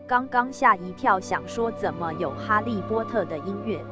刚刚吓一跳，想说怎么有哈利波特的音乐。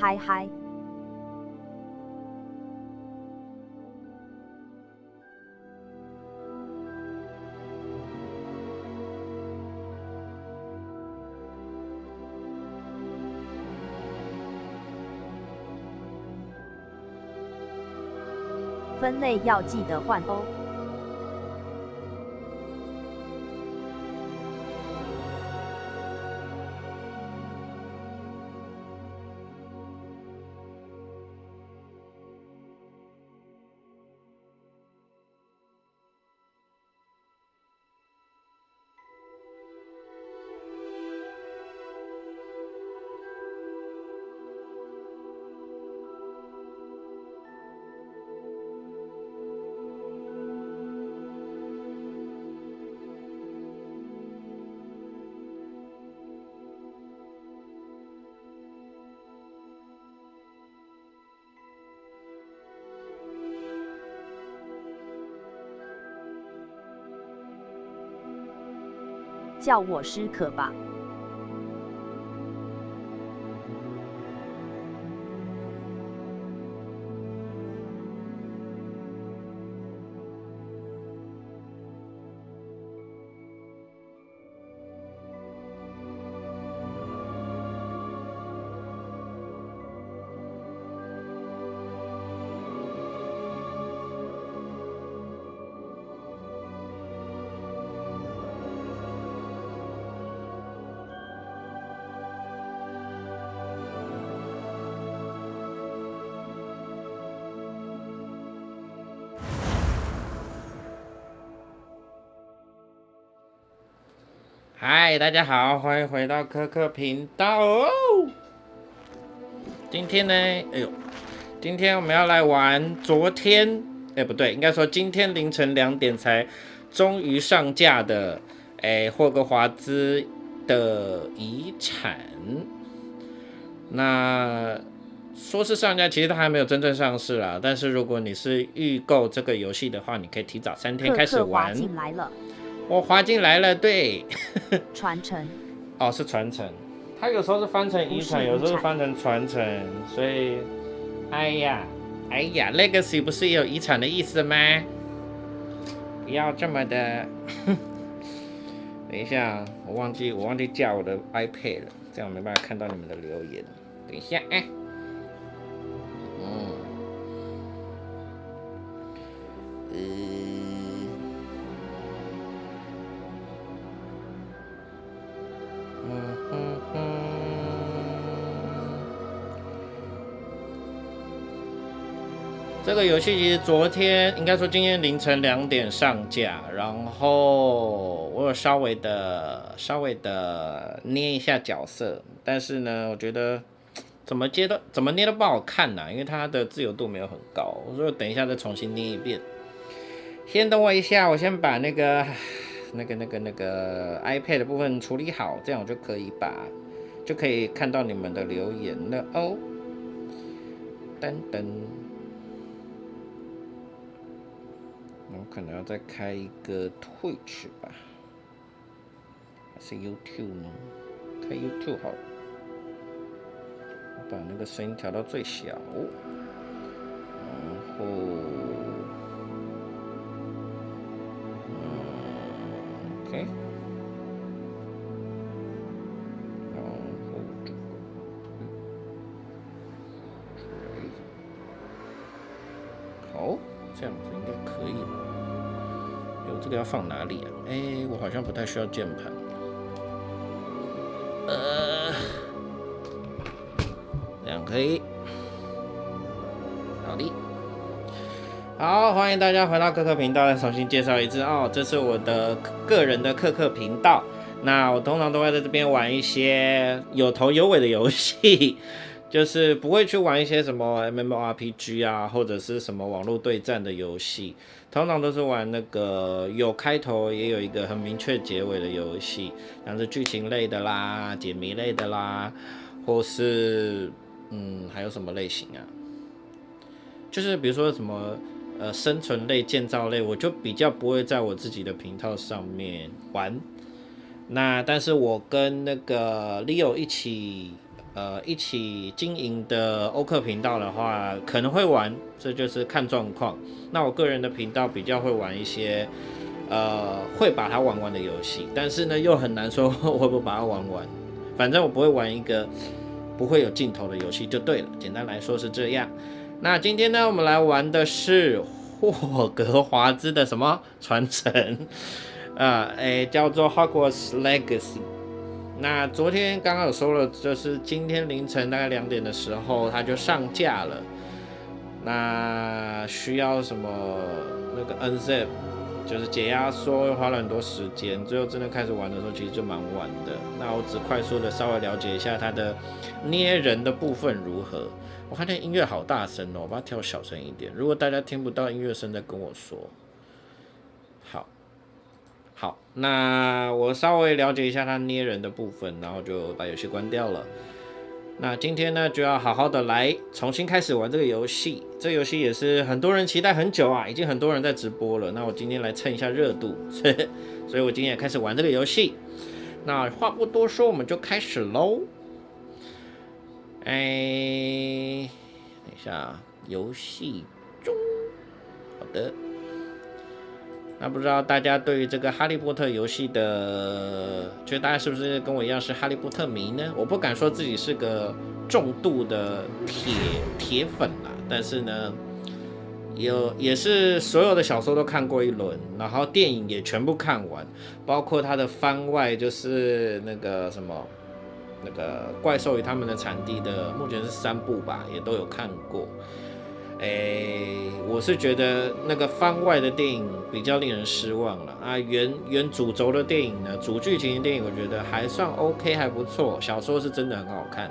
嗨嗨。分类要记得换哦。叫我诗可吧。嗨，大家好，欢迎回到科科频道哦。今天呢，今天我们要来玩昨天，不对，应该说今天凌晨2点才终于上架的，霍格华兹的遗产。那说是上架，其实它还没有真正上市啦。但是如果你是预购这个游戏的话，你可以提早3天开始玩。进来了。我滑进来了，对。传承。哦，是传承。它有时候是翻成遗产，有时候是翻成传承，所以，哎呀 ，Legacy 不是也有遗产的意思吗？不要这么的。等一下，我忘记架我的 iPad 了，这样我没办法看到你们的留言。等一下，这个游戏其实昨天应该说今天凌晨2点上架，然后我有稍微的捏一下角色，但是呢，我觉得怎么捏都不好看因为它的自由度没有很高，所以我等一下再重新捏一遍。先等我一下，我先把那个 iPad 的部分处理好，这样我就可以看到你们的留言了哦。等等。我可能要再开一个 Twitch 吧，还是 YouTube 呢？开 YouTube 好了。我把那个声音调到最小，然后，OK， 然后好，这样子应该可以了。这个要放哪里啊？我好像不太需要键盘。这样可以。好的。好，欢迎大家回到科科频道，再重新介绍一次哦。这是我的个人的科科频道。那我通常都会在这边玩一些有头有尾的游戏。就是不会去玩一些什么 MMORPG 啊，或者是什么网络对战的游戏，通常都是玩那个有开头也有一个很明确结尾的游戏，像是剧情类的啦、解谜类的啦，或是还有什么类型啊？就是比如说什么生存类、建造类，我就比较不会在我自己的频道上面玩。那但是我跟那个 Leo 一起经营的欧克频道的话，可能会玩，这就是看状况。那我个人的频道比较会玩一些会把它玩完的游戏，但是呢又很难说我会不会把它玩完。反正我不会玩一个不会有尽头的游戏就对了，简单来说是这样。那今天呢，我们来玩的是霍格华兹的什么传承叫做 Hogwarts Legacy。那昨天刚刚有说了，就是今天凌晨大概2点的时候，它就上架了。那需要什么那个 unzip， 就是解压缩，花了很多时间，最后真的开始玩的时候，其实就蛮晚的。那我只快速的稍微了解一下它的捏人的部分如何。我看见音乐好大声哦，我把它调小声一点。如果大家听不到音乐声，再跟我说。好，那我稍微了解一下它捏人的部分，然后就把游戏关掉了。那今天呢，就要好好的来重新开始玩这个游戏。这个游戏也是很多人期待很久啊，已经很多人在直播了。那我今天来蹭一下热度，所以我今天也开始玩这个游戏。那话不多说，我们就开始喽。等一下，游戏中，好的。那不知道大家对于这个哈利波特游戏的，觉得大家是不是跟我一样是哈利波特迷呢？我不敢说自己是个重度的铁粉啦，但是呢，也是所有的小说都看过一轮，然后电影也全部看完，包括它的番外，就是那个什么那个怪兽与他们的产地的，目前是3部吧，也都有看过。我是觉得那个番外的电影比较令人失望了啊，原主轴的电影呢，主剧情的电影我觉得还算 OK， 还不错，小说是真的很好看。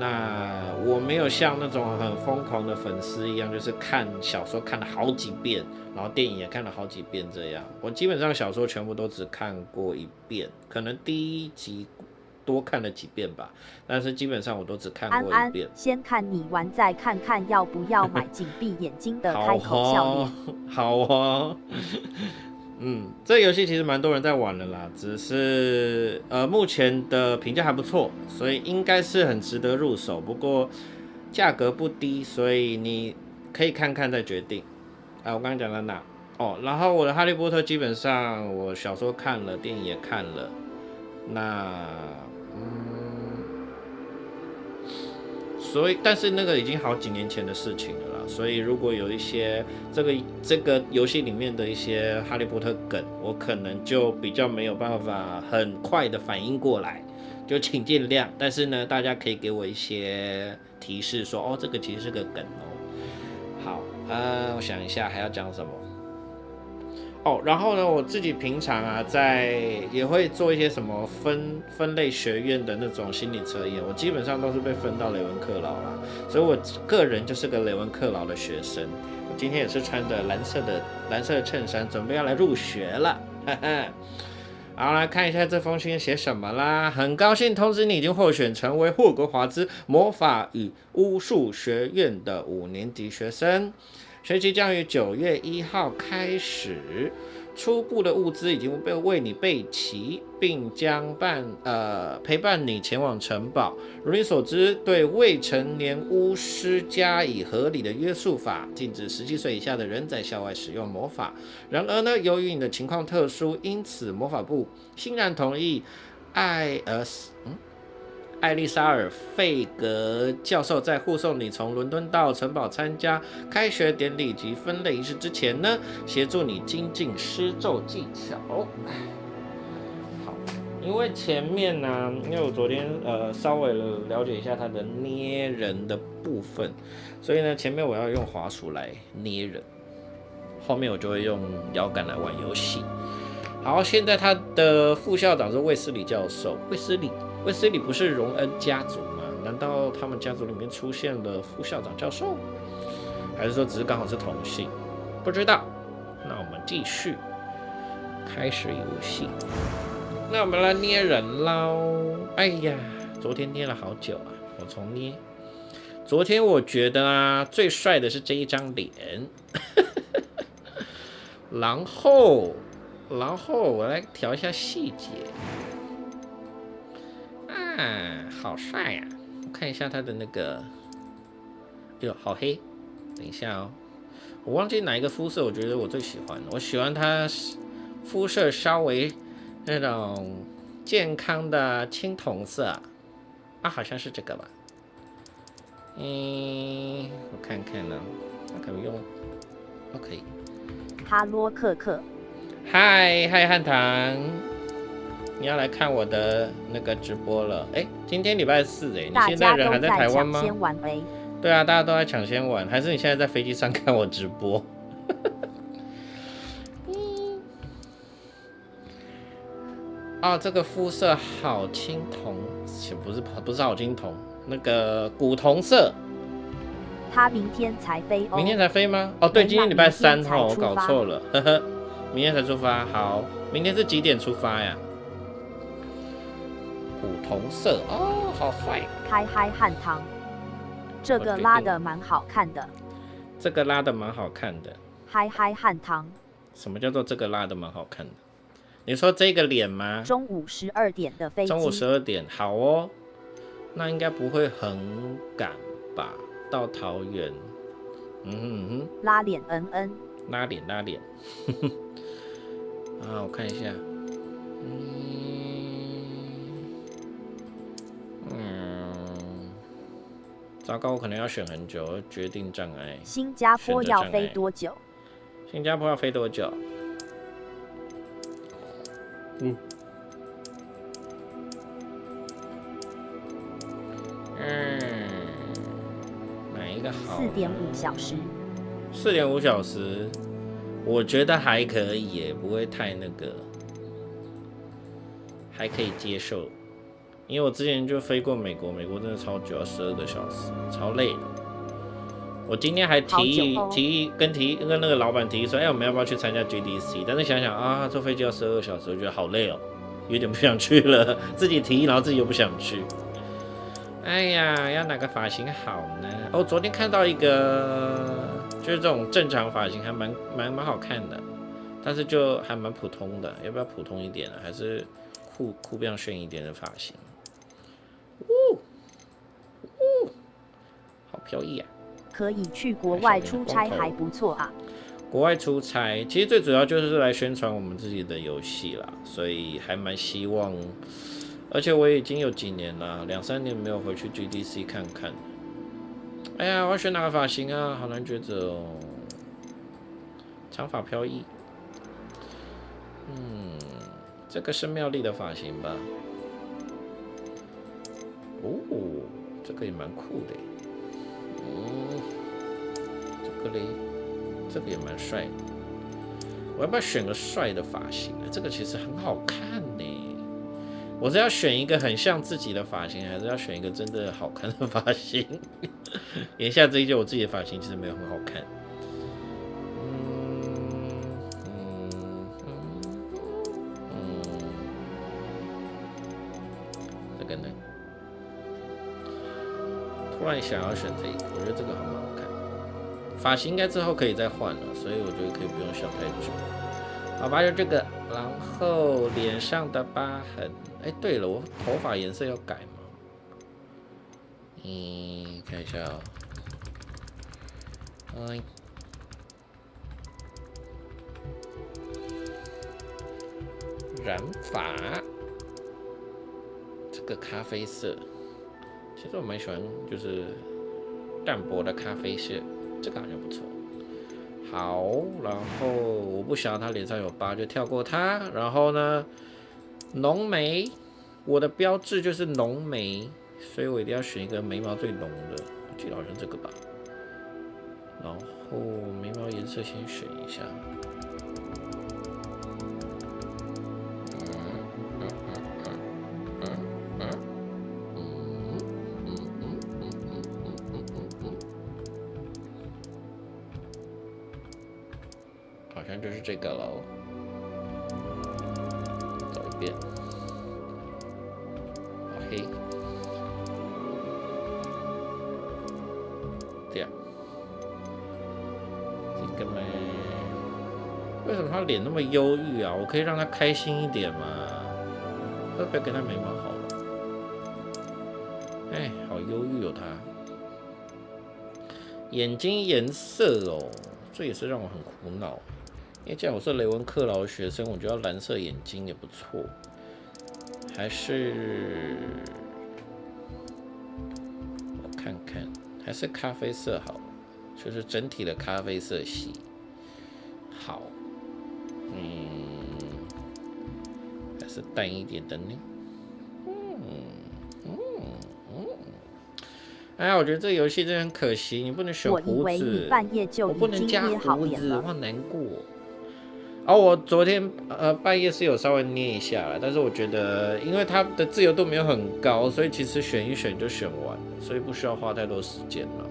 那我没有像那种很疯狂的粉丝一样，就是看小说看了好几遍，然后电影也看了好几遍这样。我基本上小说全部都只看过一遍，可能第1集多看了几遍吧，但是基本上我都只看过一遍。先看你玩，再看看要不要买。紧闭眼睛的开口笑脸。好哦，这个游戏其实蛮多人在玩的啦，只是目前的评价还不错，所以应该是很值得入手。不过价格不低，所以你可以看看再决定。我刚刚讲到哪？然后我的哈利波特基本上我小说看了，电影也看了。那所以，但是那个已经好几年前的事情了啦，所以如果有一些这个游戏里面的一些哈利波特梗，我可能就比较没有办法很快的反应过来，就请见谅。但是呢，大家可以给我一些提示说，这个其实是个梗哦。好，我想一下还要讲什么。然后呢，我自己平常啊，也会做一些什么分类学院的那种心理测验，我基本上都是被分到雷文克劳啦，所以我个人就是个雷文克劳的学生。我今天也是穿着蓝色的衬衫，准备要来入学了，好，来看一下这封信写什么啦。很高兴通知你已经获选成为霍格华兹魔法与巫术学院的5年级学生。学期将于9月1号开始，初步的物资已经为你备齐，并将陪伴你前往城堡。如你所知，对未成年巫师加以合理的约束法，禁止17岁以下的人在校外使用魔法。然而呢，由于你的情况特殊，因此魔法部欣然同意艾丽莎尔·费格教授在护送你从伦敦到城堡参加开学典礼及分类仪式之前呢，协助你精进施咒技巧。好，因为前面呢，因为我昨天稍微了解一下它的捏人的部分，所以呢，前面我要用滑鼠来捏人，后面我就会用摇杆来玩游戏。好，现在他的副校长是卫斯理教授，卫斯理不是荣恩家族吗？难道他们家族里面出现了副校长教授，还是说只是刚好是同姓？不知道。那我们继续开始游戏。那我们来捏人喽。哎呀，昨天捏了好久啊，我重捏。昨天我觉得啊，最帅的是这一张脸，然后我来调一下细节。好帅呀！我看一下他的那个，好黑。等一下哦，我忘记哪一个肤色，我觉得我最喜欢。我喜欢他肤色稍微那种健康的青铜色好像是这个吧。我看看呢，我可以用，OK。哈罗克克，嗨，汉唐。你要来看我的那个直播了，今天礼拜4，你现在人还在台湾吗？大家都在抢先玩对啊，大家都在抢先玩，还是你现在在飞机上看我直播？这个肤色好青铜，不是好青铜，那个古铜色。他明天才飞明天才飞吗？对，今天礼拜3我搞错了，呵呵，明天才出发。好，明天是几点出发呀？古铜色哦，好帅！嗨嗨汉唐，这个拉的蛮好看的。这个拉的蛮好看的。嗨嗨汉唐，什么叫做这个拉的蛮好看的？你说这个脸吗？中午12点的飞机。中午12点，好哦。那应该不会很赶吧？到桃园。拉脸恩。拉脸。啊，我看一下。糟糕，我可能要选很久，决定障碍。新加坡要飞多久？新加坡要飞多久？哪一个好？4.5小时。4.5小时，我觉得还可以耶，不会太那个，还可以接受。因为我之前就飞过美国，美国真的超久，要12个小时，超累的。我今天还提议跟那个老板提议说，我们要不要去参加 GDC？ 但是想想啊，坐飞机要12个小时，我觉得好累哦，有点不想去了。自己提议，然后自己又不想去。哎呀，要哪个发型好呢？哦，昨天看到一个，就是这种正常发型，还蛮好看的，但是就还蛮普通的。要不要普通一点呢？还是酷变炫一点的发型？好飘逸啊！可以去国外出差，还不错啊。国外出差，其实最主要就是来宣传我们自己的游戏啦，所以还蛮希望。而且我已经有几年了，2-3年没有回去 GDC 看看。哎呀，我要选哪个发型啊？好难抉择哦。长发飘逸，这个是妙丽的发型吧？哦，这个也蛮酷的。这个嘞，这个也蛮帅的。我要不要选个帅的发型啊？这个其实很好看呢。我是要选一个很像自己的发型，还是要选一个真的好看的发型？言下之意，就我自己的发型其实没有很好看。这个呢？突然想要选这个，我觉得这个还蛮好看。发型应该之后可以再换了，所以我觉得可以不用想太久。好吧，就这个。然后脸上的疤痕，对了，我头发颜色要改吗？看一下染发，这个咖啡色，其实我蛮喜欢，就是淡薄的咖啡色，这个好像不错。好，然后我不想要他脸上有疤，就跳过它。然后呢，浓眉，我的标志就是浓眉，所以我一定要选一个眉毛最浓的，我记得好像这个吧。然后眉毛颜色先选一下。好像就是这个喽，走一遍，好黑，这样，这个嘛，为什么他脸那么忧郁啊？我可以让他开心一点嘛？要不要给他眉毛好了？好忧郁哦他，眼睛颜色哦，这也是让我很苦恼。因为既然我是雷文克劳的学生，我觉得蓝色眼睛也不错。还是我看看，还是咖啡色好，就是整体的咖啡色系。好，还是淡一点的呢。我觉得这个游戏真的很可惜，你不能选胡子。我以为你半夜就已经捏好脸了。我好难过。我昨天半夜是有稍微捏一下了，但是我觉得因为它的自由度没有很高，所以其实选一选就选完了，所以不需要花太多时间了，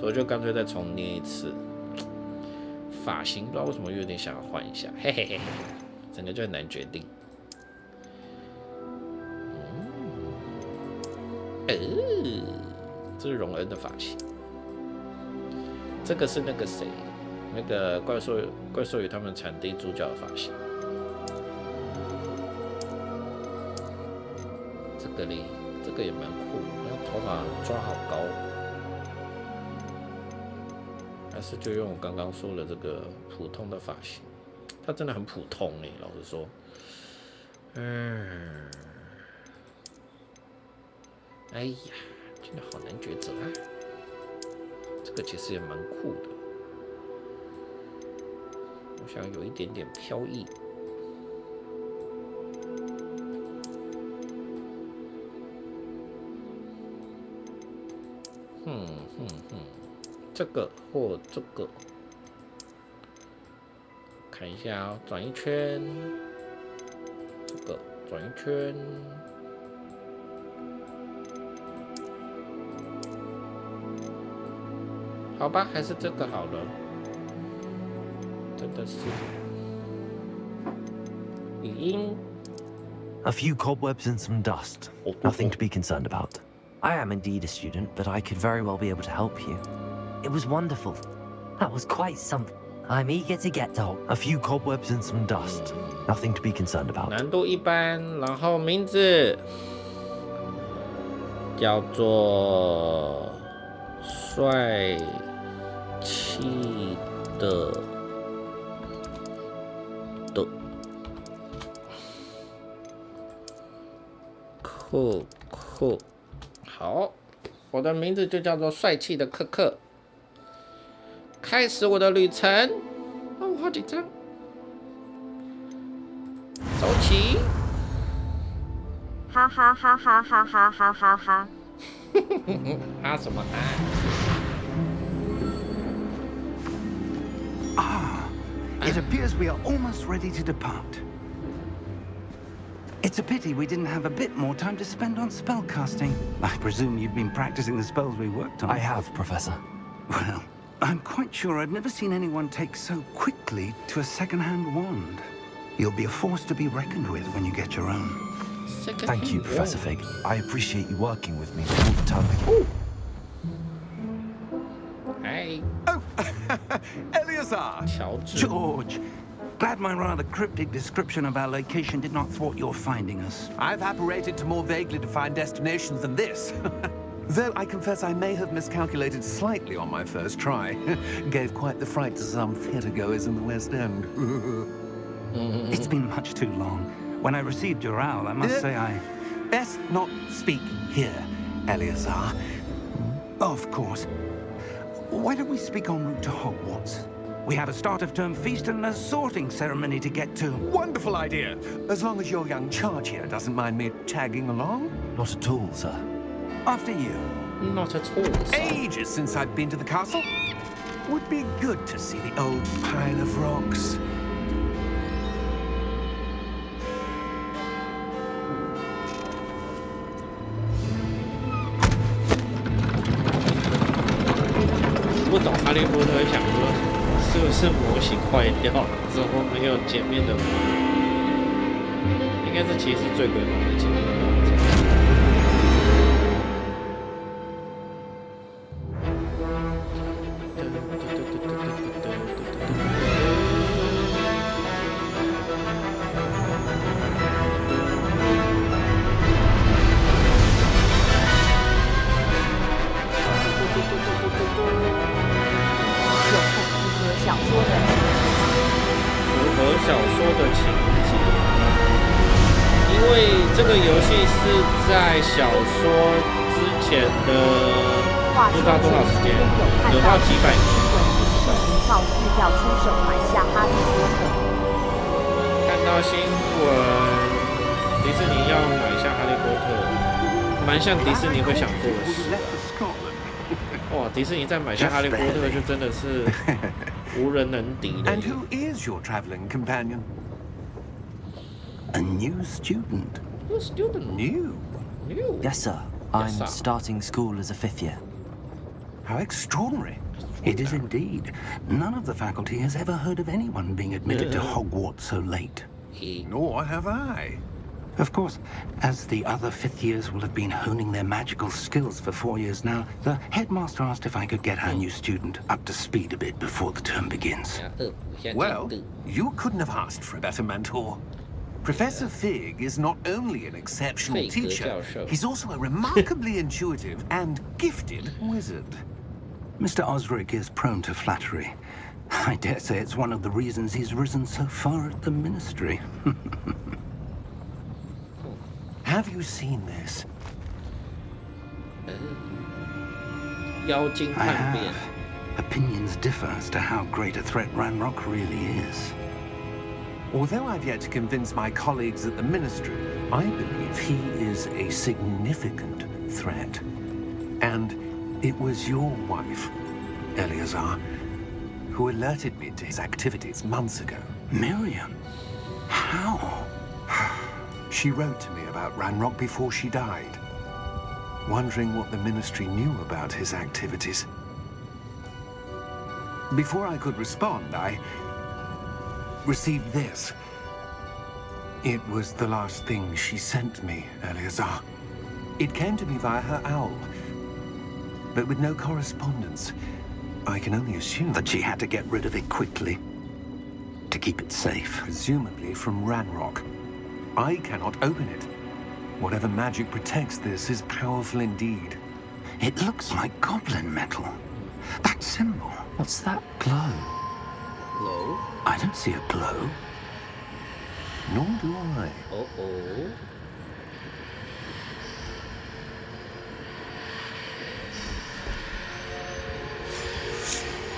所以我就干脆再重捏一次。发型不知道为什么有点想要换一下，嘿嘿嘿，整个就很难决定。这是荣恩的发型。这个是那个谁，那个怪兽与他们产地主角的发型。这个嘞，这个也蛮酷，那头发抓好高。还是就用我刚刚说的这个普通的发型，它真的很普通哎，老实说，哎呀，真的好难抉择啊。这个其实也蛮酷的，我想有一点点飘逸。这个或这个，看一下哦，转一圈，这个转一圈，好吧，还是这个好了，真的是语音。A few cobwebs and some dust. Nothing to be concerned about. I am indeed a student, but I could very well be able to help you. It was wonderful. That was quite something. I'm eager to get to. A few cobwebs and some dust. Nothing to be concerned about. 难度一般，然后名字叫做帅气的克。好，我的名字就叫做帅气的克克。开始我的旅程。哦，我好紧张。走起！哈哈哈哈哈哈哈哈哈！哈什么哈？ It appears we are almost ready to depart. It's a pity we didn't have a bit more time to spend on spellcasting. I presume you've been practicing the spells we worked on. I have, Professor. Well, I'm quite sure I've never seen anyone take so quickly to a second-hand wand. You'll be a force to be reckoned with when you get your own. Thank you, Professor Fig. I appreciate you working with me all the time. Hey. Oh, Eleazar! George! Glad my rather cryptic description of our location did not thwart your finding us. I've apparated to more vaguely defined destinations than this. Though I confess I may have miscalculated slightly on my first try. Gave quite the fright to some theatregoers in the West End. It's been much too long. When I received your owl, I must say I... Best not speak here, Eleazar. Of course. Why don't we speak en route to Hogwarts? We have a start-of-term feast and a sorting ceremony to get to. Wonderful idea. As long as your young charge here doesn't mind me tagging along. Not at all, sir. After you. Not at all, sir. Ages since I've been to the castle. Would be good to see the old pile of rocks.不懂哈利波特想说，是不是模型坏掉了之后没有前面的码？应该是骑士最鬼码的前面码。小说的情节，因为这个游戏是在小说之前的不知道多少时间，有到几百年，不知道。貌似要出手买下哈利波特。看到新闻，迪士尼要买下哈利波特，蛮像迪士尼会想做的事。哇，迪士尼再买下哈利波特，就真的是无人能敌的。 And who is your traveling companion? A new student. New student. New? New. Yes, sir. I'm starting school as a 5th year. How extraordinary. It is indeed. None of the faculty has ever heard of anyone being admitted to Hogwarts so late. Nor have I. Of course, as the other fifth years will have been honing their magical skills for 4 years now, the headmaster asked if I could get our new student up to speed a bit before the term begins. Well, you couldn't have asked for a better mentor. Professor Fig is not only an exceptional teacher, he's also a remarkably intuitive and gifted wizard. Mr. Osric is prone to flattery. I dare say it's one of the reasons he's risen so far at the ministry. Have you seen this? 妖精 I 叛变 have. Opinions differ as to how great a threat Ranrock really is. Although I've yet to convince my colleagues at the ministry, I believe he is a significant threat. And it was your wife, Eleazar, who alerted me to his activities months ago. Miriam? How? She wrote to me about Ranrock before she died, wondering what the ministry knew about his activities. Before I could respond, I received this. It was the last thing she sent me, Eleazar. It came to me via her owl, but with no correspondence. I can only assume That she had to get rid of it quickly to keep it safe. presumably from Ranrock. I cannot open it. Whatever magic protects this is powerful indeed. It looks like goblin metal. That symbol. What's that glow? Glow? I don't see a glow. Nor do I. Uh-oh.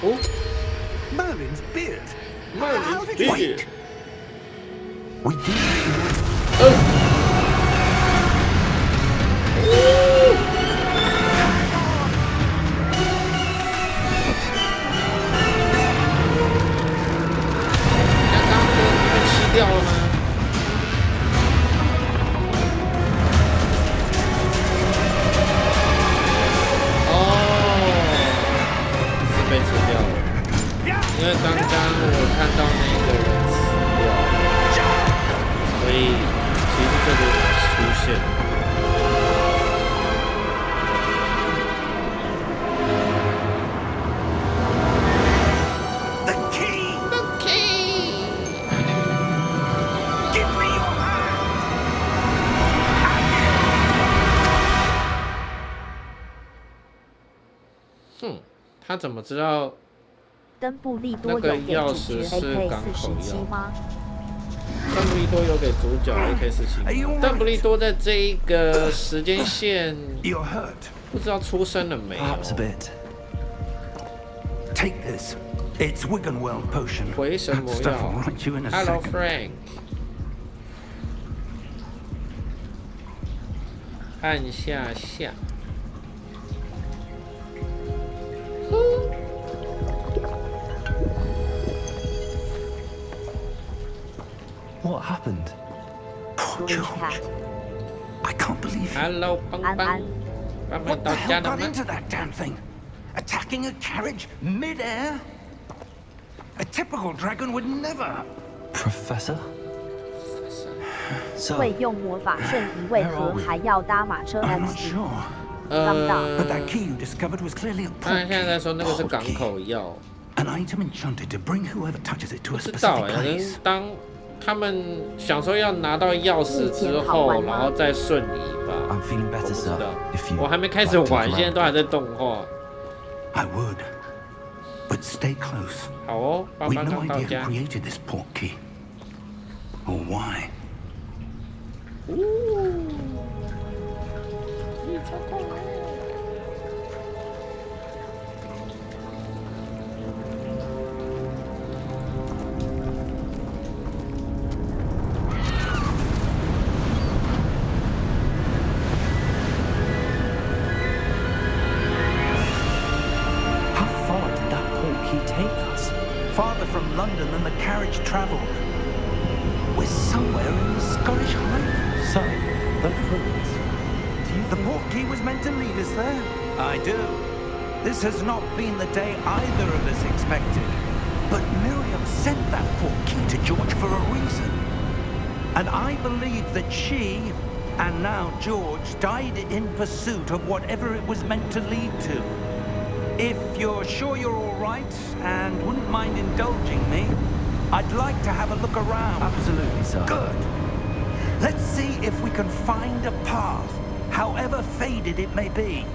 Oh, Merlin's beard! Merlin's beard. We did.他怎么知道登布利多有给主角 AK-47 吗？邓布利多有给主角 AK-47 吗？邓布利多在这一个时间线 You're hurt. 不知道出生了没有？ Perhaps a bit. Take this. It's Wiggenweld potion. 回什么 That stuff 药 will right you in a ？Hello second. Frank， 按下下。What happened? Poor Green George. Cat I can't believe it. Hello，邦邦，安安，帮忙 What the 到家 hell 了 got 吗？ into that damn thing? Attacking a carriage mid-air? A typical dragon would never. Professor? So, 会用魔法瞬移为何还要搭马车 I'm not XD？ sure. But that key you discovered was clearly a 他 port 现在在说那个是 key. 港 Port key. 口药， An item enchanted to bring whoever touches it to 不 a 知道 specific 哎、 place. 当他们想说要拿到钥匙之后，然后再瞬移吧。 I'm feeling 我 better, 不知 sir. 道， If you 我还没开始 like to 玩， come 现在 out. 都还在动画。 I would. But stay close. 好哦，邦 We've 邦 no 刚到 idea 家 who。created this port key. Or why. How far did that port key take us? Farther from London than the carriage travelled. We're somewhere in the Scottish Highlands. So, those ruins. Do you The think... port key was meant to lead us there. I do. This has not been the day either of us expected. But Miriam sent that port key to George for a reason. And I believe that she, and now George, died in pursuit of whatever it was meant to lead to. If you're sure you're all right and wouldn't mind indulging me, I'd like to have a look around. Absolutely, sir. Good. Let's see if we can find a path, however faded it may be.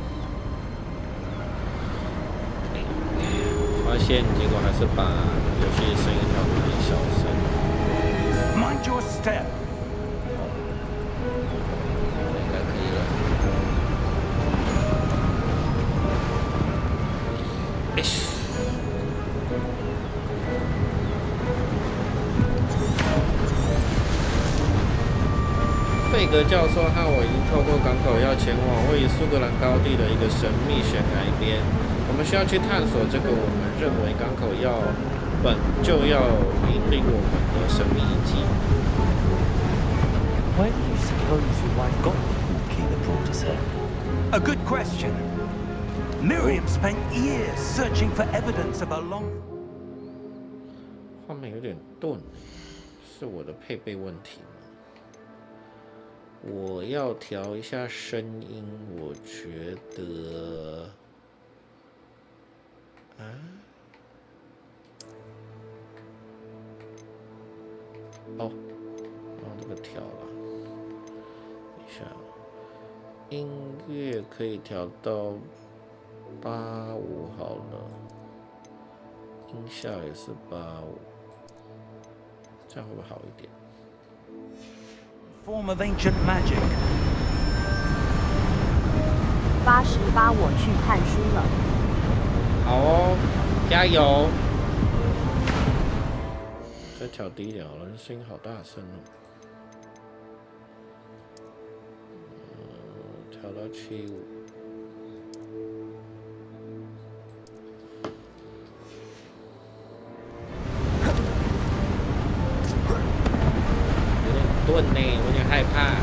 发现结果还是把游戏声音调得有点小声。Mind your step. 应该可以了。哎嘘。费格教授和我已经透过港口要前往位于苏格兰高地的一个神秘悬崖边，我们需要去探索这个我们认为港口本就要引领我们的神秘遗迹。Where do you suppose your wife got the key that brought us here? A good question. Miriam spent years searching for evidence of a long... 画面有点钝，是我的配备问题吗？我要调一下声音，我觉得啊，哦，让这个调了，等一下，音乐可以调到85好了，音效也是85，这样会不会好一点form of ancient magic. 88，我去看书了。好哦，加油！再调低一点好了，声音好大声哦。调到75。钝呢，我有点害怕。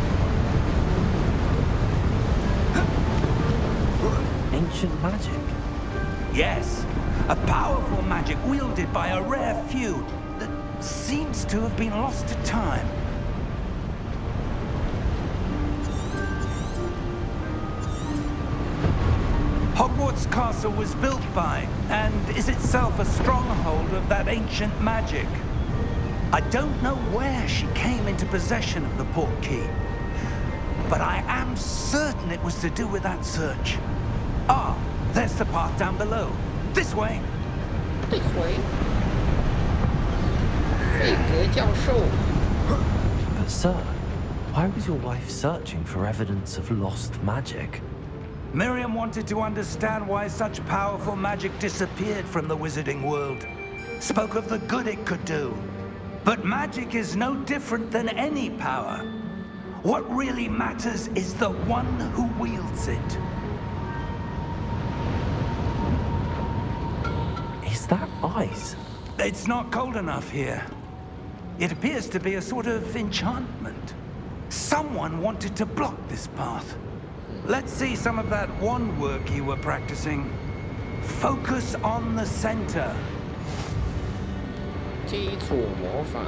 Ancient magic? Yes, a powerful magic wielded by a rare few that seems to have been lost to time. Hogwarts Castle was built by, and is itself a stronghold of that ancient magic. I don't know where she came into possession of the port key, but I am certain it was to do with that search. Ah, there's the path down below. This way. This way. 费格教授。But sir, why was your wife searching for evidence of lost magic? Miriam wanted to understand why such powerful magic disappeared from the wizarding world. Spoke of the good it could do. But magic is no different than any power. What really matters is the one who wields it. Is that ice? It's not cold enough here. It appears to be a sort of enchantment. Someone wanted to block this path. Let's see some of that wand work you were practicing. Focus on the center. 基础魔法。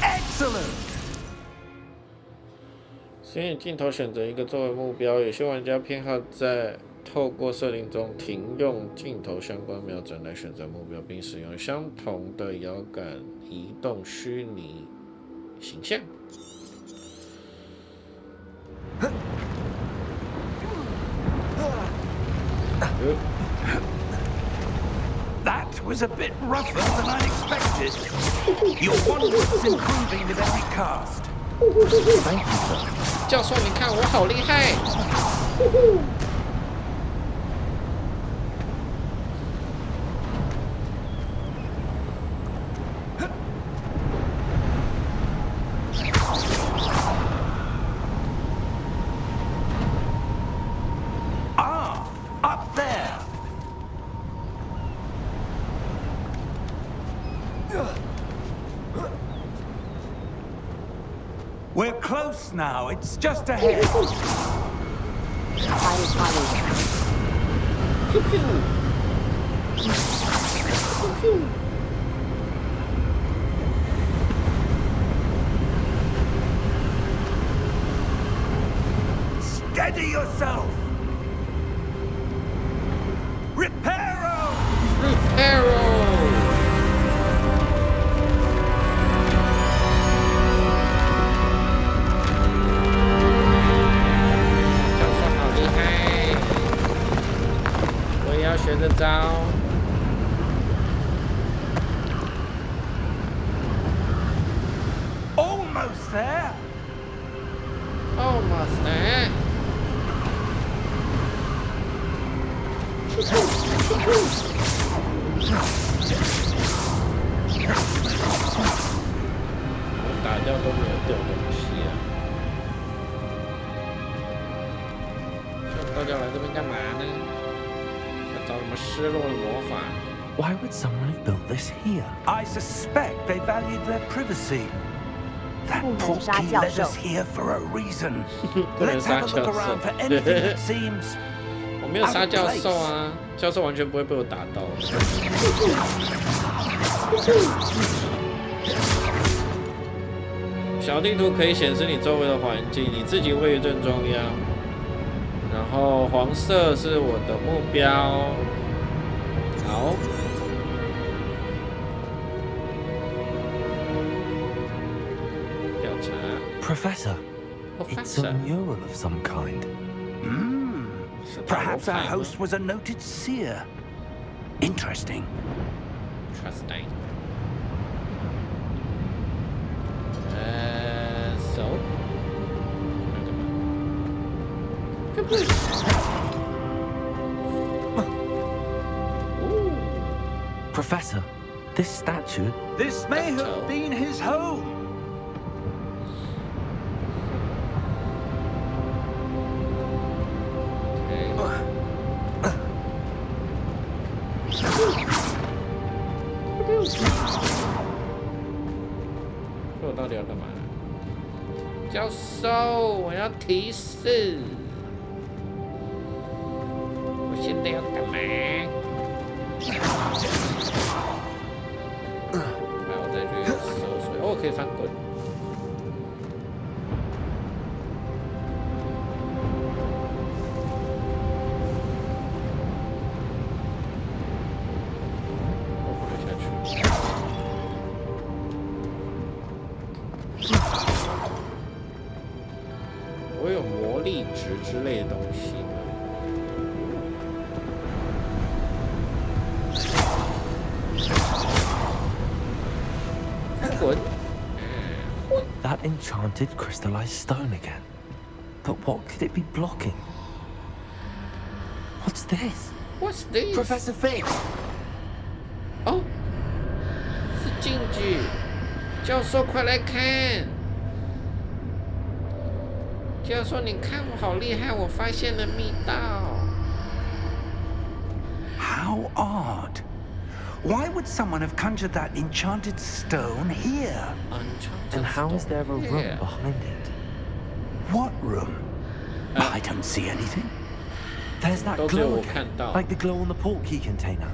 Excellent. 使用镜头选择一个作为目标，有些玩家偏好在透过设定中停用镜头相关瞄准来选择目标，并使用相同的摇杆移动虚拟形象。That was a bit rougher than I expected. Your wand was improving with every cast. Thank you, sir. 教授，你看我好厉害！Ah, up there. We're close now. It's just ahead. Pew pew. Pew pew. Steady yourself. Reparo. Reparo. 学这招 Almost there. Almost there. 我打掉都没有掉东西啊！大家来这边干嘛呢？ Why would someone have built this here? I suspect they valued their privacy. That portkey led us here for a reason. Let's have a look around for anything that seems. 我没有杀教授啊，教授完全不会被我打到。小地图可以显示你周围的环境，你自己位于正中央。 然后黄色是我的目标，好。调查。Professor, it's a mural of some kind. Perhaps our host was a noted seer. Interesting. Interesting. So. Professor, this statue. This may have been his home. Okay. 我到底要干嘛？教授，我要提示。 现在要干嘛？来，我再去搜水。哦，可以翻滚。我不会下去。我有魔力值之类的东西。 That enchanted crystallized stone again. But what could it be blocking? What's this? What's this? Professor Fig! 哦，是禁句。教授，快来看！教授，你看我好厉害，我发现了密道。How odd. Why would someone have conjured that enchanted stone here? And how is there a room behind it? What room? I don't see anything. There's that glow again, like the glow on the portkey container.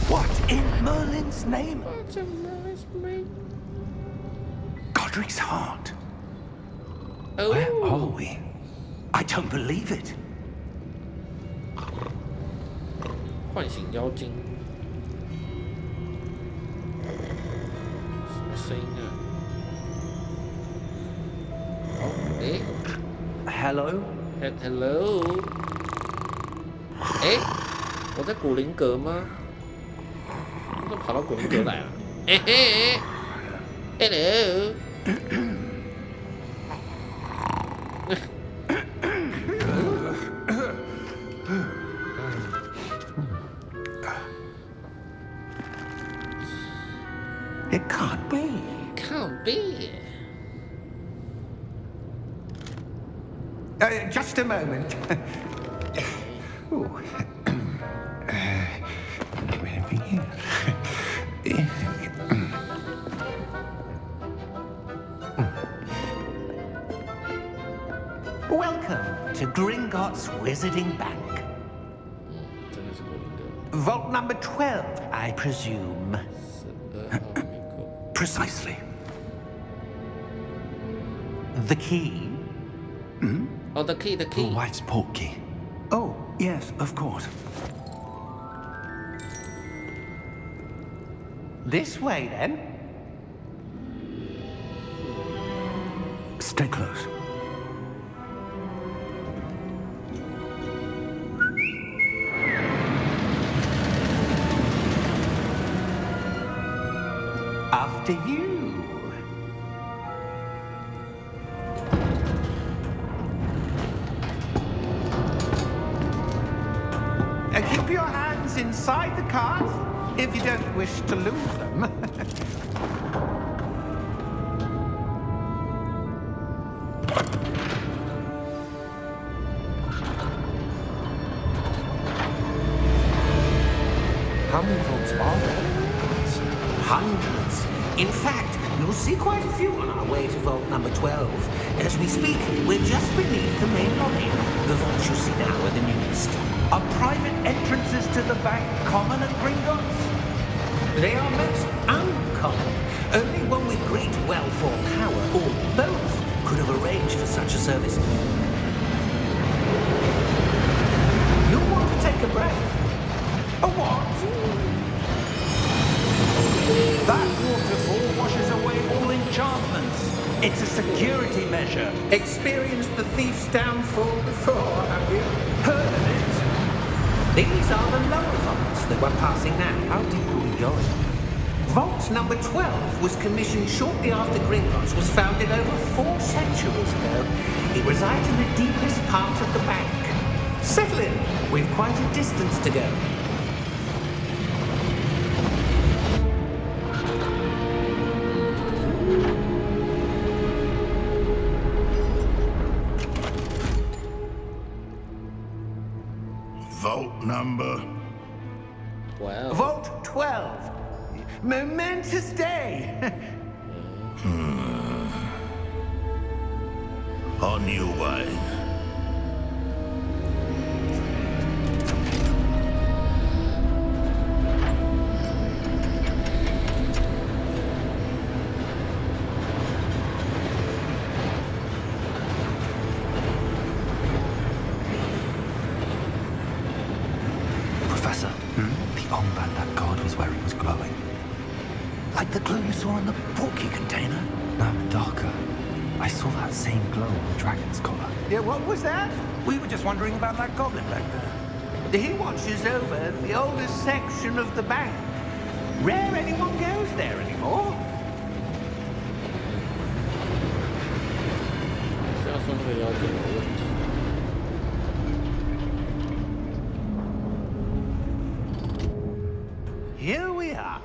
What in Merlin's name? What's in Merlin's name? Godric's heart. Oh. Where are we? I don't believe it. 唤醒妖精，什么声音啊？哦，诶 ，Hello， 诶，我在古灵阁吗？我怎么跑到古灵阁来了？嘿嘿 ，Hello。It can't be. Can't be. Just a moment. Ooh. Get rid of here. Welcome to Gringotts Wizarding Bank. 真的是国民歌。 Vault number 12, I presume. 12号密扣。 Precisely. The key? Oh, the key, the Your key. wife's port key. Oh, yes, of course. This way, then. Stay close. After you. Keep your hands inside the cart if you don't wish to lose them. How many vaults are there? Hundreds. In fact, you'll see quite a few on our way to vault number 12. As we speak, we're just beneath the main lobby. The vaults you see now are the newest. Are private entrances to the bank common at Gringotts? They are most uncommon. Only one with great wealth or power, or both, could have arranged for such a service. You'll want to take a breath. A what? That waterfall washes away all enchantments. It's a security measure. Experienced the thief's downfall before, have you? Heard of it? These are the lower vaults that we're passing now. How deep are we going? Vault number 12 was commissioned shortly after Gringotts was founded over 4 centuries ago. It resides in the deepest part of the bank. Settle in. We've quite a distance to go. Vault number. Wow. Vault 12. Momentous day. On your way. Professor, the armband that guard was wearing was glowing. Like the glue you saw in the porky container? No, darker. I saw that same glow on the dragon's collar. Yeah, what was that? We were just wondering about that goblin back there. He watches over the oldest section of the bank. Rare anyone goes there anymore. 是要说那个妖精有问题。 Here we are.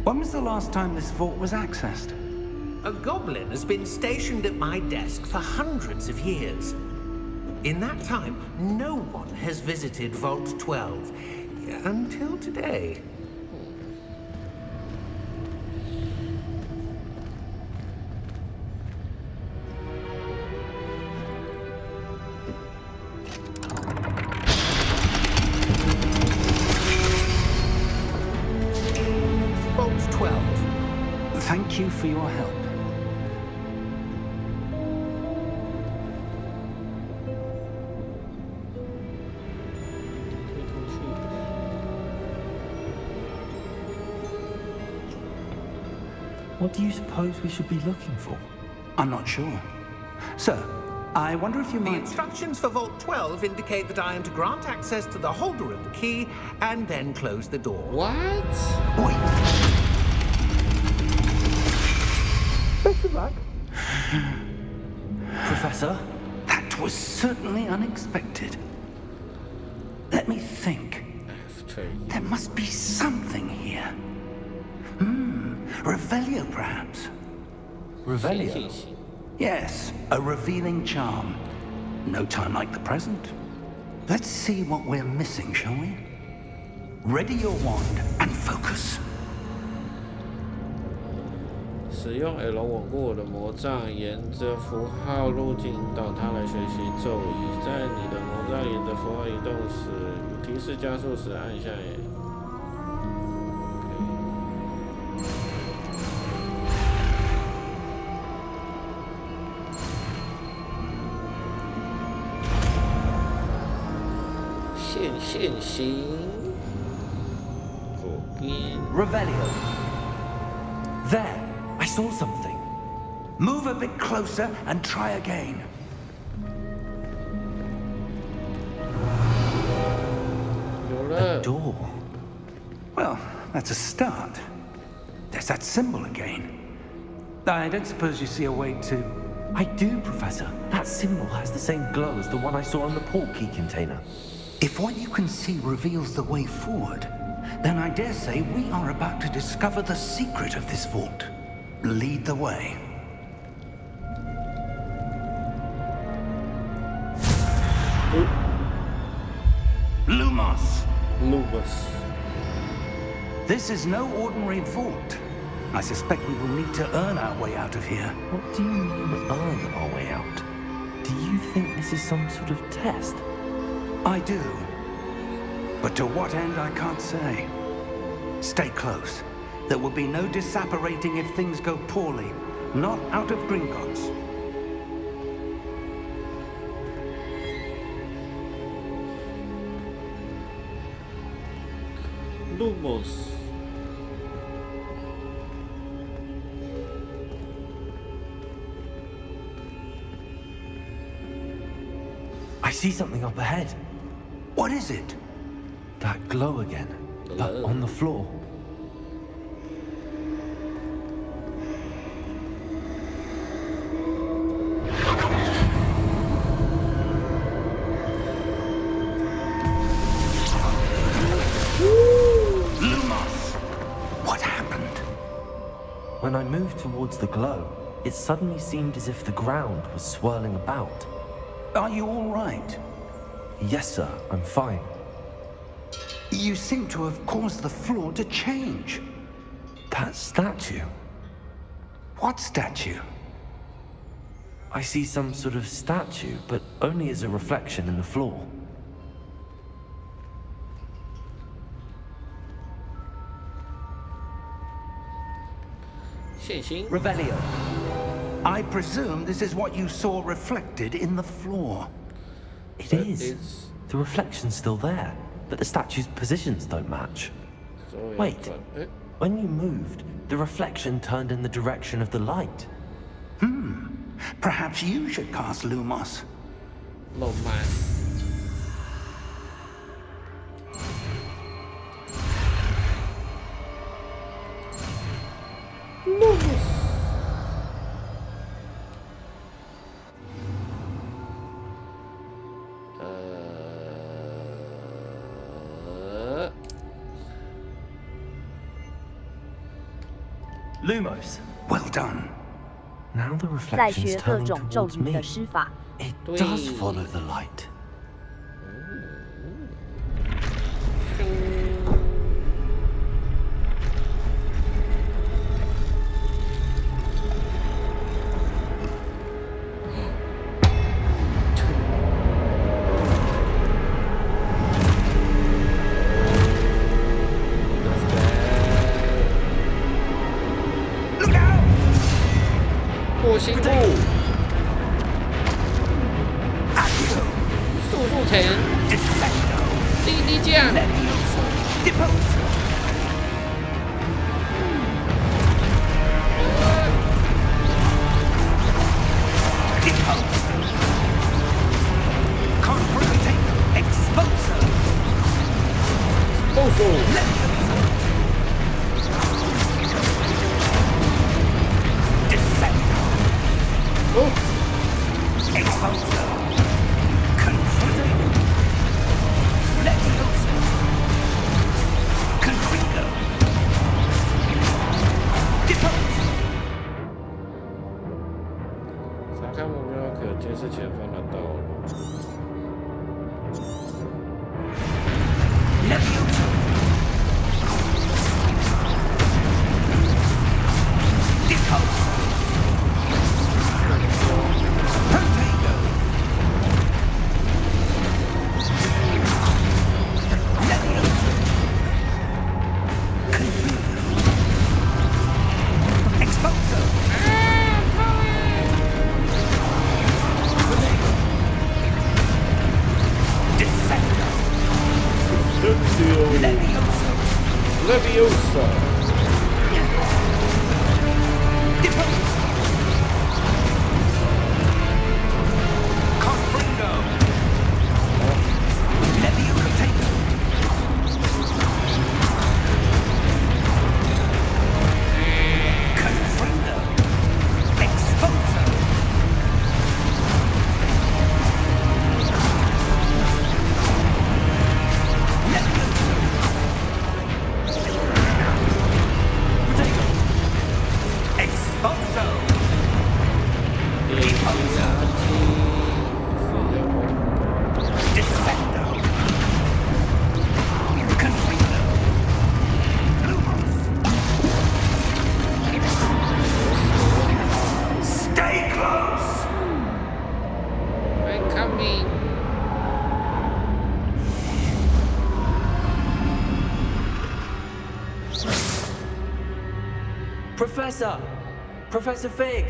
When was the last time this vault was accessed? A goblin has been stationed at my desk for hundreds of years. In that time, no one has visited Vault 12 until today. Vault 12. Thank you for your help. What do you suppose we should be looking for? I'm not sure. Sir, I wonder if you The might... instructions for Vault 12 indicate that I am to grant access to the holder of the key and then close the door. What? Wait. Better luck. Professor? That was certainly unexpected. Let me think. After There must be something here. Revelio, perhaps. Revelio? Yes, a revealing charm. No time like the present. Let's see what we're missing, shall we? Ready your wand focus. 使用 L 稳固我的魔杖，沿着符号路径引导它来学习咒语。在你的魔杖沿着符号移动时，提示加速时按下。现行。左边。Revelio. There, I saw something. Move a bit closer and try again. A door. Well, that's a start. There's that symbol again. I don't suppose you see a way to... I do, Professor. That symbol has the same glow as the one I saw on the port key container. If what you can see reveals the way forward, then I dare say we are about to discover the secret of this vault. Lead the way. Lumos! Lumos. This is no ordinary vault. I suspect we will need to earn our way out of here. What do you mean, earn our way out? Do you think this is some sort of test? I do. But to what end, I can't say. Stay close. There will be no disapparating if things go poorly. Not out of Gringotts. Lumos. I see something up ahead. What is it? That glow again, but on the floor. Lumos! What happened? When I moved towards the glow, it suddenly seemed as if the ground was swirling about. Are you all right? Yes, sir, I'm fine. You seem to have caused the floor to change. That statue. What statue? I see some sort of statue, but only as a reflection in the floor. Revelio. I presume this is what you saw reflected in the floor. It is. The reflection's still there, but the statue's positions don't match. Wait, when you moved, the reflection turned in the direction of the light. Perhaps you should cast Lumos. Lumos. Lumos. Well done. Now the 在 reflection's 学各 turning 种咒 towards 语 me. 的施法。 It does follow the light. Look out! 破心步，速速前， Defecto! 滴滴酱， Levioso! Deposo! Deposo! Confronte! Exposo! 动手， Levioso! Defecto! 哦， Exposo! Confronte! Levioso! Confringo! Deposo! 查看目标可监视前方的道路。 Levioso! Levioso. Professor! Professor Fig!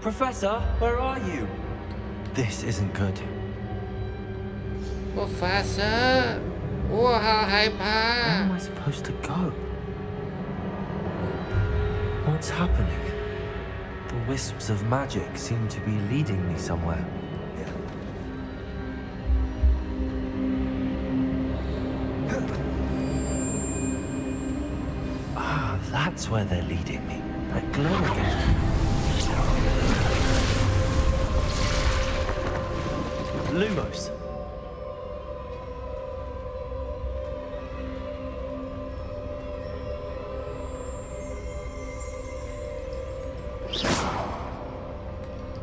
Professor, where are you? This isn't good. Professor, 我好害怕。 Where am I supposed to go? What's happening? The wisps of magic seem to be leading me somewhere. Ah, that's where they're leading me. That glow again. Lumos.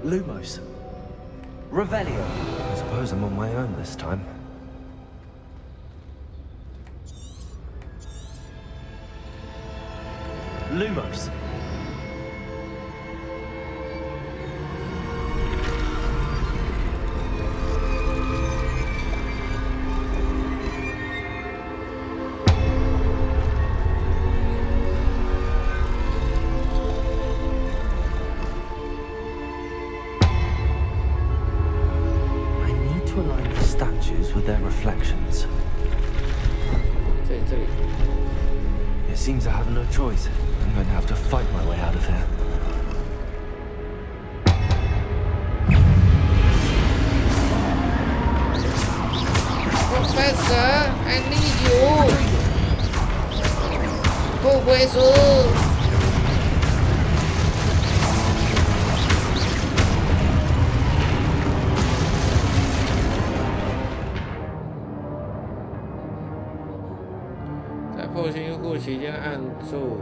Lumos. Revelio. I suppose I'm on my own this time. Lumos. With their reflections. It seems I have no choice. I'm going to have to fight my way out of here. Professor, I need you. Professor. 破新户期间按住。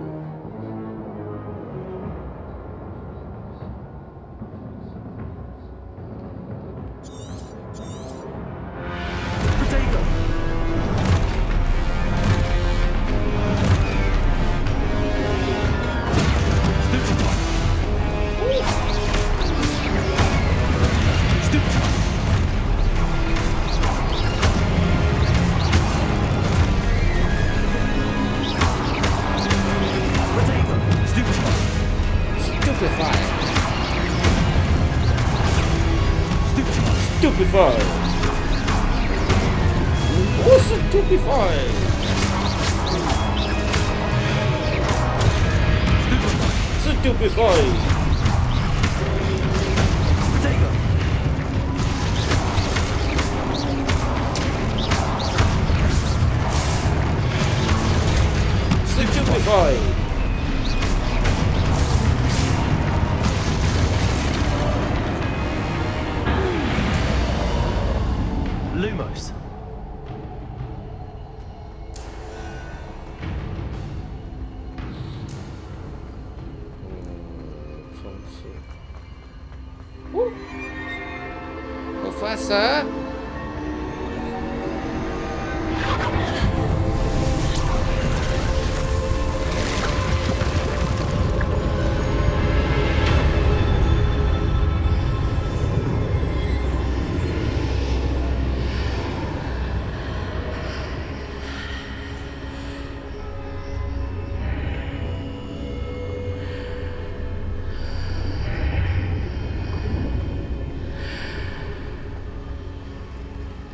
Stupefy! What's stupefy? Stupefy! Stupefy! Lumos. Professor?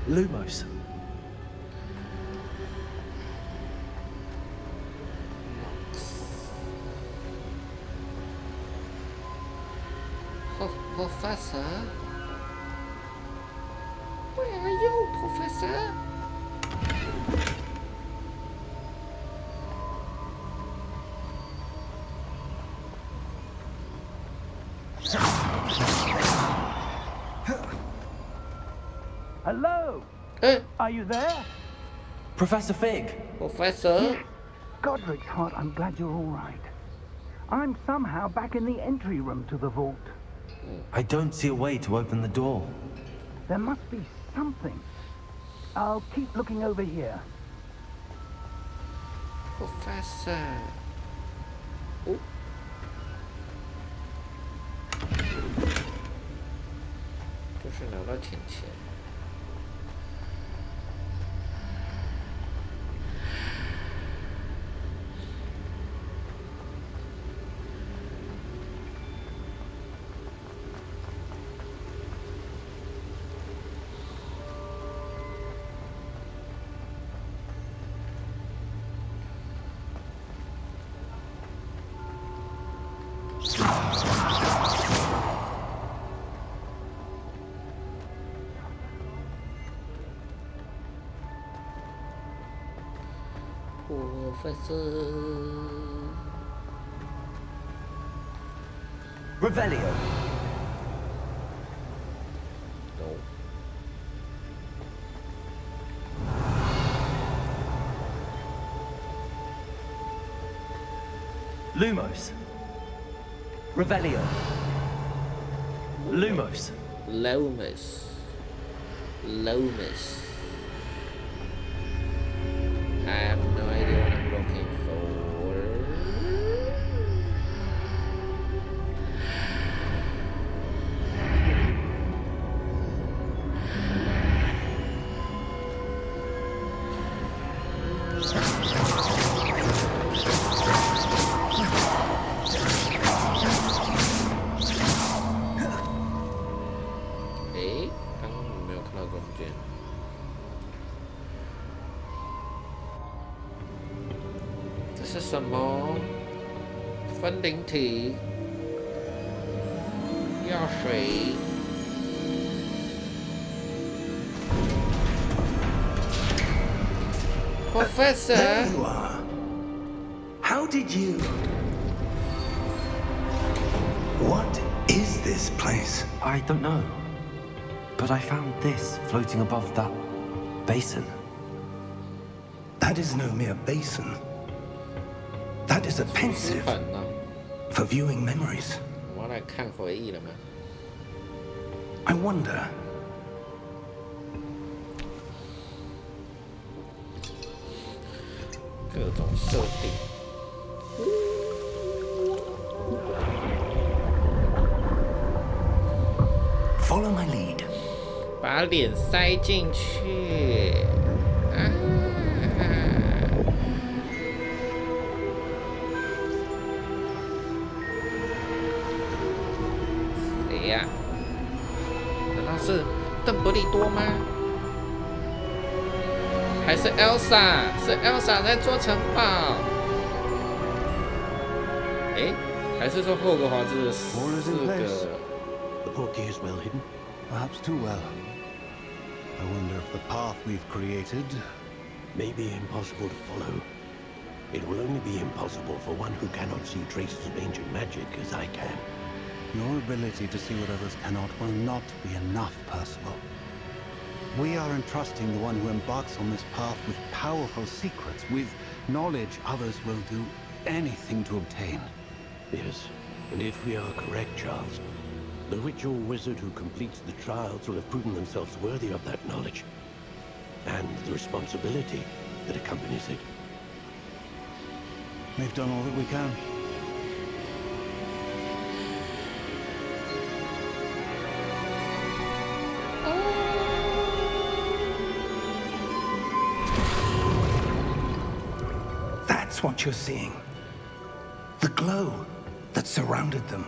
Lumos. Professor? Where are you, Professor? Hello? Are you there? Professor Fig! Professor? Yes. Godric's heart, I'm glad you're all right. I'm somehow back in the entry room to the vault. I don't see a way to open the door. There must be something. I'll keep looking over here. Professor. Oh. 就是拿到钱钱。Professor. Revelio. No. Lumos. Revelio. Lumos. Lomas. Lomas. I have no idea what I'm looking for. Eh, 刚刚我没有看到中间。这是什么？分灵体、药水。Professor. There you are. How did you? What is this place? I don't know. But I found this floating above that basin. That is no mere basin. That is a pensive 本呢？ for viewing memories. 我要来看回忆了吗？ I wonder. 各种设定。 Follow my lead. 把脸塞进去。啊！谁呀？难道是邓布利多吗？还是 Elsa？ 是 Elsa 在做城堡？诶，还是说霍格华兹的4个？ The portkey is well hidden. Perhaps too well. I wonder if the path we've created May be impossible to follow. It will only be impossible for one who cannot see traces of ancient magic as I can. Your ability to see what others cannot will not be enough, Percival. We are entrusting the one who embarks on this path with powerful secrets, with knowledge others will do anything to obtain. Yes, and if we are correct, Charles, the ritual wizard who completes the trials will have proven themselves worthy of that knowledge, and the responsibility that accompanies it. We've done all that we can. That's what you're seeing. The glow that surrounded them.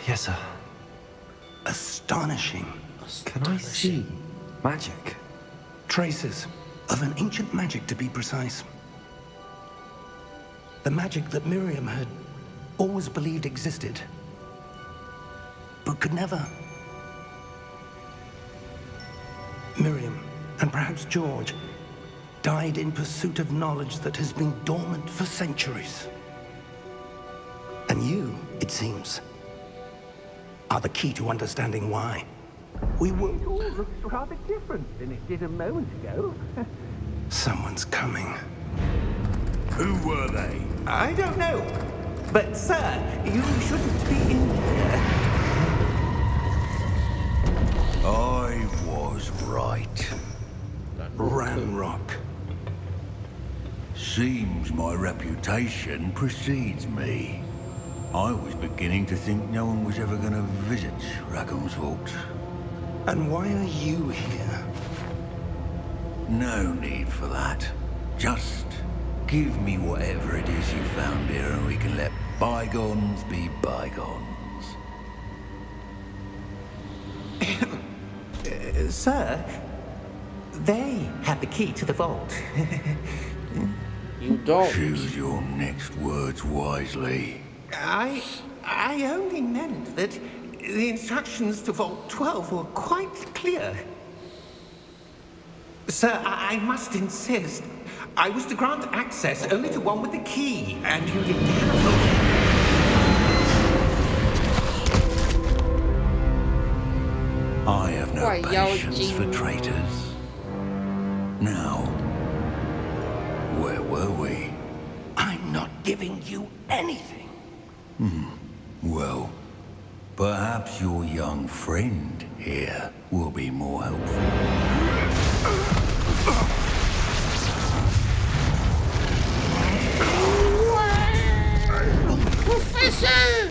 Yes, sir. Astonishing. Can I see magic? Traces of an ancient magic, to be precise. The magic that Miriam had always believed existed, but could never Miriam, and perhaps George, died in pursuit of knowledge that has been dormant for centuries. And you, it seems, are the key to understanding why. We will... It all looks rather different than it did a moment ago. Someone's coming. Who were they? I don't know. But, sir, you shouldn't be in here. I was right. Ranrock. Seems my reputation precedes me. I was beginning to think no one was ever going to visit Rackham's vault. And why are you here? No need for that. Just give me whatever it is you found here and we can let bygones be bygones. Sir, they have the key to the vault. You don't. Choose your next words wisely. I only meant that the instructions to Vault 12 were quite clear. Sir, I must insist. I was to grant access only to one with the key, and you didn't have I have no patience for traitors. Now, where were we? I'm not giving you anything. Well, perhaps your young friend here will be more helpful. Professor!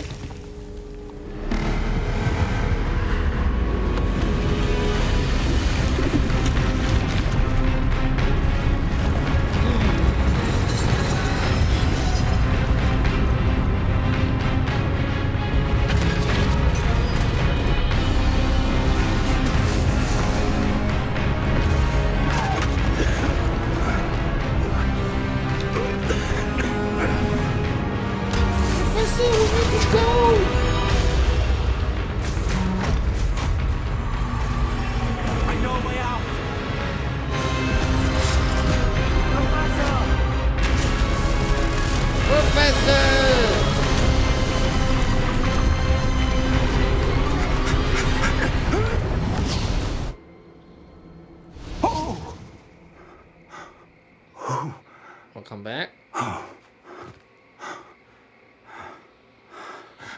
Welcome back.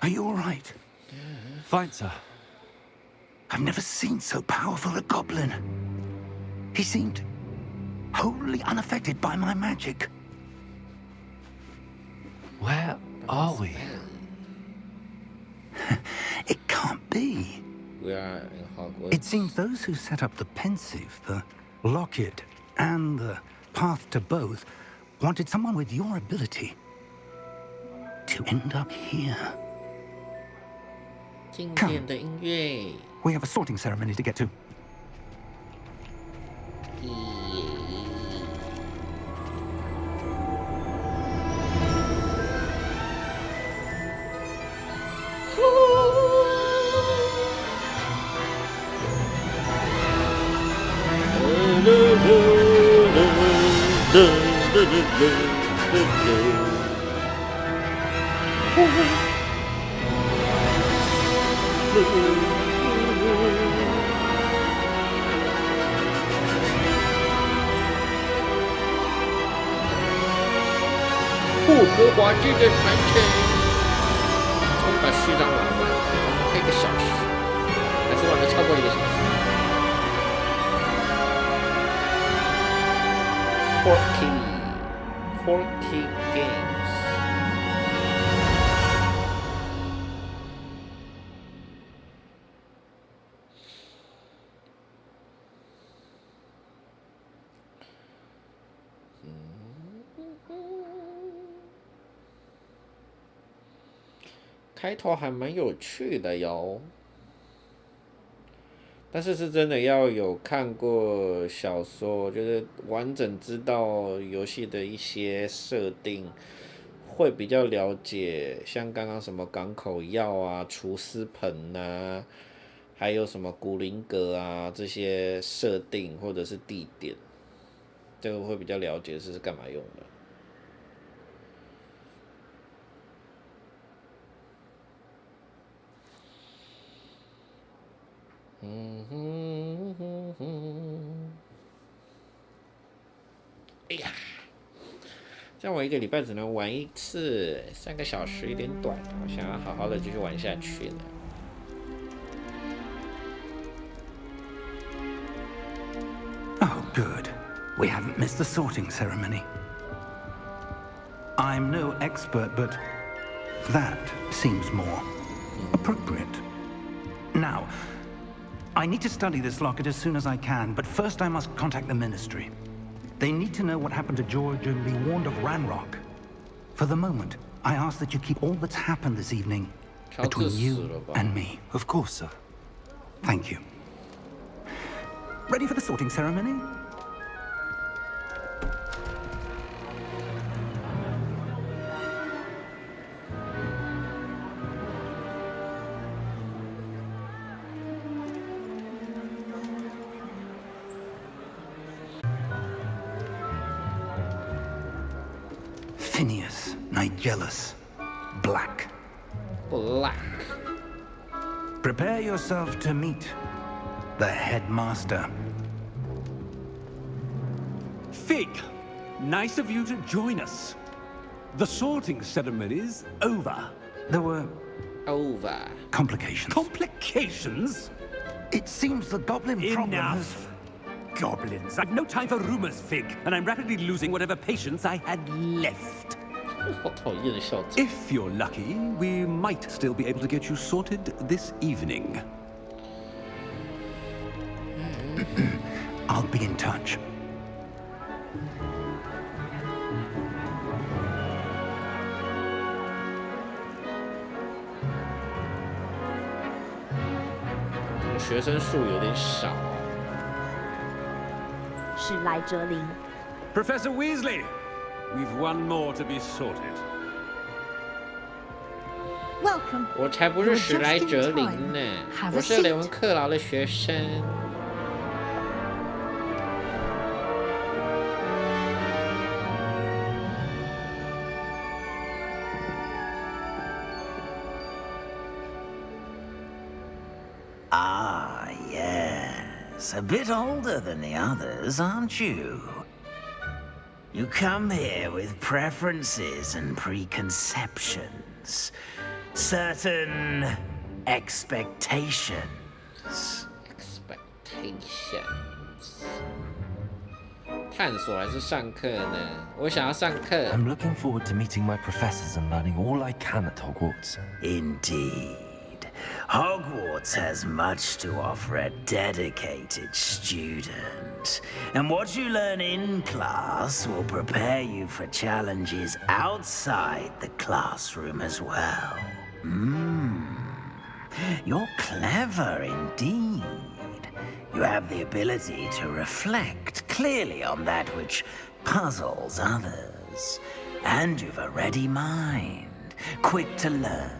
Are you all right? Fine, sir. I've never seen so powerful a goblin. He seemed wholly unaffected by my magic. Where are we? It can't be. We are in Hogwarts. It seems those who set up the pensive, the locket, and the path to both wanted someone with your ability to end up here. 经典的音乐。 We have a sorting ceremony to get to.霍格华兹的传承，终于把序章玩完，玩了1个小时，还是玩了超过1个小时。Quirky Games。开头还蛮有趣的哟，但是是真的要有看过小说，就是完整知道游戏的一些设定，会比较了解。像刚刚什么港口药啊、厨师盆啊，还有什么古灵阁啊这些设定或者是地点，这个会比较了解是干嘛用的。哎呀，这样我一个礼拜只能玩一次，3个小时有点短，我想要好好的继续玩下去呢。Oh, good. We haven't missed the sorting ceremony. I'm no expert, but that seems more appropriate. Now, I need to study this locket as soon as I can, but first I must contact the Ministry. They need to know what happened to George and be warned of Ranrock. For the moment, I ask that you keep all that's happened this evening between you and me. Of course, sir. Thank you. Ready for the sorting ceremony? Phineas Nigellus, Black. Black. Prepare yourself to meet the headmaster. Fig, nice of you to join us. The sorting ceremony's over. There were Over. complications. Complications? It seems the goblin problem has... Enough. Goblins. I've no time for rumors, Fig, and I'm rapidly losing whatever patience I had left. 好讨厌的校长。 If you're lucky, we might still be able to get you sorted this evening. I'll be in touch.我学生数有点少啊。史莱哲林。 Professor Weasley, we've one more to be sorted. Welcome. 我才不是史莱哲林呢，我是雷文克劳的学生。Ah, yes. A bit older than the others, aren't you? You come here with preferences and preconceptions. Certain expectations. Expectations. 探索还是上课呢？我想要上课。 I'm looking forward to meeting my professors and learning all I can at Hogwarts. Indeed. Hogwarts has much to offer a dedicated student. And what you learn in class will prepare you for challenges outside the classroom as well. You're clever indeed. You have the ability to reflect clearly on that which puzzles others. And you've a ready mind, quick to learn.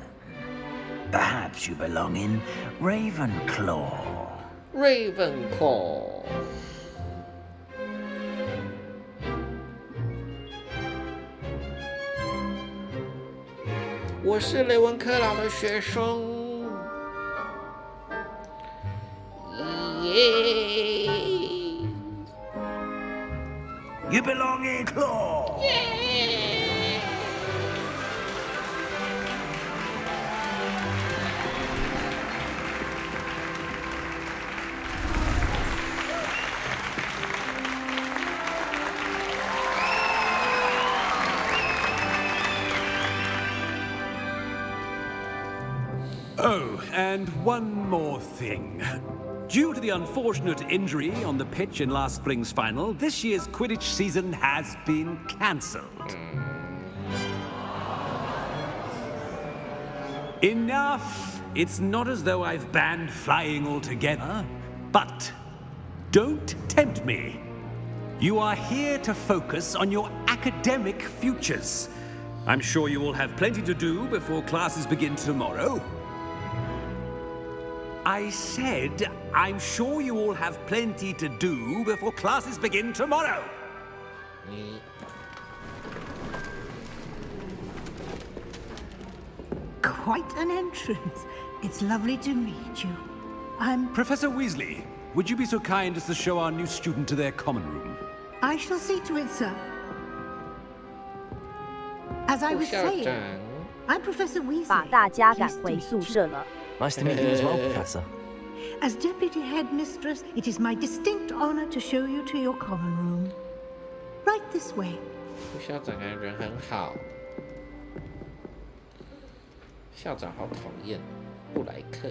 Perhaps you belong in Ravenclaw. Ravenclaw. 我是雷文克劳的学生。耶！ You belong in Claw. Oh, and one more thing. Due to the unfortunate injury on the pitch in last spring's final, this year's Quidditch season has been cancelled. Enough! It's not as though I've banned flying altogether, but don't tempt me. You are here to focus on your academic futures. I'm sure you will have plenty to do before classes begin tomorrow. I said I'm sure you all have plenty to do before classes begin tomorrow. Quite an entrance. It's lovely to meet you. I'm... Professor Weasley, would you be so kind as to show our new student to their common room? I shall see to it, sir. As I was saying, I'm Professor Weasley. 把大家赶回宿舍了。 Nice to meet you as well, Professor. As Deputy Headmistress, it is my distinct honor to show you to your common room. Right this way. 副校长感觉人很好。校长好讨厌，不来课。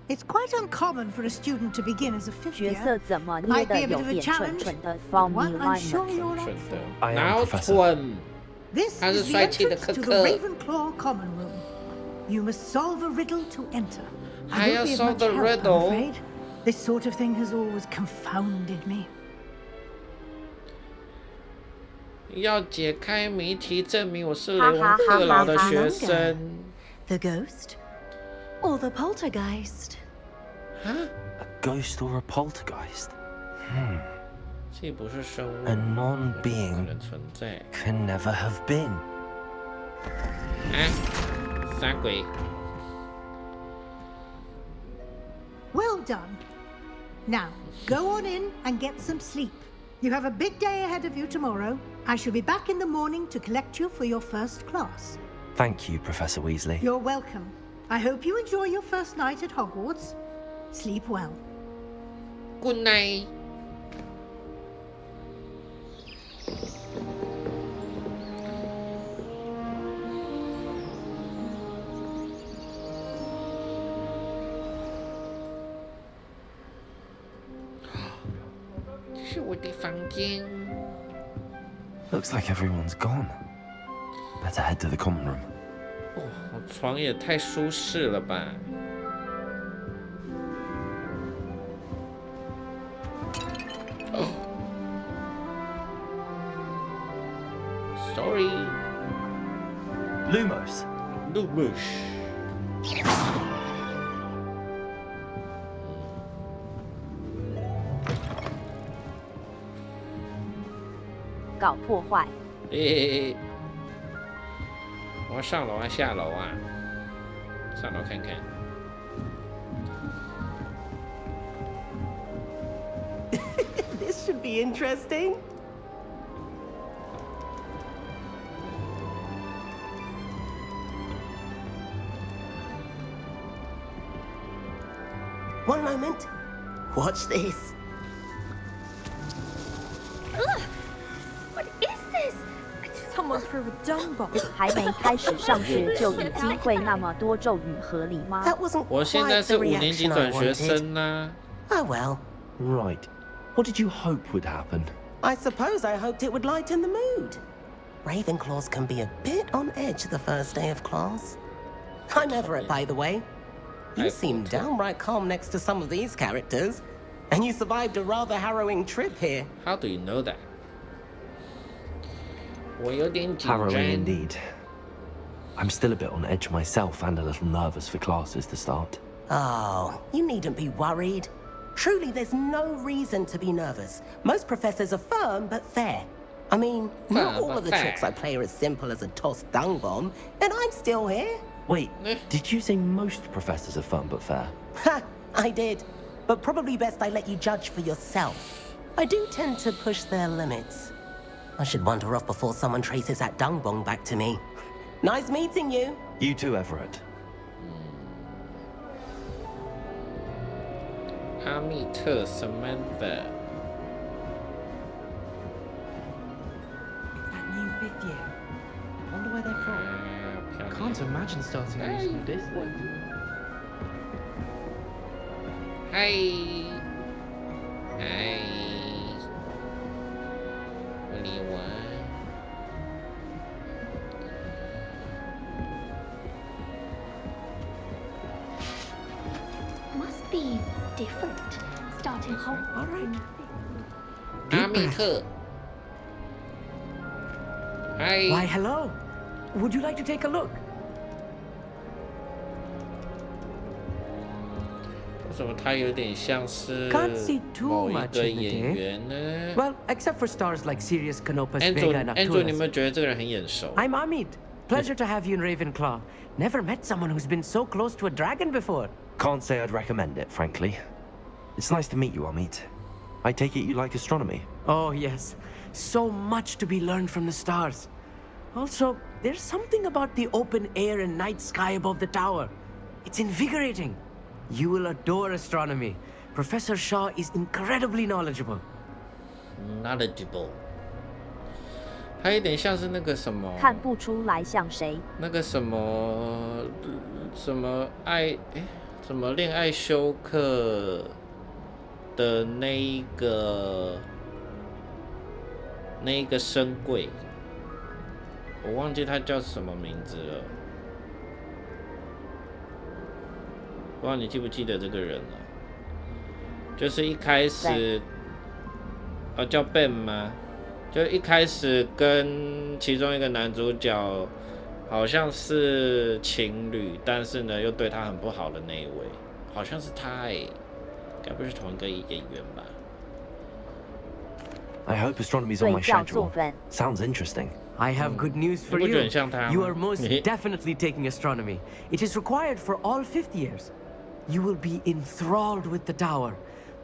It's quite uncommon for a student to begin as a fifth 角 year. 色怎么捏的有点蠢蠢的 from One I'm sure alignment。 you're 蠢 up 的 for.，哪有蠢？ This 他是 is the 帅气的 entrance 科 to 科 the Ravenclaw common room. You must solve a riddle to enter. 还 I 要 won't be of solve much the help, I'm riddle？ afraid. This sort of thing has always confounded me. 要解开谜题，证明我是雷文克劳的学生。 The ghost or the poltergeist? 啊？ A ghost or a poltergeist? 既不是生物， A non-being 可能存在。 can never have been. 啊？啥鬼？ Well done. Now, go on in and get some sleep. You have a big day ahead of you tomorrow. I shall be back in the morning to collect you for your first class. Thank you, Professor Weasley. You're welcome. I hope you enjoy your first night at Hogwarts. Sleep well. Good night. 这是我的房间。 Looks like everyone's gone. Better head to the common room. 哦，床也太舒适了吧！哦 ，Sorry。 Lumos. Lumos。搞破坏。诶，我要上楼啊，下楼啊？上楼看看。 This should be interesting. One moment. Watch this. What is this? Someone threw a dung bomb. 还没开始上学就已经会那么多咒语，合理吗？ That wasn't 我现在 quite 是 the 5年级 reaction 转 I 学 wanted. 生呐。 Oh well. Right. What did you hope would happen? I suppose I hoped it would lighten the mood. Ravenclaws can be a bit on edge the first day of class. I'm Everett, by the way. You seem downright calm next to some of these characters. And you survived a rather harrowing trip here. How do you know that? 我有点紧张。 Harrowing indeed. I'm still a bit on edge myself and a little nervous for classes to start. Oh, you needn't be worried. Truly, there's no reason to be nervous. Most professors are firm but fair. I mean, not all of the tricks I play are as simple as a tossed dung bomb, and I'm still here. Wait, did you say most professors are firm but fair? Ha! I did. But probably best I let you judge for yourself. I do tend to push their limits. I should wander off before someone traces that dung bomb back to me. Nice meeting you. You too, Everett. 阿密特 Samantha。 That new fifth year. I wonder where they're from. Can't imagine starting a new this one. 嗨，嗨，我李文。 Must be different. Starting Hogwarts. 阿密特。嗨。 Why, hello. Would you like to take a look? 什么他有点像是 Can't see too 某一 much 个 in the 演 day. 员呢 Well, except for stars like Sirius, Canopus, Vega, and Andrew， 你有 Arcturus. 没有觉得这个人很眼熟？ I'm Amit. Pleasure to have you in Ravenclaw. Never met someone who's been so close to a dragon before. Can't say I'd recommend it, frankly. It's nice to meet you, Amit. I take it you like astronomy? Oh, yes. So much to be learned from the stars. Also, there's something about the open air and night sky above the tower. It's invigorating. You will adore astronomy. Professor Shaw is incredibly knowledgeable. Knowledgeable， 他有点像是那个什么，看不出来像谁。那个什么什么恋爱修课的那一个深柜，我忘记他叫什么名字了。不知道你记不记得这个人了？就是一开始，叫 Ben 吗？就一开始跟其中一个男主角好像是情侣，但是呢又对他很不好的那一位，好像是他该不是同一个演员吧？ I hope astronomy's on my schedule. Sounds interesting. I have good news for 你不觉得 you. 很像他吗？ You are most definitely taking astronomy. It is required for all 5th years. You will be enthralled with the tower.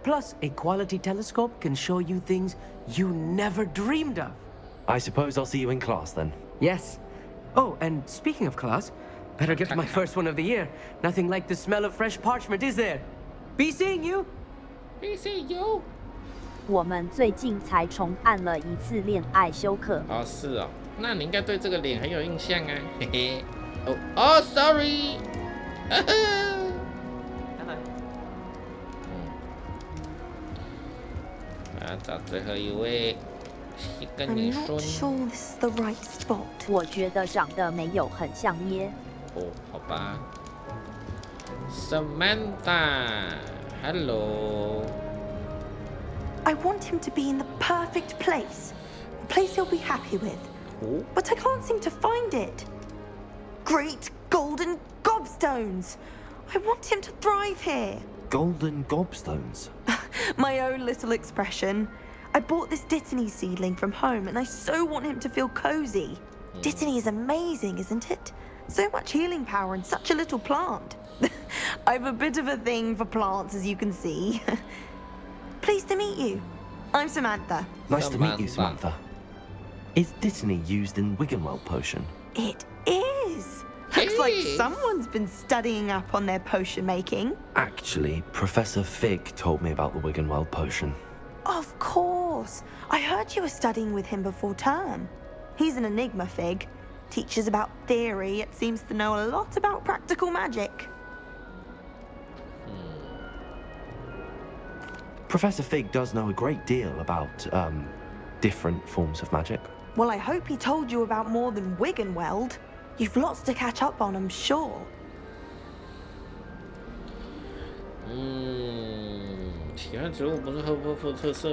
Plus, a quality telescope can show you things you never dreamed of. I suppose I'll see you in class then. Yes. Oh, and speaking of class, better get to my first one of the year. Nothing like the smell of fresh parchment, is there? Be seeing you. Be seeing you. 我们最近才重按了一次恋爱修课。哦，是哦，那你应该对这个脸很有印象啊，嘿嘿。哦 ，sorry。找最后一位，跟你说。 sure this is the right spot. 我觉得长得没有很像耶。哦，好吧。Samantha，hello。 I want him to be in the perfect place. A place he'll be happy with. Oh. But I can't seem to find it. Great golden gobstones. I want him to thrive here. Golden gobstones? My own little expression. I bought this Dittany seedling from home and I so want him to feel cozy. Dittany is amazing, isn't it? So much healing power in such a little plant. I've a bit of a thing for plants, as you can see. Pleased to meet you. I'm Samantha. Nice to meet you, Samantha. Is Dittany used in Wiggenweld potion? It is. Looks like someone's been studying up on their potion making. Actually, Professor Fig told me about the Wiggenweld potion. Of course. I heard you were studying with him before term. He's an enigma, Fig. Teaches about theory, yet seems to know a lot about practical magic. Professor Fig does know a great deal about, different forms of magic. Well, I hope he told you about more than Wiggenweld. You've lots to catch up on, I'm sure.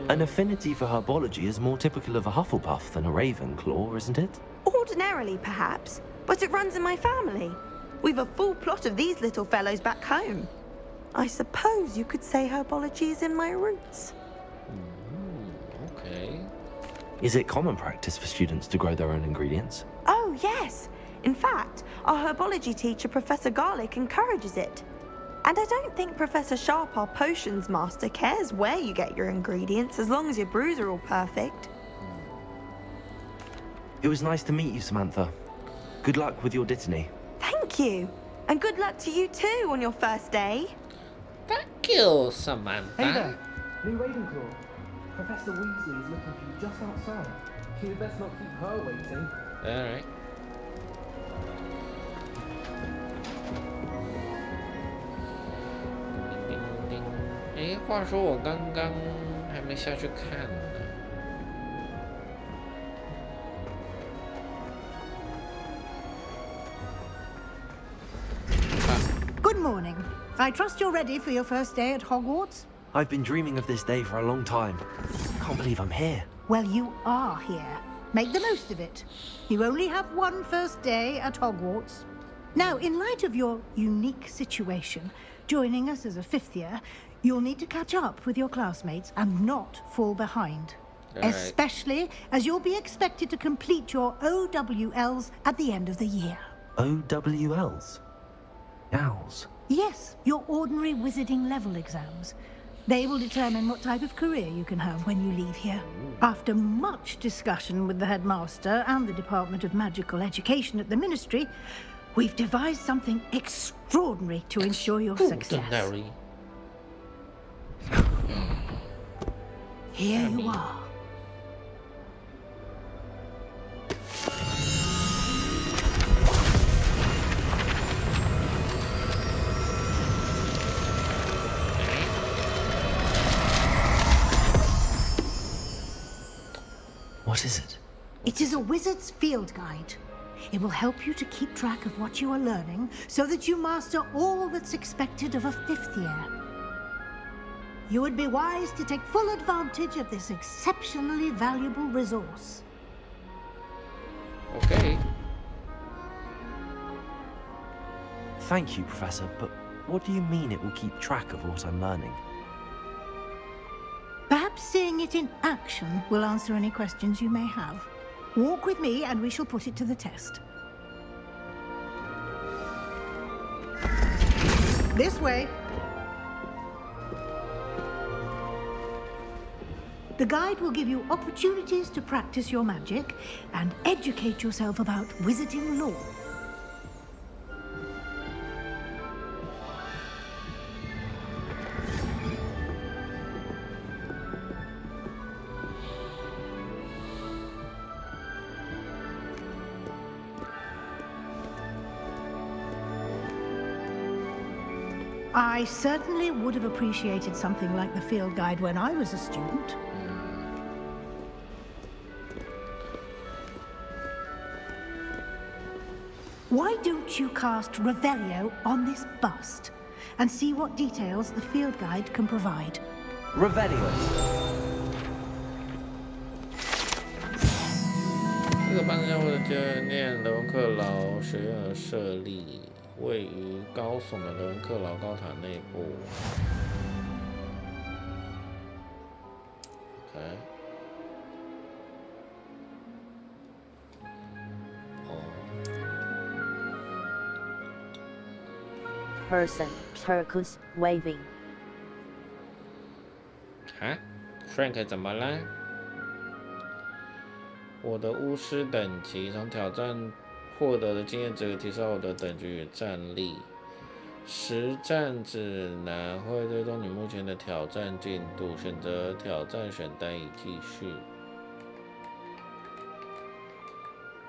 An affinity for herbology is more typical of a Hufflepuff than a Ravenclaw, isn't it? Ordinarily, perhaps, but it runs in my family. We've a full plot of these little fellows back home. I suppose you could say herbology is in my roots. Okay. Is it common practice for students to grow their own ingredients? Oh, yes. In fact, our herbology teacher, Professor Garlick, encourages it. And I don't think Professor Sharp, our potions master, cares where you get your ingredients as long as your brews are all perfect. It was nice to meet you, Samantha. Good luck with your Dittany. Thank you. And good luck to you too on your first day. Thank you, Samantha. Hey there, new Ravenclaw. Professor Weasley is looking for you just outside. You'd best not keep her waiting. Alright. Ding ding. 哎，话说我刚刚还没下去看呢。 Good morning. I trust you're ready for your first day at Hogwarts? I've been dreaming of this day for a long time. Can't believe I'm here. Well, you are here. Make the most of it. You only have one first day at Hogwarts. Now, in light of your unique situation, joining us as a 5th year, you'll need to catch up with your classmates and not fall behind. Right. Especially as you'll be expected to complete your OWLs at the end of the year. OWLs? Owls? Yes, your ordinary wizarding level exams. They will determine what type of career you can have when you leave here. After much discussion with the headmaster and the Department of Magical Education at the Ministry, we've devised something extraordinary to ensure your success. Here you are. What is it? It is a wizard's field guide. It will help you to keep track of what you are learning so that you master all that's expected of a 5th year. You would be wise to take full advantage of this exceptionally valuable resource. Okay. Thank you, Professor, but what do you mean it will keep track of what I'm learning? Perhaps seeing it in action will answer any questions you may have. Walk with me and we shall put it to the test. This way. The guide will give you opportunities to practice your magic and educate yourself about wizarding lore. I certainly would have appreciated something like the field guide when I was a student. Why don't you cast Revelio on this bust and see what details the field guide can provide? Revelio. 这个办公室的纪念雷文克劳学院设立，位于高耸的雷文克劳高塔内部。OK。 Person, circus, waving. 啊 ，Frank 怎么了？我的巫师等级从挑战获得的经验值提升我的等级与战力。实战指南会追踪你目前的挑战进度，选择挑战选单以继续。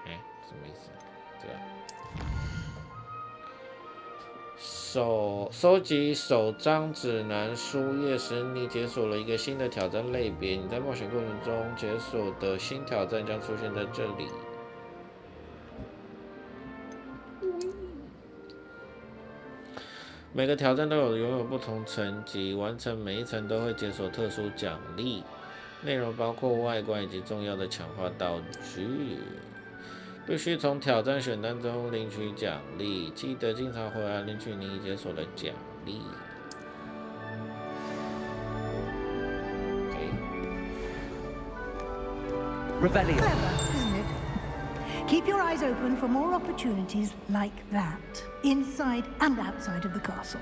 哎，什么意思？这样。 收集首张指南书页时，你解锁了一个新的挑战类别。你在冒险过程中解锁的新挑战将出现在这里。每个挑战都拥有不同层级，完成每一层都会解锁特殊奖励，内容包括外观以及重要的强化道具。 必须从挑战选单中领取奖励，记得经常回来领取你已解锁的奖励。Revelio. Clever, isn't it? Keep your eyes open for more opportunities like that, inside and outside of the castle.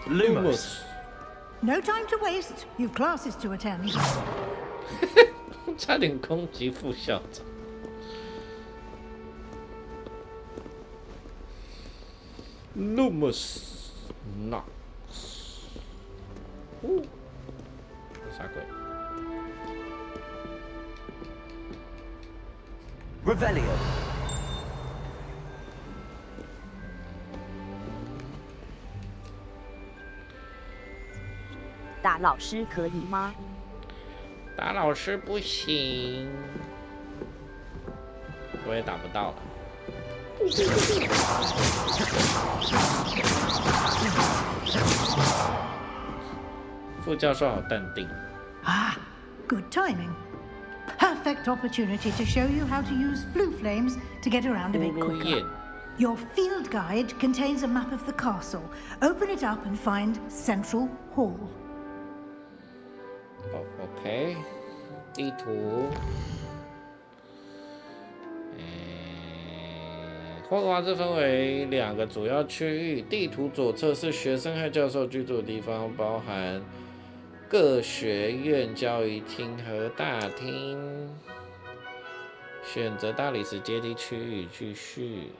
Lumos. No time to waste. You've classes to attend. 差点攻击副校长。Lumos Knox。啥鬼 Revelio. 打老师可以吗？打老师不行，我也打不到了。副教授好淡定。Ah, good timing. Perfect opportunity to show you how to use blue flames to get around a bit quicker. Your field guide contains a map of the castle. Open it up and find Central Hall. OK， 地图。霍格华兹分为2个主要区域，地图左侧是学生和教授居住的地方，包含各学院教育厅和大厅。选择大理石阶梯区域继续。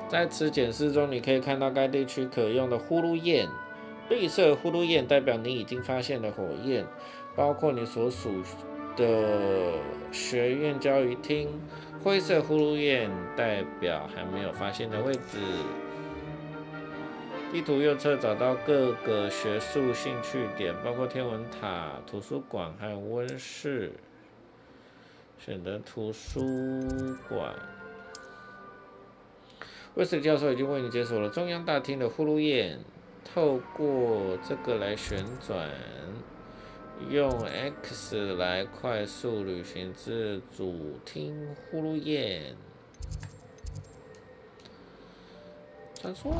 在此检视中，你可以看到该地区可用的呼噜焰。绿色呼噜焰代表你已经发现的火焰，包括你所属的学院教育厅。灰色呼噜焰代表还没有发现的位置。地图右侧找到各个学术兴趣点，包括天文塔、图书馆和温室。选择图书馆。威斯利教授已经为你解锁了中央大厅的呼噜焰。透过这个来旋转，用 X 来快速旅行至主厅呼噜焰。传说。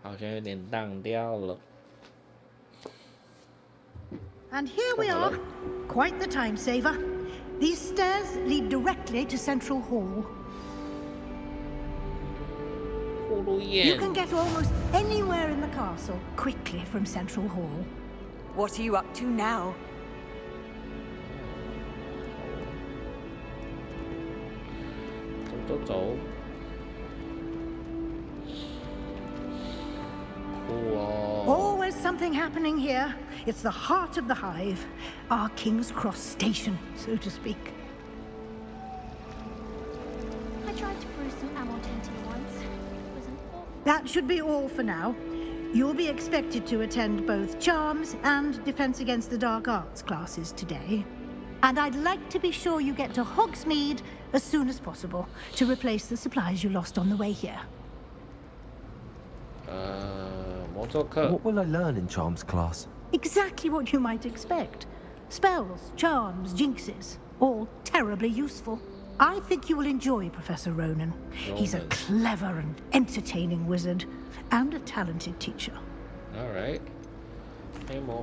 好像有点荡掉了。And here we are. Quite the time saver. These stairs lead directly to Central Hall. You can get almost anywhere in the castle quickly from Central Hall. What are you up to now? Go. Always something happening here. It's the heart of the hive, our King's Cross station, so to speak. I tried to brew some ammo tinting once. It was an awful... That should be all for now. You'll be expected to attend both Charms and Defense Against the Dark Arts classes today. And I'd like to be sure you get to Hogsmeade as soon as possible to replace the supplies you lost on the way here. What will I learn in Charms class? Exactly what you might expect. Spells, charms, jinxes, all terribly useful. I think you will enjoy Professor Ronan. He's a clever and entertaining wizard, and a talented teacher. All right.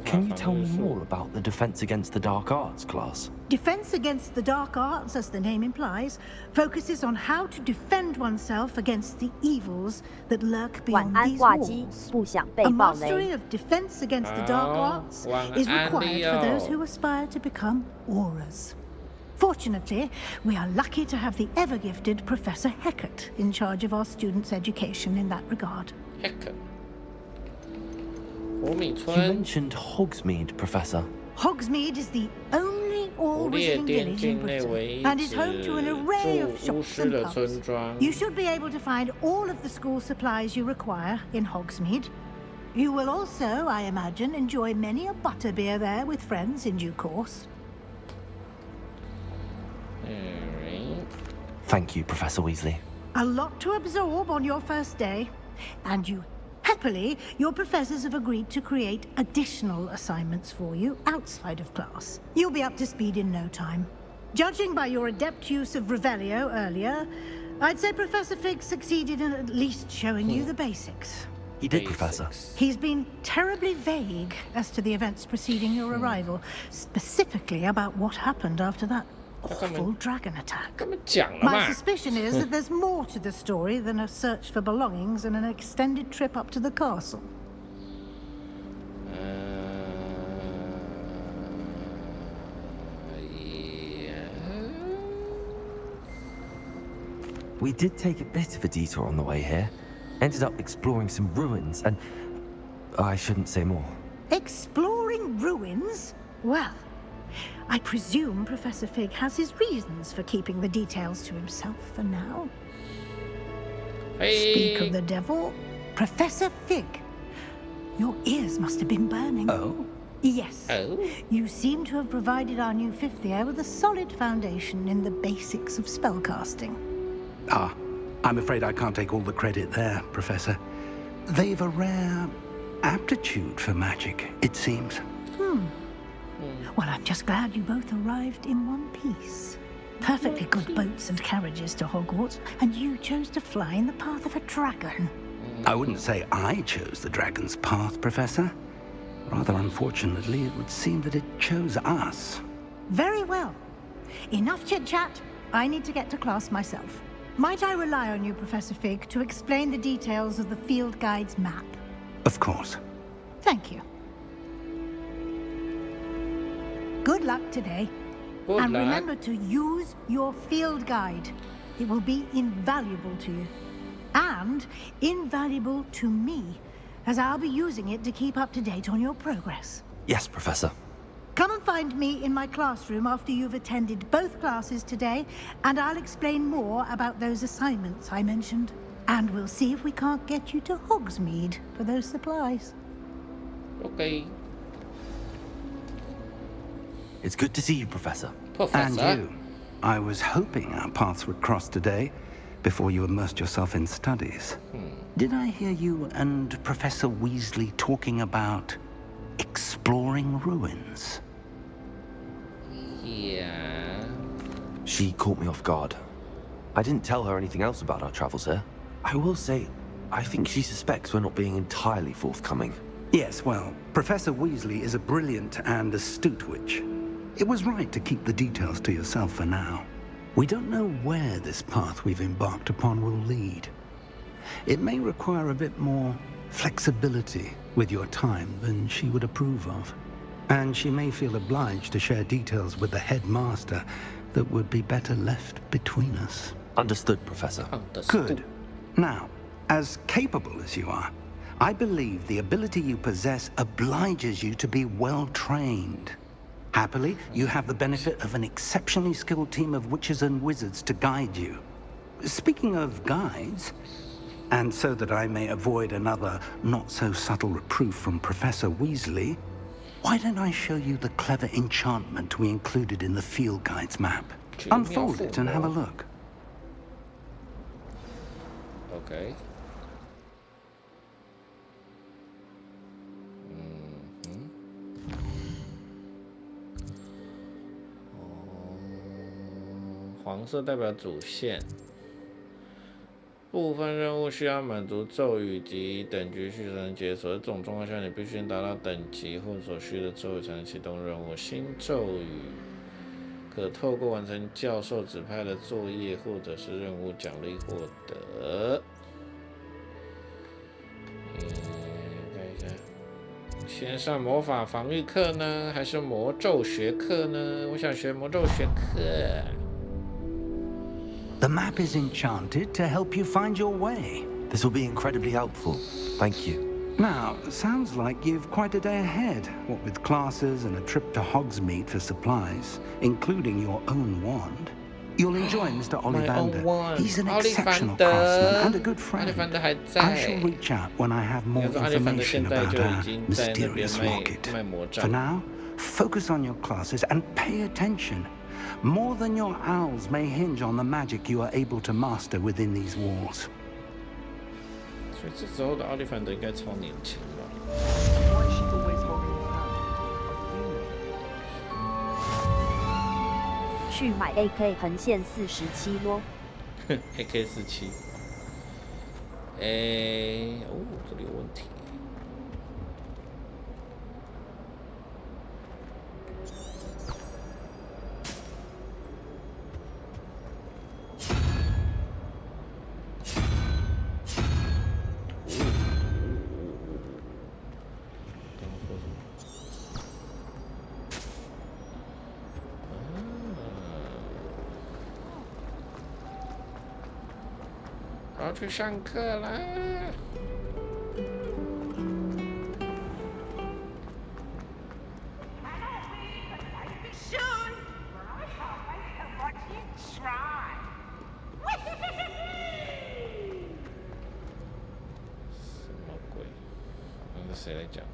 Can you tell me more about the Defense Against the Dark Arts class? Defense Against the Dark Arts, as the name implies, focuses on how to defend oneself against the evils that lurk beyond these walls. A mastery of Defense Against the Dark Arts is required for those who aspire to become auras. Fortunately, we are lucky to have the ever-gifted Professor Heckert in charge of our students' education in that regard. Heckert. You mentioned Hogsmeade, Professor. Hogsmeade is the only all-wizarding village in Britain, and is home to an array of shops and pubs. You should be able to find all of the school supplies you require in Hogsmeade. You will also, I imagine, enjoy many a butterbeer there with friends in due course. Thank you, Professor Weasley. A lot to absorb on your first day, and happily, your professors have agreed to create additional assignments for you outside of class. You'll be up to speed in no time. Judging by your adept use of Revelio earlier, I'd say Professor Fig succeeded in at least showing you the basics. He did, Professor. He's been terribly vague as to the events preceding your arrival, specifically about what happened after that awful dragon attack. My suspicion is that there's more to the story than a search for belongings and an extended trip up to the castle. We did take a bit of a detour on the way here. Ended up exploring some ruins and... I shouldn't say more. Exploring ruins? Well, I presume Professor Fig has his reasons for keeping the details to himself for now. Hey. Speak of the devil, Professor Fig. Your ears must have been burning. Oh? Yes. Oh? You seem to have provided our new fifth year with a solid foundation in the basics of spellcasting. Ah, I'm afraid I can't take all the credit there, Professor. They've a rare aptitude for magic, it seems. Well, I'm just glad you both arrived in one piece. Perfectly good boats and carriages to Hogwarts, and you chose to fly in the path of a dragon. I wouldn't say I chose the dragon's path, Professor. Rather unfortunately, it would seem that it chose us. Very well. Enough chit-chat. I need to get to class myself. Might I rely on you, Professor Fig, to explain the details of the field guide's map? Of course. Thank you. Good luck today. And remember to use your field guide. It will be invaluable to you. And invaluable to me, as I'll be using it to keep up to date on your progress. Yes, Professor. Come and find me in my classroom after you've attended both classes today, and I'll explain more about those assignments I mentioned. And we'll see if we can't get you to Hogsmeade for those supplies. Okay. It's good to see you, Professor. And you. I was hoping our paths would cross today, before you immersed yourself in studies. Did I hear you and Professor Weasley talking about exploring ruins? Yeah. She caught me off guard. I didn't tell her anything else about our travels here. I will say, I think she suspects we're not being entirely forthcoming. Yes, well, Professor Weasley is a brilliant and astute witch. It was right to keep the details to yourself for now. We don't know where this path we've embarked upon will lead. It may require a bit more flexibility with your time than she would approve of. And she may feel obliged to share details with the headmaster that would be better left between us. Understood, Professor. Good. Now, as capable as you are, I believe the ability you possess obliges you to be well trained. Happily, you have the benefit of an exceptionally skilled team of witches and wizards to guide you. Speaking of guides, and so that I may avoid another not-so-subtle reproof from Professor Weasley, why don't I show you the clever enchantment we included in the field guide's map? Unfold it and have a look. Okay.黄色代表主线，部分任务需要满足咒语及等级需求才能解锁。这种状况下，你必须先达到等级或所需的咒语才能启动任务。新咒语可透过完成教授指派的作业或者是任务奖励获得。看一下，先上魔法防御课呢，还是魔咒学课呢？我想学魔咒学课。The map is enchanted to help you find your way. This will be incredibly helpful. Thank you. Now, sounds like you've quite a day ahead, what with classes and a trip to Hogsmeade for supplies, including your own wand. You'll enjoy Mr. Ollivander. He's an exceptional craftsman and a good friend. I shall reach out when I have more information about our mysterious rocket. For now, focus on your classes and pay attention. More than your owls may hinge on the magic you are able to master within these walls. 所以这时候的奥利凡德应该超年轻吧？去买 AK 横线47咯。AK47。这里有问题。我要去上课啦。谁来讲话？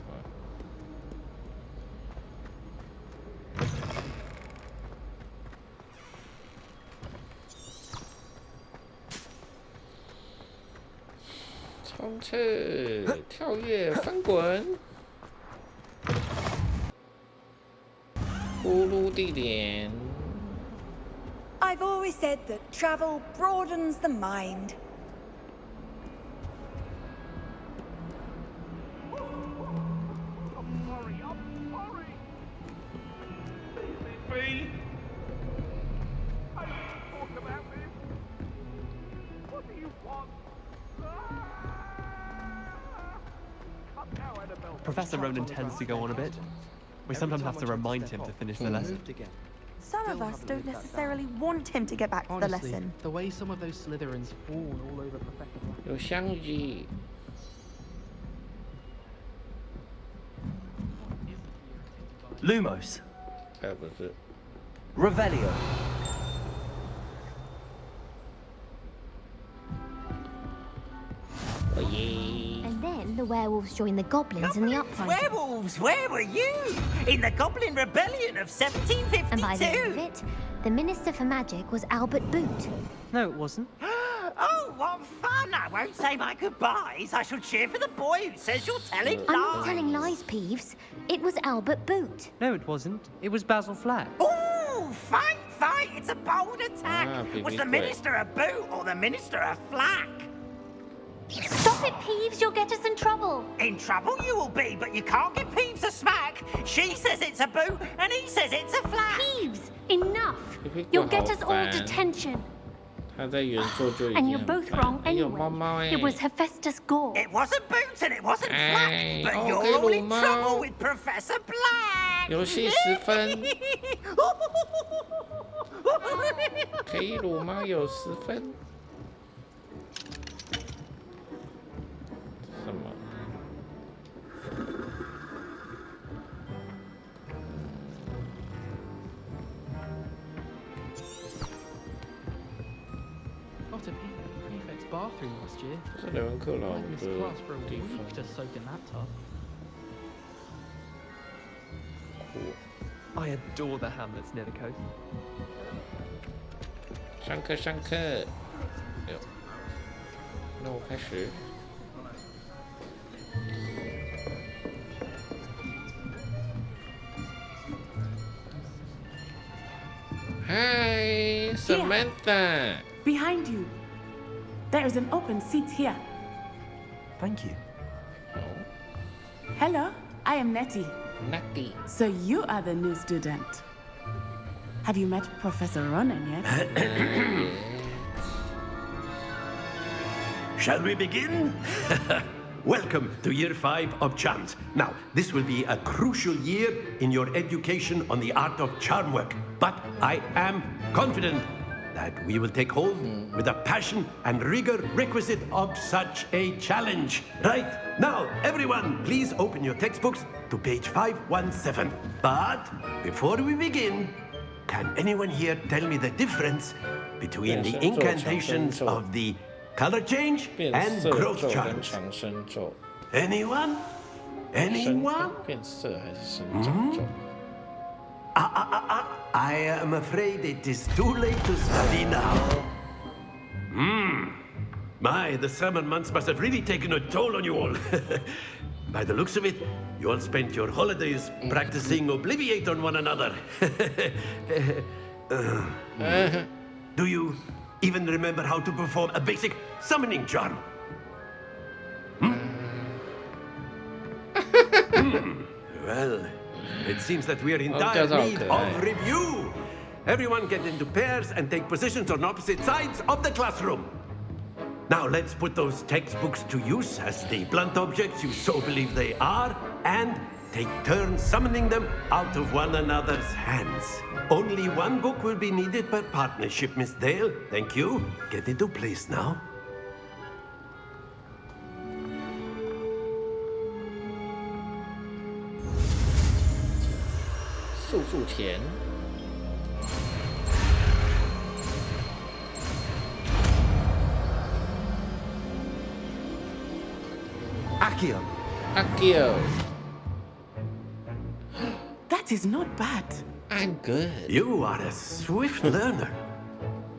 冲刺、跳跃、翻滚，呼噜地点。 I've always said that travel broadens the mind. Professor Ronan tends to go on a bit. We sometimes have to remind him to finish the lesson. Some of us don't necessarily want him to get back to the lesson. The way some of those Slytherins fawn all over Professor. 有香鸡。 Lumos. 不是。 Revelio. And then the werewolves joined the goblins in the uprising. Werewolves, where were you? In the Goblin Rebellion of 1752. And by the end of it, the Minister for Magic was Albert Boot. No, it wasn't. Oh, what fun! I won't say my goodbyes. I shall cheer for the boy who says you're telling lies. I'm not telling lies, Peeves. It was Albert Boot. No, it wasn't. It was Basil Flack. Oh, fight! It's a bold attack. Was the Minister a boot or the Minister a flack? Stop it, Peeves. You'll get us in trouble. In trouble you will be, but you can't give Peeves a smack. She says it's a boot, and he says it's a flack. Peeves, enough. You'll get us all detention. 他在原作就已经 And you're both wrong 有猫猫 anyway. It was Hephaestus Gore. It wasn't Boots and it wasn't Flack, but you're all in trouble with Professor Black. 游戏10分，可以撸猫有10分。什么？ Got a prefect's bathroom last year. 这是雷文克劳 I missed 的 class for a 地 week 方。 just soaking that tub. I adore the hamlets near the coast. 上课上课。那我开始。 Hi, Samantha. Behind you. There is an open seat here. Thank you. Hello, I am Nettie. Nettie. So you are the new student. Have you met Professor Ronan yet? Shall we begin? Welcome to Year 5 of Charms. Now, this will be a crucial year in your education on the art of charm work. But I am confident that we will take hold with the passion and rigor requisite of such a challenge. Right, now, everyone, please open your textbooks to page 517. But before we begin, can anyone here tell me the difference between the incantations of the color change and growth charms? Anyone? Anyone? 变色还是生长咒？ I am afraid it is too late to study now. My, the summer months must have really taken a toll on you all. By the looks of it, you all spent your holidays practicing Obliviate on one another. Do you even remember how to perform a basic summoning charm? Well, it seems that we are in dire need of review. Everyone get into pairs and take positions on opposite sides of the classroom. Now let's put those textbooks to use as the blunt objects you so believe they are, and take turns summoning them out of one another's hands. Only one book will be needed per partnership, Miss Dale. Thank you. Get into place now. 速钱。Akio. That is not bad. I'm good. You are a swift learner.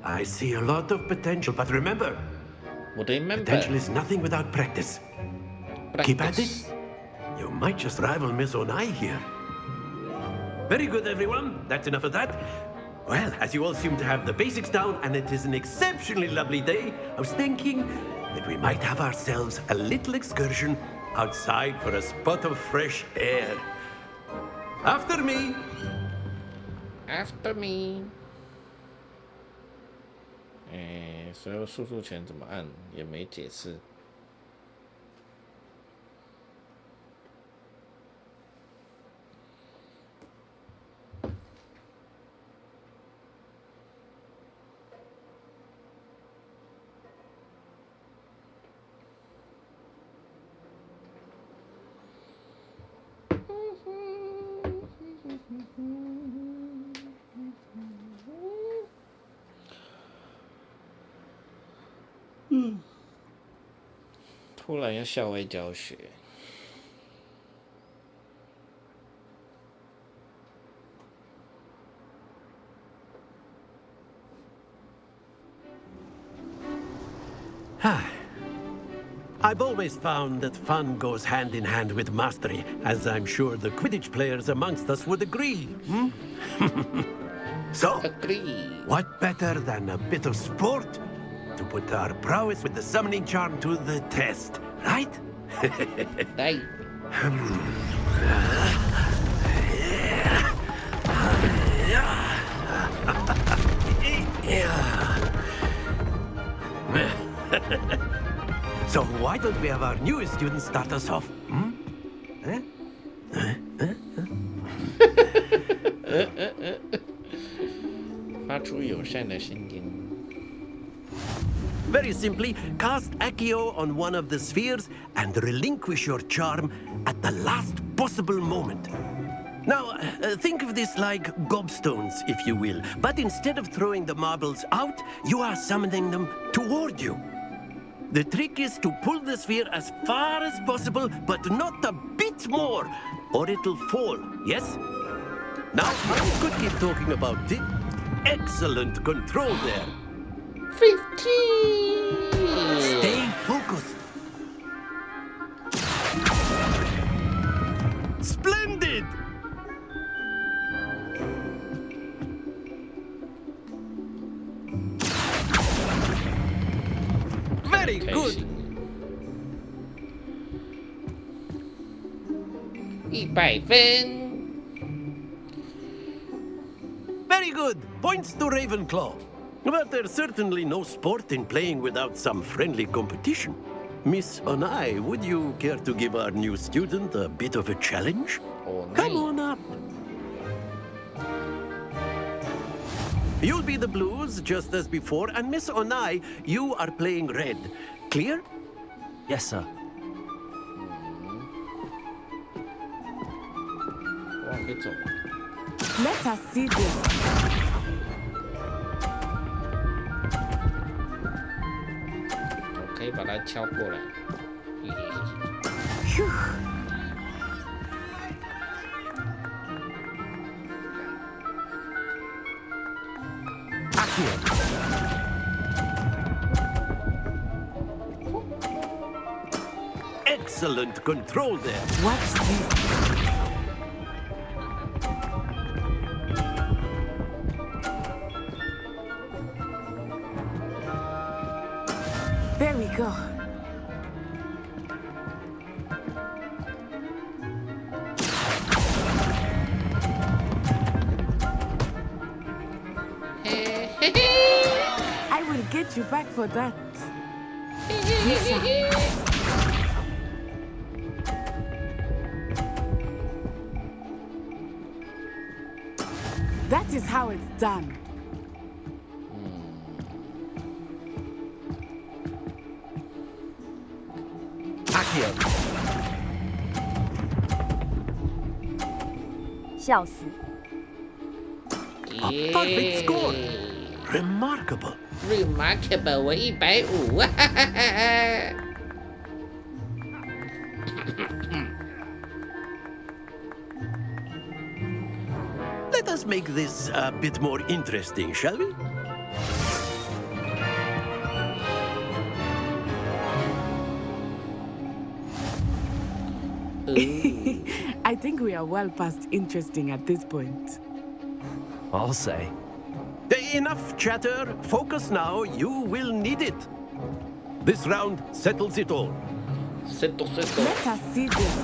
I see a lot of potential, but remember, potential is nothing without practice. Keep at it. You might just rival Miss Onai here. Very good, everyone. That's enough of that. Well, as you all seem to have the basics down, and it is an exceptionally lovely day, I was thinking that we might have ourselves a little excursion outside for a spot of fresh air. After me. After me. 所有速钱怎么按也没解释。突然要校外教学。I've always found that fun goes hand in hand with mastery, as I'm sure the Quidditch players amongst us would agree. So, what better than a bit of sport to put our prowess with the summoning charm to the test, right? Right. So why don't we have our newest student start us off? Eh? 发出友善的声音。Very simply, cast Accio on one of the spheres and relinquish your charm at the last possible moment. Now, think of this like gobstones, if you will. But instead of throwing the marbles out, you are summoning them toward you. The trick is to pull the sphere as far as possible, but not a bit more, or it'll fall, yes? Now, I could keep talking about it. Excellent control there. 15! Stay focused. Splendid! Very good. 100分。Very good. Points to Ravenclaw. But there's certainly no sport in playing without some friendly competition. Miss Onai, would you care to give our new student a bit of a challenge? Come on up. You'll be the blues, just as before, and Miss Onai, you are playing red. Clear? Yes, sir. Let us see this. Okay, 把它敲过来。Excellent control there. Watch this. There we go. I will get you back for that. That is how it's done. Accio. 笑死！ A perfect score. Remarkable. Remarkable， 我150，哈哈哈哈。Let us make this a bit more interesting, shall we? I think we are well past interesting at this point. I'll say. Enough chatter. Focus now. You will need it. This round settles it all. Settle. Let us see this.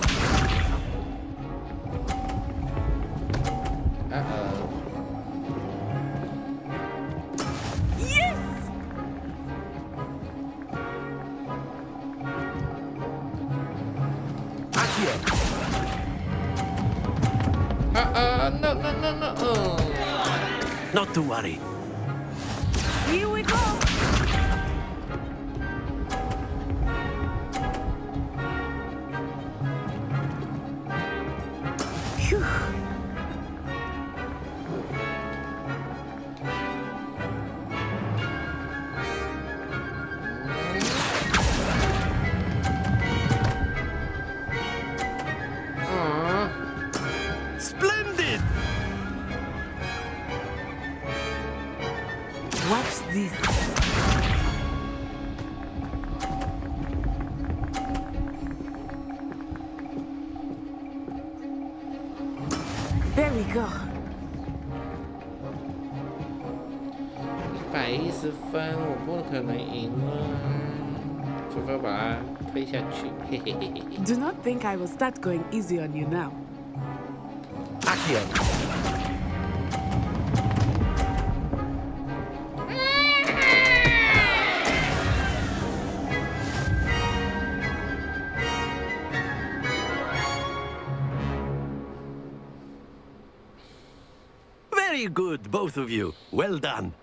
Uh-oh. Yes! No. Not to worry. Here we go. Phew. Splendid! Watch this. There we go. 110分，我不可能赢了，除非把它推下去。嘿嘿嘿嘿。Do not think I will start going easy on you now. Accio. Very good, both of you. Well done.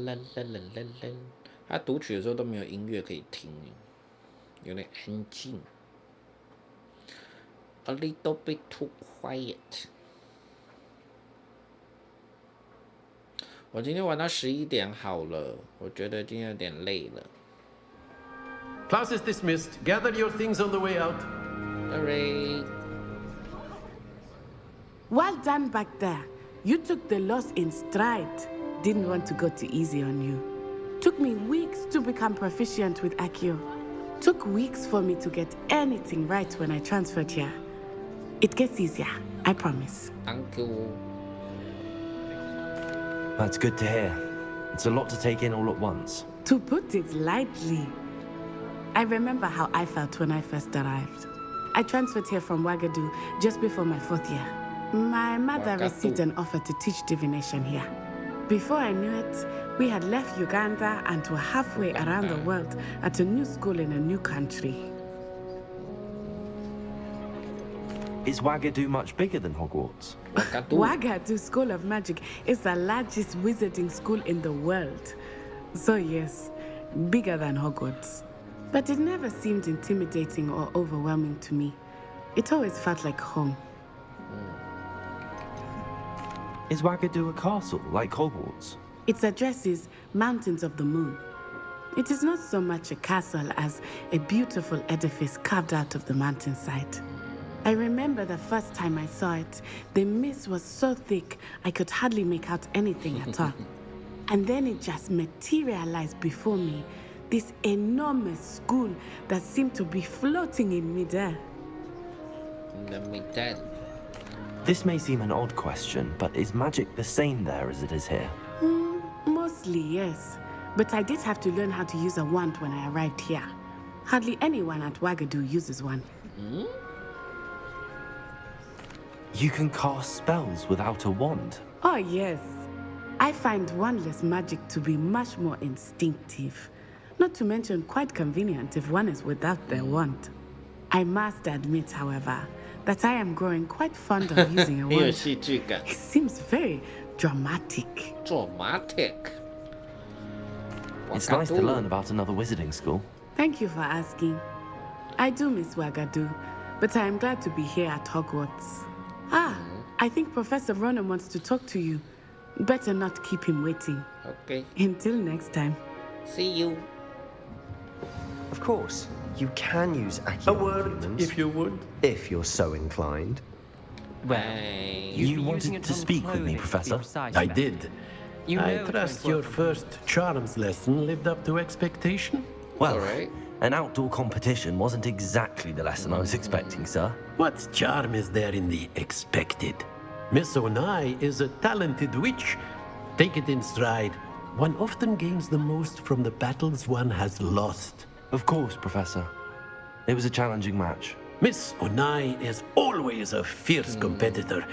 啦，他读曲的时候都没有音乐可以听，有点安静。A little bit too quiet。我今天玩到11点好了，我觉得今天有点累了。Class is dismissed. Gather your things on the way out. Hooray! Well done back there. You took the loss in stride. Didn't want to go too easy on you. Took me weeks to become proficient with Accio. Took weeks for me to get anything right when I transferred here. It gets easier, I promise. Thank you. That's good to hear. It's a lot to take in all at once. To put it lightly, I remember how I felt when I first arrived. I transferred here from Wagadu just before my 4th year. My mother received an offer to teach divination here. Before I knew it, we had left Uganda and were halfway around the world at a new school in a new country. Is Wagadu much bigger than Hogwarts? Wagadu School of Magic is the largest wizarding school in the world. So yes, bigger than Hogwarts. But it never seemed intimidating or overwhelming to me. It always felt like home. Is Wagadu a castle, like Hogwarts? Its address is Mountains of the Moon. It is not so much a castle as a beautiful edifice carved out of the mountainside. I remember the first time I saw it, the mist was so thick I could hardly make out anything at all. And then it just materialized before me, this enormous school that seemed to be floating in midair. This may seem an odd question, but is magic the same there as it is here? Mostly, yes. But I did have to learn how to use a wand when I arrived here. Hardly anyone at Wagadu uses one. You can cast spells without a wand? Oh, yes. I find wandless magic to be much more instinctive, not to mention quite convenient if one is without their wand. I must admit, however, that I am growing quite fond of using a wand. It seems very dramatic. Dramatic. It's nice to learn about another wizarding school. Thank you for asking. I do miss Wagadu, but I am glad to be here at Hogwarts. I think Professor Ronan wants to talk to you. Better not keep him waiting. Okay. Until next time. See you. Of course, you can use accurate humans, if you would. If you're so inclined. Well, you wanted to speak with me, Professor? I did. I trust your first charms lesson lived up to expectation? Well, an outdoor competition wasn't exactly the lesson I was expecting, sir. What charm is there in the expected? Miss Onai is a talented witch. Take it in stride. One often gains the most from the battles one has lost. Of course, Professor. It was a challenging match. Miss Onai is always a fierce competitor,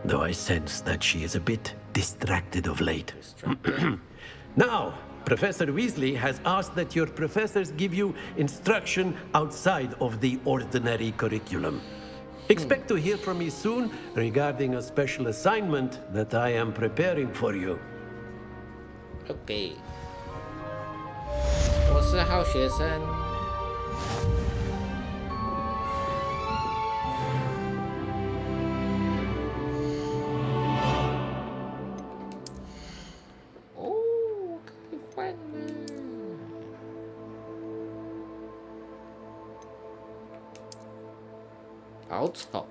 though I sense that she is a bit distracted of late. Now, Professor Weasley has asked that your professors give you instruction outside of the ordinary curriculum. Expect to hear from me soon regarding a special assignment that I am preparing for you. Okay. 我是好学生。哦，可以换了。好丑。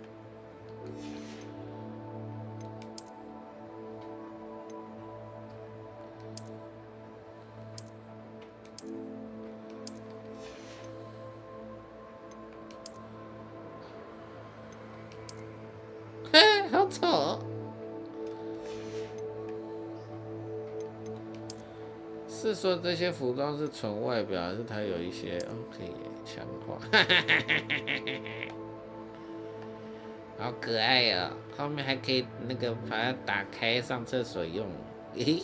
好丑！是说这些服装是纯外表，还是它有一些可以强化？好可爱哦！后面还可以那个把它打开上厕所用。咦？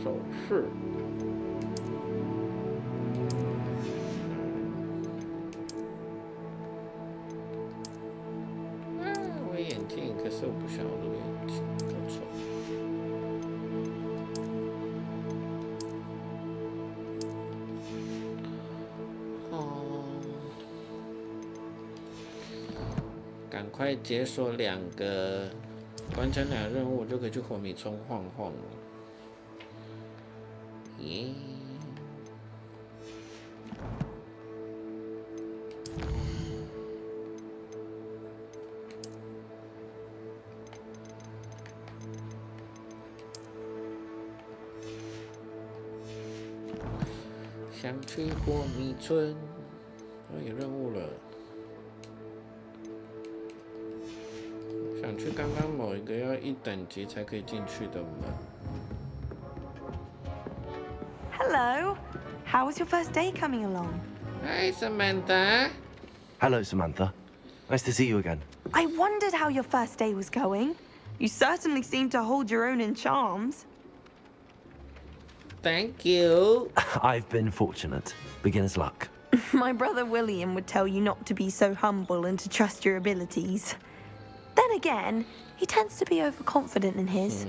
手势。我眼镜，可是我不想要这个眼镜，好丑。赶快解锁2个，完成2个任务，我就可以去火米村晃晃了。耶！想去火米村，有任务了。想去刚刚某一个要1等级才可以进去的门。Hello. How was your first day coming along? Hi, Samantha. Hello, Samantha. Nice to see you again. I wondered how your first day was going. You certainly seem to hold your own in charms. Thank you. I've been fortunate. Beginner's luck. My brother William would tell you not to be so humble and to trust your abilities. Then again, he tends to be overconfident in his.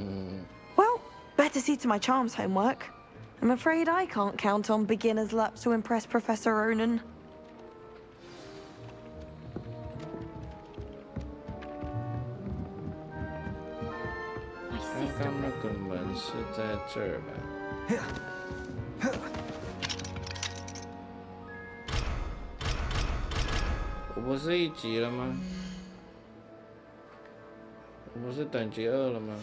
Well, better see to my charms homework. I'm afraid I can't count on beginner's luck to impress Professor Ronan. 刚刚那个门是在这儿吧？我不是1级了吗？我不是等级2了吗？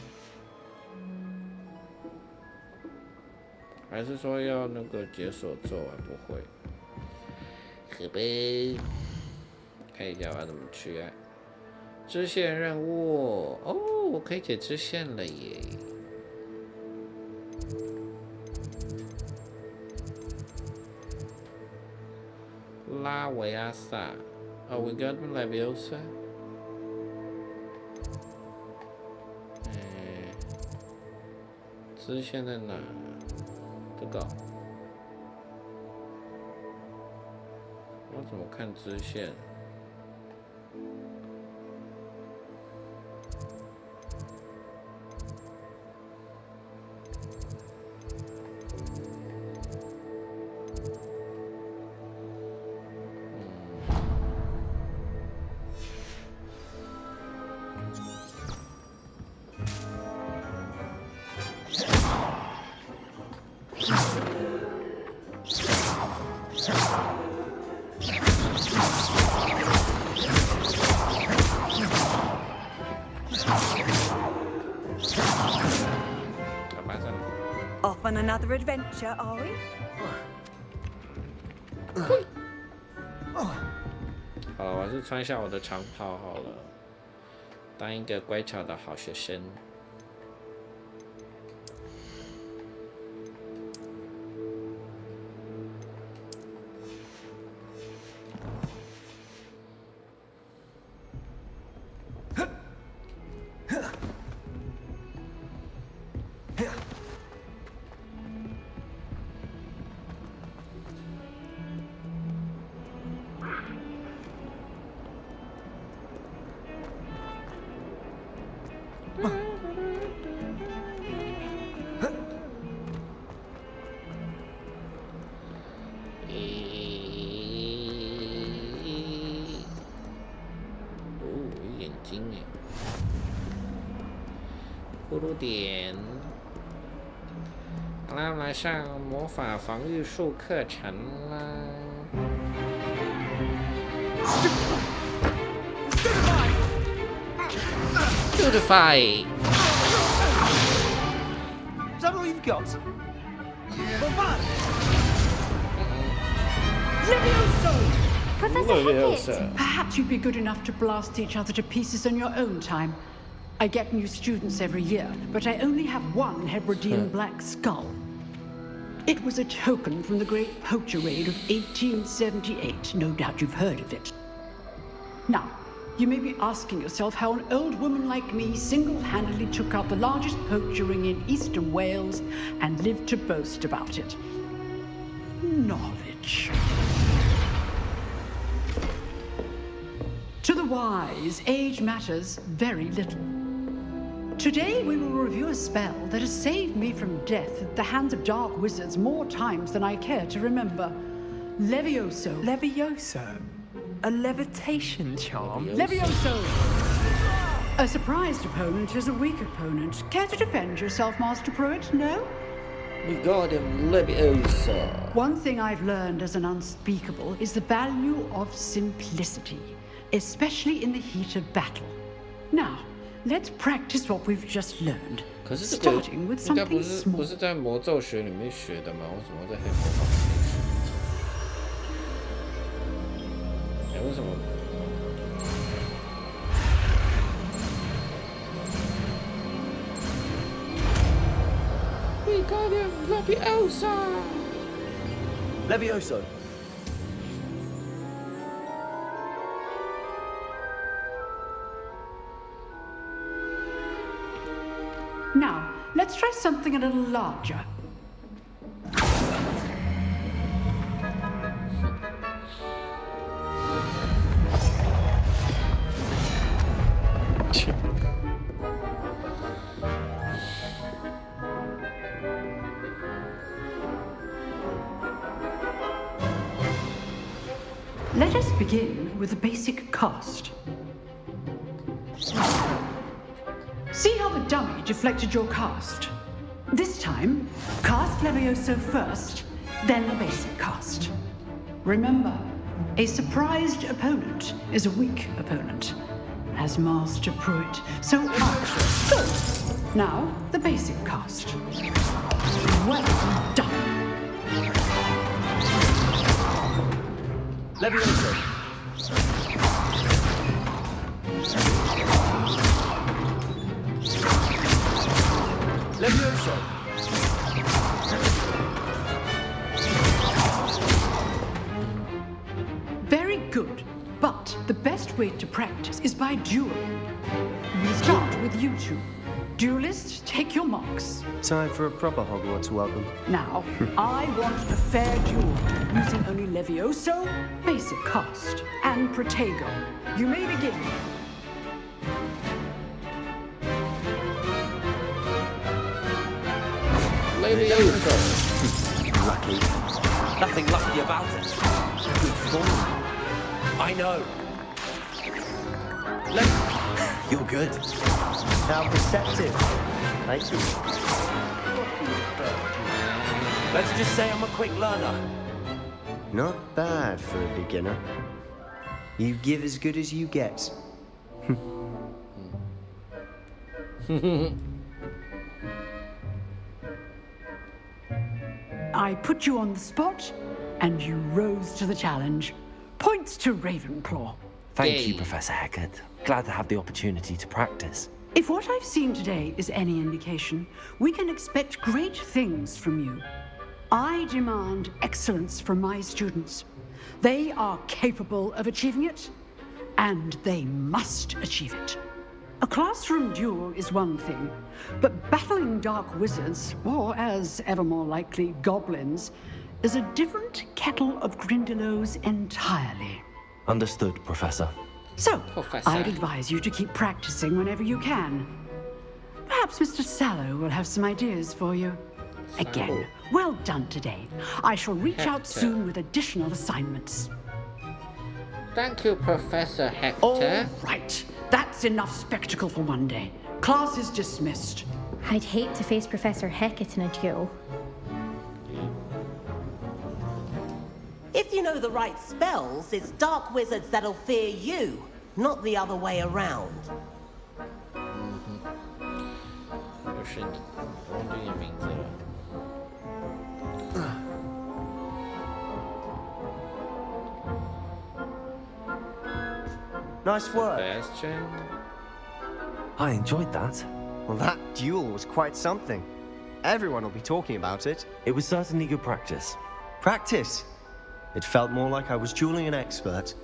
还是说要那个解锁咒啊？不会，可呗。看一下我要怎么去啊？支线任务哦，我可以解支线了耶！拉维阿萨。Oh, we got Leviosa. 支线在哪？这个。我怎么看支线？Off on another adventure, are we? 好了，我还是穿一下我的长袍好了，当一个乖巧的好学生。葫芦点，好啦，来上魔法防御术课程啦。Beautify. Is that all you've got? Professor, perhaps you'd be good enough to blast each other to pieces on your own time. I get new students every year, but I only have one Hebridean black skull. It was a token from the great poacher raid of 1878. No doubt you've heard of it. Now, you may be asking yourself how an old woman like me single-handedly took out the largest poacher ring in eastern Wales and lived to boast about it. Knowledge. To the wise, age matters very little. Today we will review a spell that has saved me from death at the hands of dark wizards more times than I care to remember. Levioso. Levioso? A levitation charm? Levioso! A surprised opponent is a weak opponent. Care to defend yourself, Master Pruitt? No? We got him, Leviosa. One thing I've learned as an unspeakable is the value of simplicity, especially in the heat of battle. Now, let's practice what we've just learned. 可是这个 starting with 应该 something 不是在魔咒学里面学的吗？为什么会在黑魔法里面学？为什么？ We got him, Leviosa! Levioso. Now, let's try something a little larger. Let us begin with a basic cast. See how the dummy deflected your cast? This time, cast Levioso first, then the basic cast. Remember, a surprised opponent is a weak opponent, as Master Pruitt so artfully. Good. Now, the basic cast. Well done. Levioso. Levioso. best way to practice is by duel. We start with you two. Duelists, take your marks. Time for a proper Hogwarts welcome. Now, I want a fair duel, using only Levioso, basic cast, and Protego. You may begin. Levioso. Lucky. Nothing lucky about it. Good form. I know. You're good. How perceptive. Thank you. Let's just say I'm a quick learner. Not bad for a beginner. You give as good as you get. I put you on the spot, and you rose to the challenge. Points to Ravenclaw. Thank you, Professor Hecat. Glad to have the opportunity to practice. If what I've seen today is any indication, we can expect great things from you. I demand excellence from my students. They are capable of achieving it, and they must achieve it. A classroom duel is one thing, but battling dark wizards, or as ever more likely, goblins, is a different kettle of Grindylows entirely. Understood, Professor. So, I'd advise you to keep practicing whenever you can. Perhaps Mr. Sallow will have some ideas for you. Again, well done today. I shall reach out soon with additional assignments. Thank you, Professor Hector. All right. That's enough spectacle for one day. Class is dismissed. I'd hate to face Professor Hecat in a duel. If you know the right spells, it's dark wizards that'll fear you, not the other way around. Nice work. Bastion. I enjoyed that. Well, that duel was quite something. Everyone will be talking about it. It was certainly good practice. Practice? It felt more like I was dueling an expert.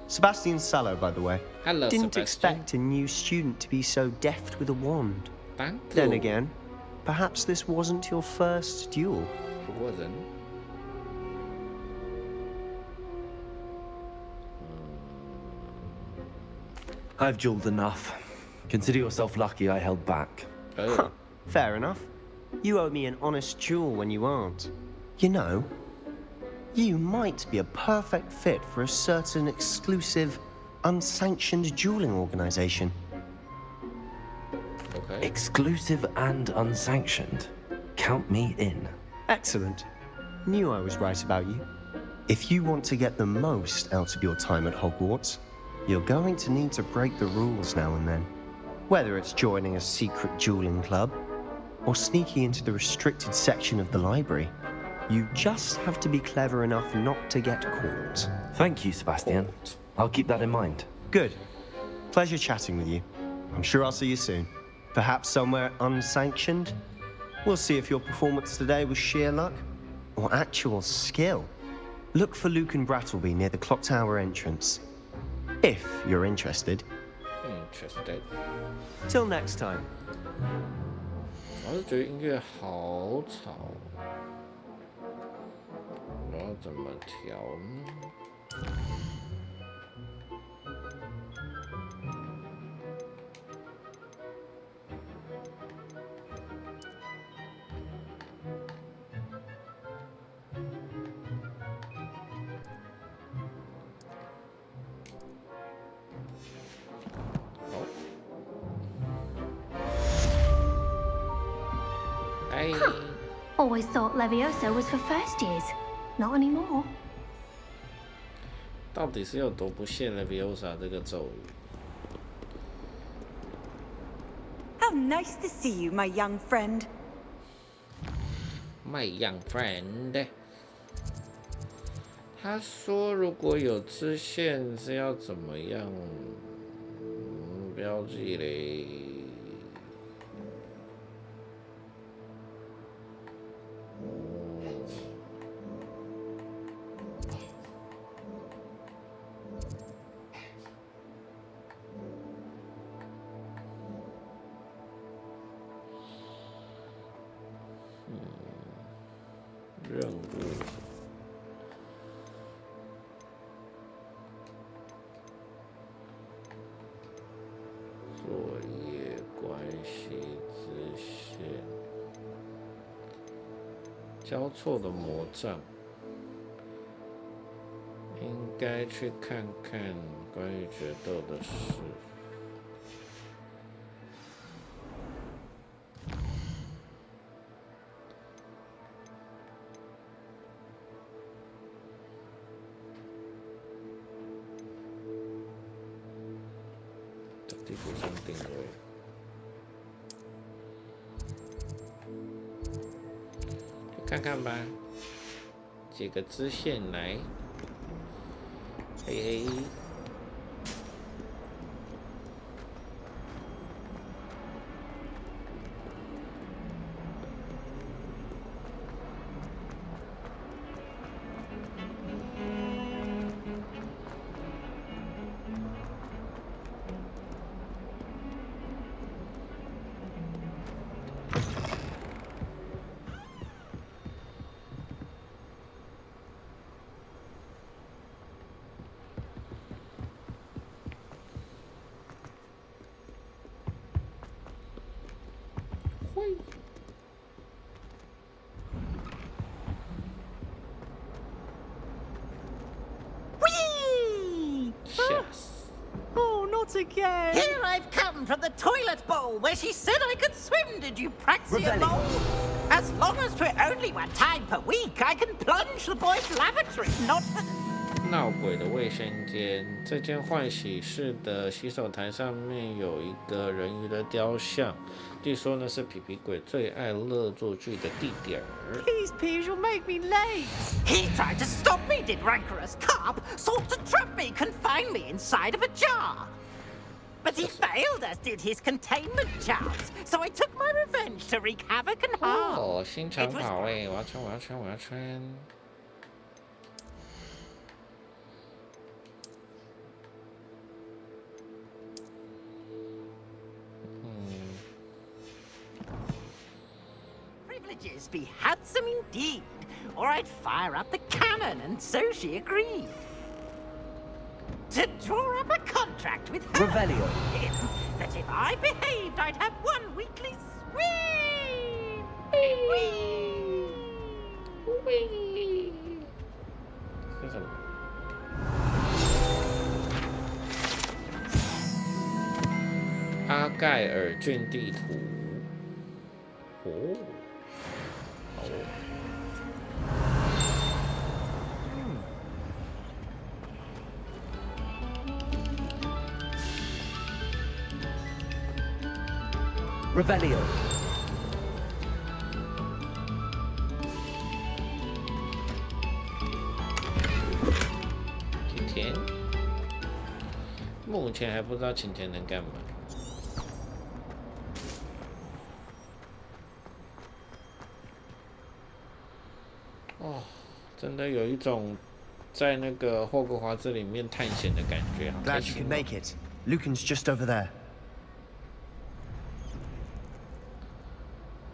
Sebastian Sallow, by the way. Hello, Didn't Sebastian. expect a new student to be so deft with a wand. Thank you. Then again, perhaps this wasn't your first duel. It wasn't. I've dueled enough. Consider yourself lucky I held back. Huh, fair enough. You owe me an honest duel when you aren't. You know, you might be a perfect fit for a certain exclusive, unsanctioned dueling organization. Okay. Exclusive and unsanctioned. Count me in. Excellent. Knew I was right about you. If you want to get the most out of your time at Hogwarts, you're going to need to break the rules now and then. Whether it's joining a secret dueling club, or sneaking into the restricted section of the library, you just have to be clever enough not to get caught. Thank you, Sebastian. I'll keep that in mind. Good. Pleasure chatting with you. I'm sure I'll see you soon. Perhaps somewhere unsanctioned? We'll see if your performance today was sheer luck or actual skill. Look for Luke and Brattleby near the Clock Tower entrance. If you're interested. Interested. Till next time. 我是觉得音乐好吵，我要怎么调呢？Huh. Always thought Levioso was for first years. Not anymore. 到底是有多不屑 Leviosa 这个咒语？ How nice to see you, my young friend. My young friend， 他说如果有支线是要怎么样标记嘞？作业关系支线，交错的魔杖，应该去看看关于决斗的事。地图上定位，去看看吧。几个支线来，嘿嘿。Oh, not again! Here I've come from the toilet bowl where she said I could swim, did you praxia mole? As long as we're only one time per week, I can plunge the boys' lavatory, not for... 闹鬼的卫生间，这间换洗室的洗手台上面有一个人鱼的雕像，据说呢是皮皮鬼最爱恶作剧的地点儿。 These peas will make me late. He tried to stop me, did rancorous carp, sought to trap me, confine me inside of a jar. But he failed, as did his containment charms, so I took my revenge to wreak havoc and harm. 哦，新长跑哎，我要穿，我要穿，我要穿。 Privileges be handsome indeed, or I'd fire up the cannon, and so she agreed. To draw up a contract with her, Revelio. That if I behaved, I'd have one weekly swim. Whee! Whee! 这是什么？阿盖尔郡地图。哦。 Revelio. 晴天，目前还不知道晴天能干嘛。哦，真的有一种在那个霍格华兹里面探险的感觉，好开 Glad you 心 can make it. Lucan's just over there.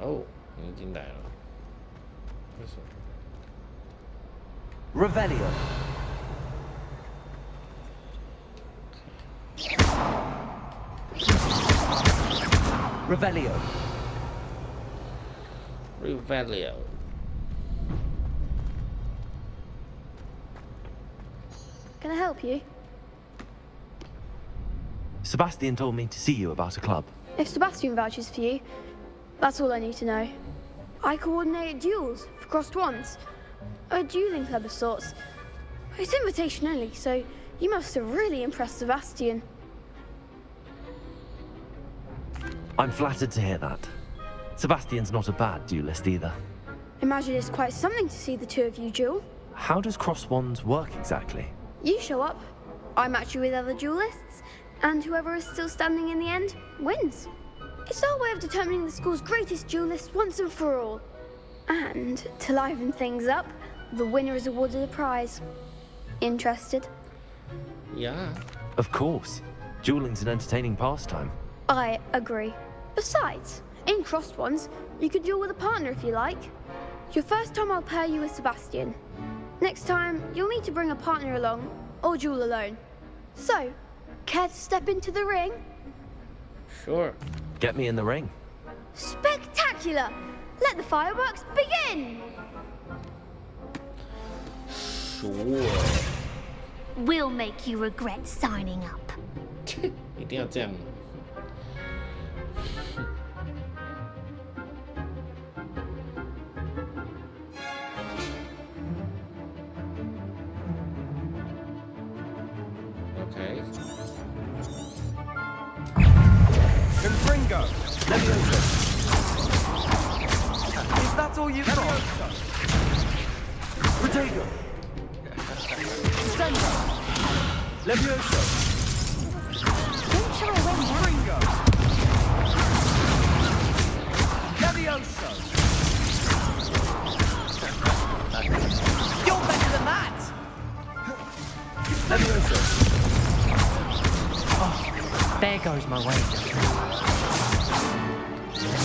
哦，你已经来了。为什么？ Revelio. Revelio. Revelio. Can I help you? Sebastian told me to see you about a club. If Sebastian vouches for you, that's all I need to know. I coordinate duels for crossed wands. A dueling club of sorts. It's invitation only, so you must have really impressed Sebastian. I'm flattered to hear that. Sebastian's not a bad duelist either. Imagine it's quite something to see the two of you duel. How does cross wands work exactly? You show up, I match you with other duelists, and whoever is still standing in the end wins. It's our way of determining the school's greatest duelist once and for all. And to liven things up, the winner is awarded a prize. Interested? Yeah. Of course. Dueling's an entertaining pastime. I agree. Besides, in crossed ones, you could duel with a partner if you like. Your first time I'll pair you with Sebastian. Next time, you'll need to bring a partner along, or duel alone. So, care to step into the ring? Sure. Get me in the ring. Spectacular! Let the fireworks begin! Sure. We'll make you regret signing up. 一定要这样。Okay. Confringo! Levioso! Is that all you've got? Protego! Stendo! Levioso! Don't shy away now. Confringo! Levioso! You're better than that! Levioso! Oh, there goes my wager.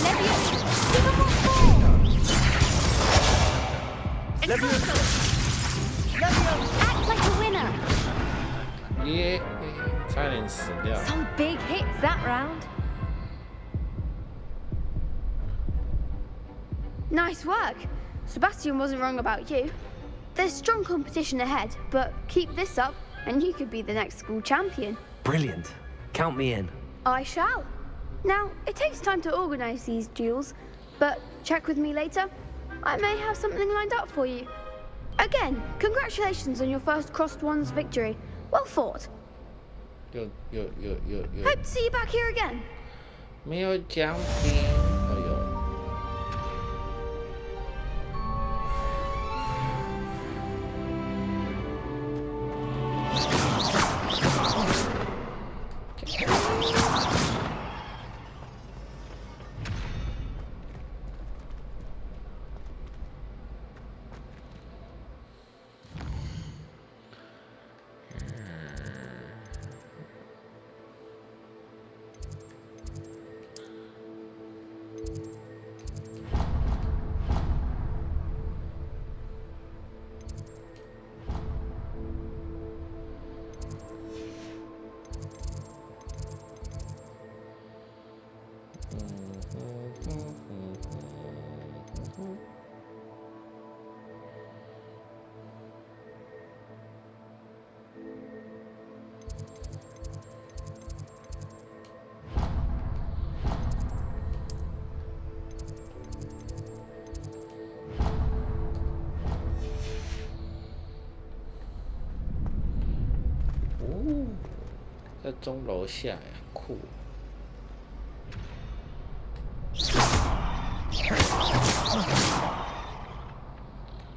Levioso! Give him what for! Levioso! Act like a winner! Yeah, 差点死掉。 Some big hits that round. Nice work. Sebastian wasn't wrong about you. There's strong competition ahead, but keep this up and you could be the next school champion. Brilliant. Count me in. I shall. Now, it takes time to organize these duels, but check with me later. I may have something lined up for you. Again, congratulations on your first Crossed Wands victory. Well fought. Yo. Hope to see you back here again. 没有奖品。哎呦。在钟楼下呀，酷。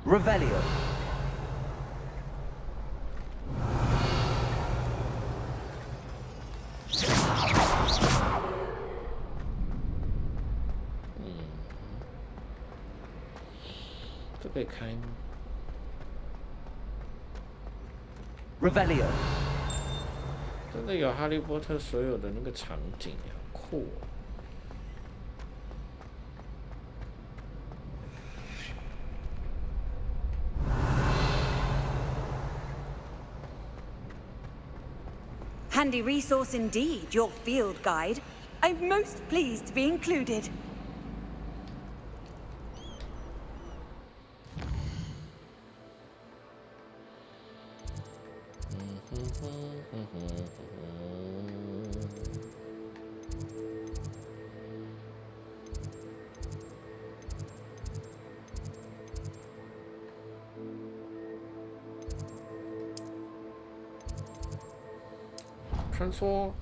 Revelio.嗯，这可以开吗 Revelio. 真的有哈利波特所有的那个场景呀，酷哦！ Handy resource indeed, your field guide. I'm most pleased to be included.穿梭。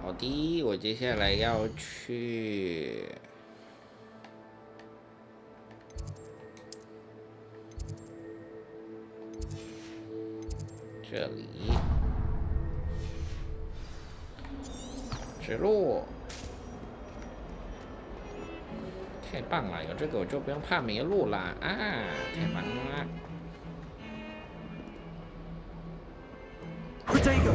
好的，我接下来要去这里，指路，太棒了！有这个我就不用怕迷路啦啊！太棒了！ Protego!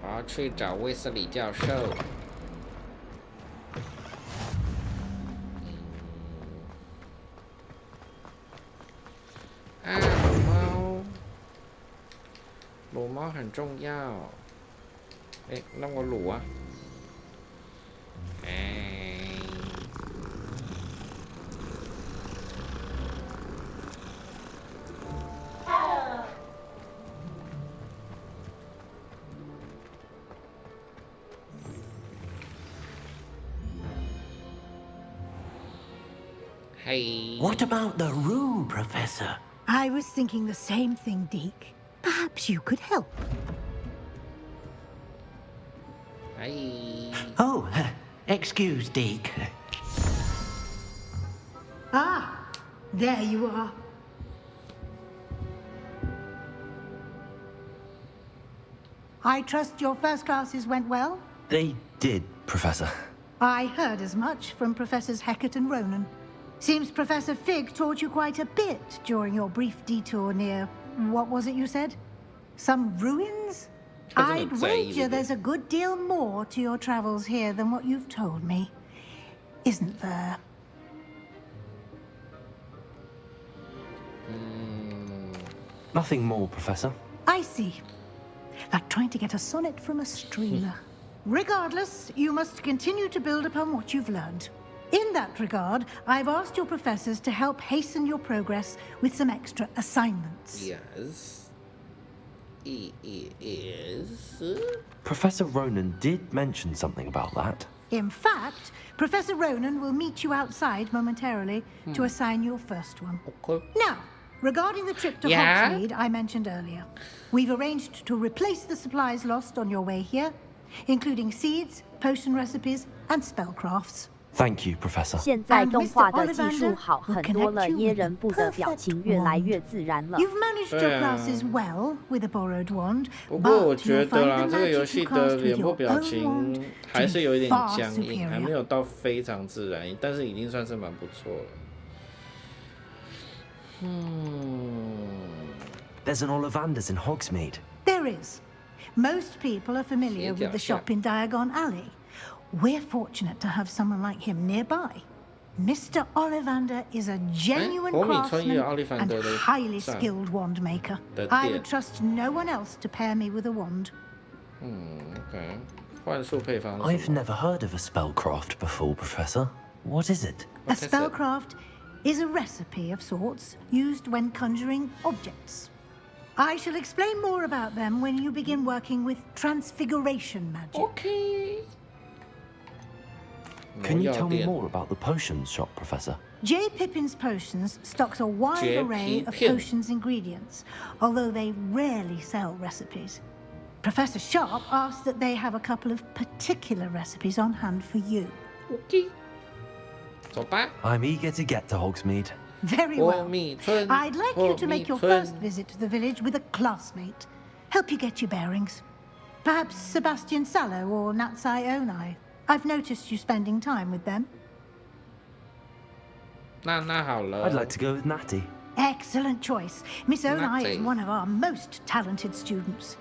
我要去找威斯理教授。啊，撸猫，撸猫很重要。哎，那我撸啊。哎。 Hey. What about the room, Professor? I was thinking the same thing, Deke. Perhaps you could help. Hey. Oh, excuse, Deke. Ah, there you are. I trust your first classes went well? They did, Professor. I heard as much from Professors Hecat and Ronan. Seems Professor Fig taught you quite a bit during your brief detour near... what was it you said? Some ruins? I'd wager there's a good deal more to your travels here than what you've told me. Isn't there? Nothing more, Professor. I see. Like trying to get a sonnet from a streamer. Regardless, you must continue to build upon what you've learned. In that regard, I've asked your professors to help hasten your progress with some extra assignments. Yes. Yes. Professor Ronan did mention something about that. In fact, Professor Ronan will meet you outside momentarily to assign your first one. Okay. Now, regarding the trip to Hogsmeade I mentioned earlier, we've arranged to replace the supplies lost on your way here, including seeds, potion recipes, and spellcrafts. Thank you, Professor. 现在动画的技术好很多了，耶人部的表情越来越自然了。 You've managed your classes well with a borrowed wand, 不过我 but 觉 you'll 得 find 啦， the 这个游 magic 戏 you 的 cast with 脸部 your 表 own 情 wand 还是有一点 far 僵硬，还 superior. 没有到非常自然，但是已经算是蛮不错了。There's an Ollivander's in Hogsmeade. There is. Most people are familiar with the shop in Diagon Alley. We're fortunate to have someone like him nearby. Mr. Ollivander is a genuine craftsman and highly skilled wand maker. I would trust no one else to pair me with a wand. OK， 幻术配方。 I've never heard of a spellcraft before, Professor. What is it? A spellcraft is a recipe of sorts used when conjuring objects. I shall explain more about them when you begin working with transfiguration magic. Okay. Can you tell me more about the potions shop, Professor? J. Pippin's Potions stocks a wide array of potions ingredients, although they rarely sell recipes. Professor Sharp asked that they have a couple of particular recipes on hand for you. Okay. I'm eager to get to Hogsmeade. Very well. I'd like you to make your first visit to the village with a classmate. Help you get your bearings. Perhaps Sebastian Sallow or Natsai Onai. I've noticed you spending time with them. 那好了。 I'd like to go with Natty. Excellent choice. Miss Onai is Natty. one of our most talented students.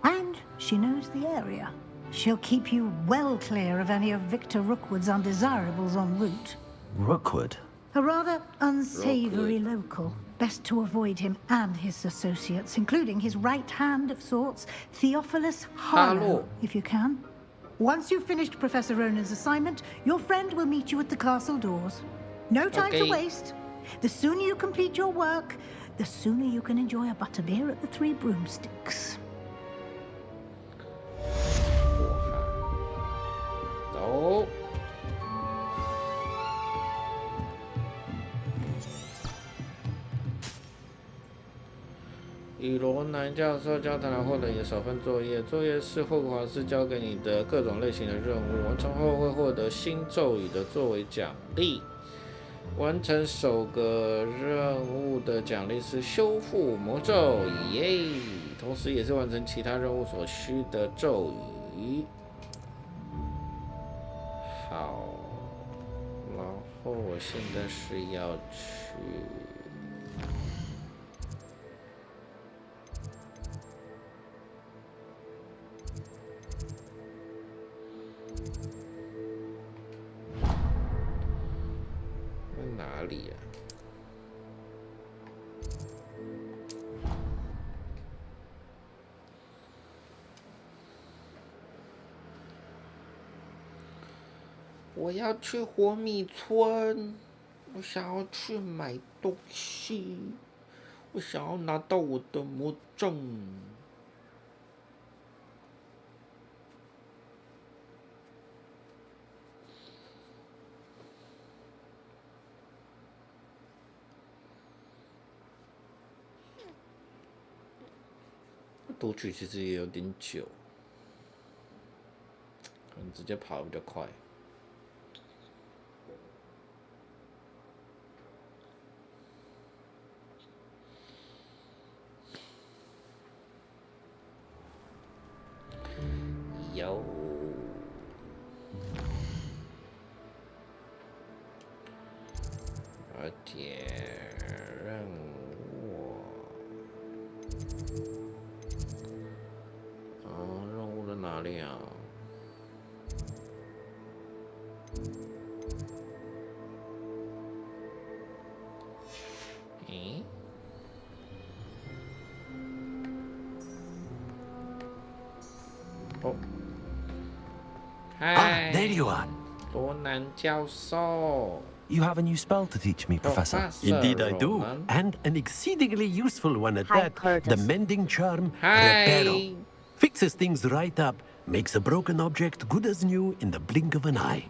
And she knows the area. She'll keep you well clear of any of Victor Rookwood's undesirables en route. Rookwood? A rather unsavory local. Best to avoid him and his associates, including his right hand of sorts, Theophilus Harlow, if you can. Once you've finished Professor Ronan's assignment, your friend will meet you at the castle doors. No time to waste. The sooner you complete your work, the sooner you can enjoy a butterbeer at the Three Broomsticks. 与罗南教授交谈来获得你的首份作业。作业是霍格华兹交给你的各种类型的任务，完成后会获得新咒语的作为奖励。完成首个任务的奖励是修复魔咒，耶！同时也是完成其他任务所需的咒语。好，然后我现在是要去。哪里呀？我要去活米村，我想要去买东西，我想要拿到我的魔杖。读取其实也有点久，可能直接跑得比较快。有，而且任务。任务在哪里啊？咦？哦，嗨 there you are. 罗南教授。 You have a new spell to teach me, Professor. Indeed I do. And an exceedingly useful one at Hi, that. Curtis. The mending charm, Hi. Reparo. Fixes things right up, makes a broken object good as new in the blink of an eye.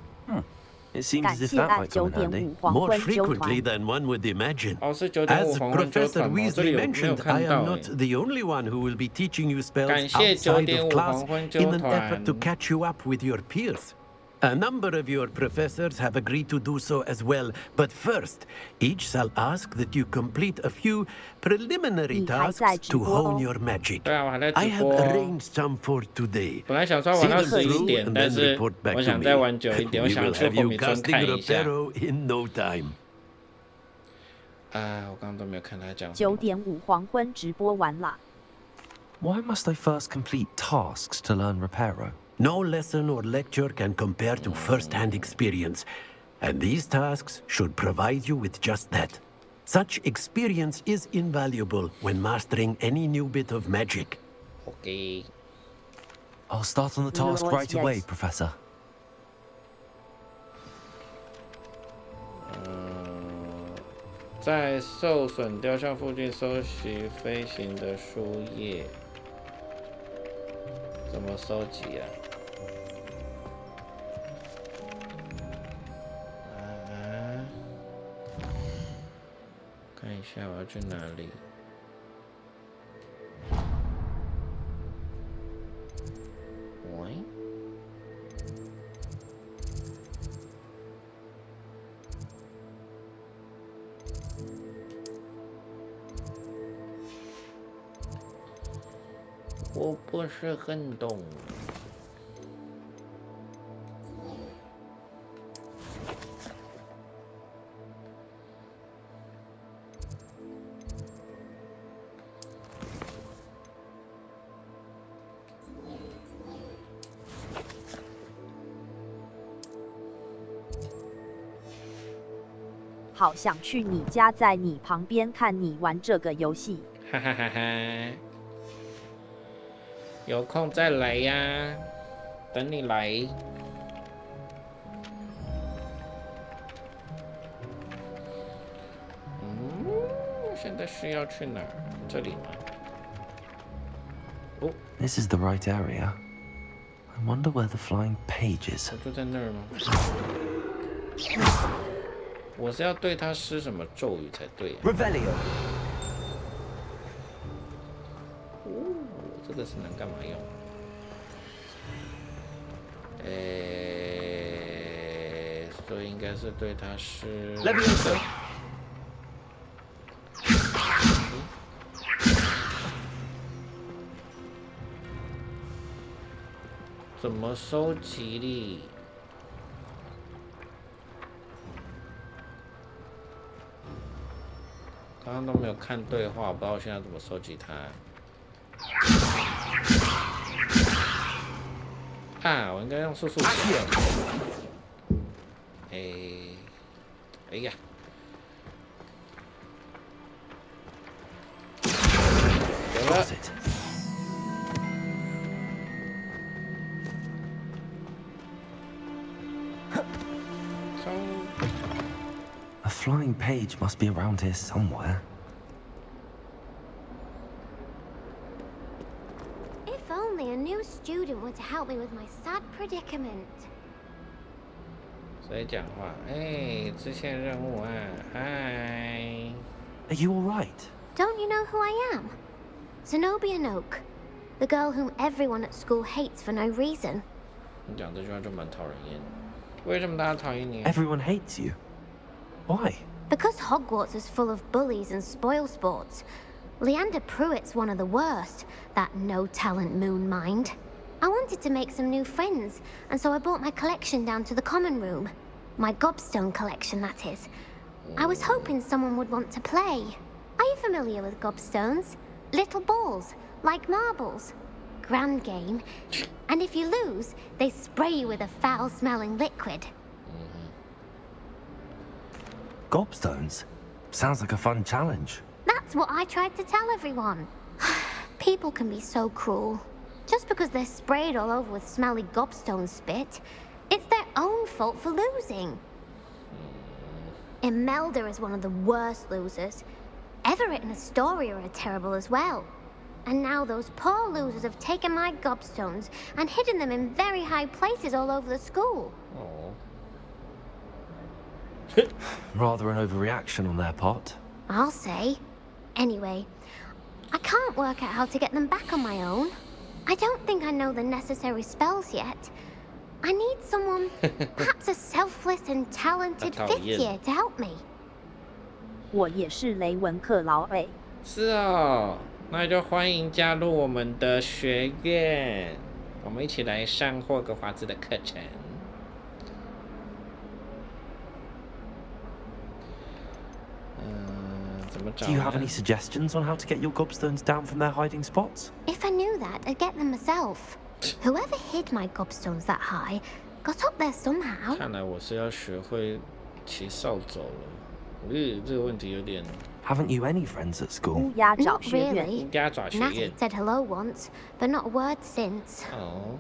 It seems as if that might come in handy. More frequently than one would imagine. As Professor Weasley mentioned, I am not the only one who will be teaching you spells outside of class in an effort to catch you up with your peers. A number of your professors have agreed to do so as well, but first, each shall ask that you complete a few preliminary tasks to hone your magic. I have arranged some for today. 本来想说玩到11点，但是我想再玩久一点，我想去霍米村看一下。in no time. 我刚刚都没有看他讲。9点5黄昏直播完啦。Why must I first complete tasks to learn Reparo? No lesson or lecture can compare to first-hand experience, and these tasks should provide you with just that. Such experience is invaluable when mastering any new bit of magic. Okay. I'll start on the task right away, Professor. 在受损雕像附近收集飞行的书页，怎么收集啊？看一下我要去哪里。喂？我不是很懂。好想去你家，在你旁边看你玩这个游戏。哈哈哈哈！有空再来呀，等你来。现在是要去哪儿？这里吗？哦 This is the right area. I wonder where the flying page is. 我就在那儿吗？我是要对他施什么咒语才对啊？ Revelio. 这个是能干嘛用？所以应该是对他是。怎么收集力？刚刚都没有看对话，我不知道我现在怎么收集它。啊，我应该用速速器。哎呀！有了。A flying page must be around here somewhere. If only a new student were to help me with my sad predicament. 谁讲话？支线任务啊！嗨。Are you all right? Don't you know who I am? Zenobia Noak, the girl whom everyone at school hates for no reason. 你讲这句话就蛮讨人厌的。为什么大家讨厌你 ？Everyone hates you. Why? Because Hogwarts is full of bullies and spoilsports. Leander Pruitt's one of the worst, that no-talent moon mind. I wanted to make some new friends, and so I brought my collection down to the common room. My gobstone collection, that is. I was hoping someone would want to play. Are you familiar with gobstones? Little balls, like marbles. Grand game. And if you lose, they spray you with a foul-smelling liquid. Gobstones? Sounds like a fun challenge. That's what I tried to tell everyone. People can be so cruel. Just because they're sprayed all over with smelly gobstone spit, it's their own fault for losing. Imelda is one of the worst losers. Everett and Astoria are terrible as well. And now those poor losers have taken my gobstones and hidden them in very high places all over the school. Rather an overreaction on their part. I'll say. Anyway, I can't work out how to get them back on my own. I don't think I know the necessary spells yet. I need someone, perhaps a selfless and talented fifth year to help me. 我也是雷文克劳诶。是哦，那就欢迎加入我们的学院，我们一起来上霍格华兹的课程。怎么找 Do you have any suggestions on how to get your gobstones down from their hiding spots? If I knew that, I'd get them myself. Whoever hid my gobstones that high got up there somehow. 看来我是要学会骑扫帚了。这个问题有点。Haven't you any friends at school? 乌鸦找 Not 学院。 really. 乌鸦找学院。Natty said hello once, but not a word since. Oh.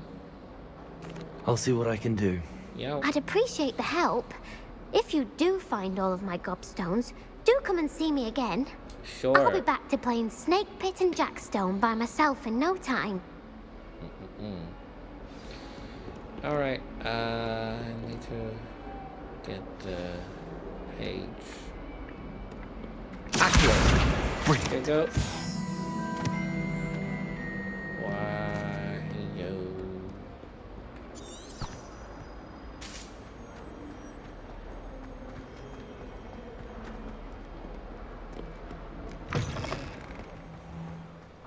I'll see what I can do. Yeah. I'd appreciate the help. If you do find all of my gobstones, do come and see me again. Sure. I'll be back to playing Snake Pit and Jackstone by myself in no time. All right. I need to get the page. There you go.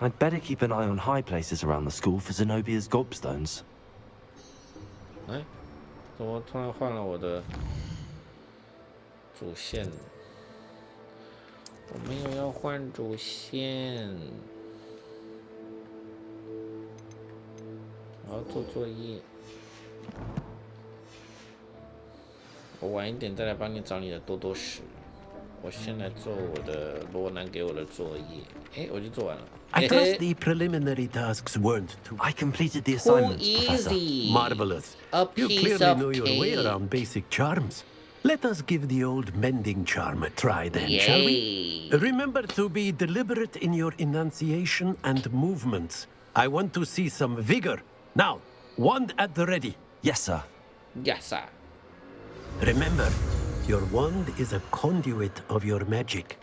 I'd better keep an eye on high places around the school for Zenobia's gobstones. 哎，怎么突然换了我的主线？我没有要换主线，我要做作业。我晚一点再来帮你找你的多多屎。我先来做我的罗南给我的作业。哎，我就做完了。I trust the preliminary tasks weren't too. I completed the assignment, Professor. Marvelous. A You piece clearly of know your way cake. around basic charms. Let us give the old mending charm a try then, shall we? Remember to be deliberate in your enunciation and movements. I want to see some vigor. Now, wand at the ready. Yes, sir. Yes, sir. Remember, your wand is a conduit of your magic.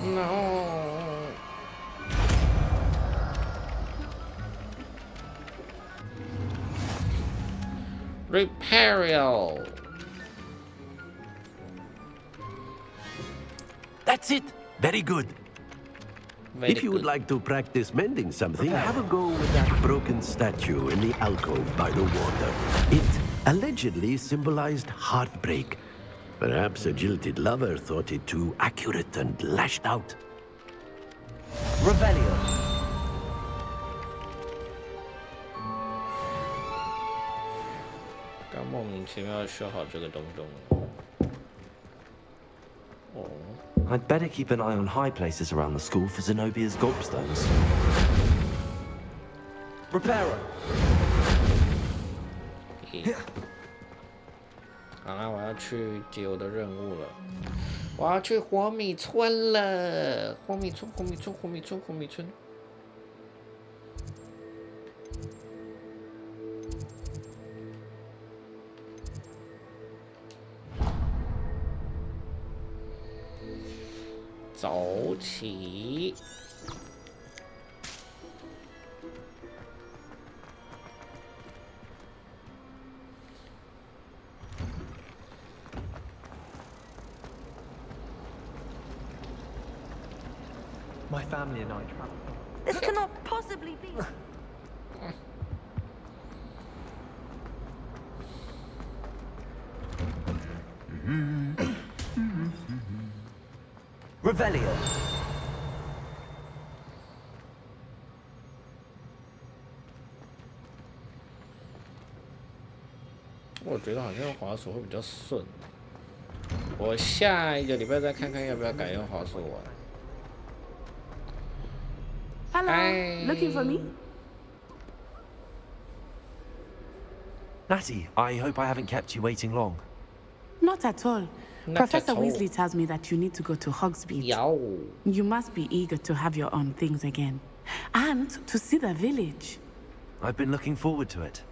No. Reparial. That's it. Very good. Very if you would like to practice mending something, have a go with that broken statue in the alcove by the water. It allegedly symbolized heartbreak. Perhaps a jilted lover thought it too accurate and lashed out. Revelio. 刚莫名其妙修好这个东东。哦。 I'd better keep an eye on high places around the school for Zenobia's gobstones. Reparo. 好啦，我要去接我的任务了。我要去火米村了。火米村，火米村，火米村，火米村。走起！My family and I travel. This cannot possibly be. Revelio. 我觉得好像用滑鼠会比较顺。我下一个礼拜再看看要不要改用滑鼠玩。Hello, looking for me? Natty, I hope I haven't kept you waiting long. Not at all. Not Professor at all. Weasley tells me that you need to go to Hogsmeade. Yow. You must be eager to have your own things again. And to see the village. I've been looking forward to it.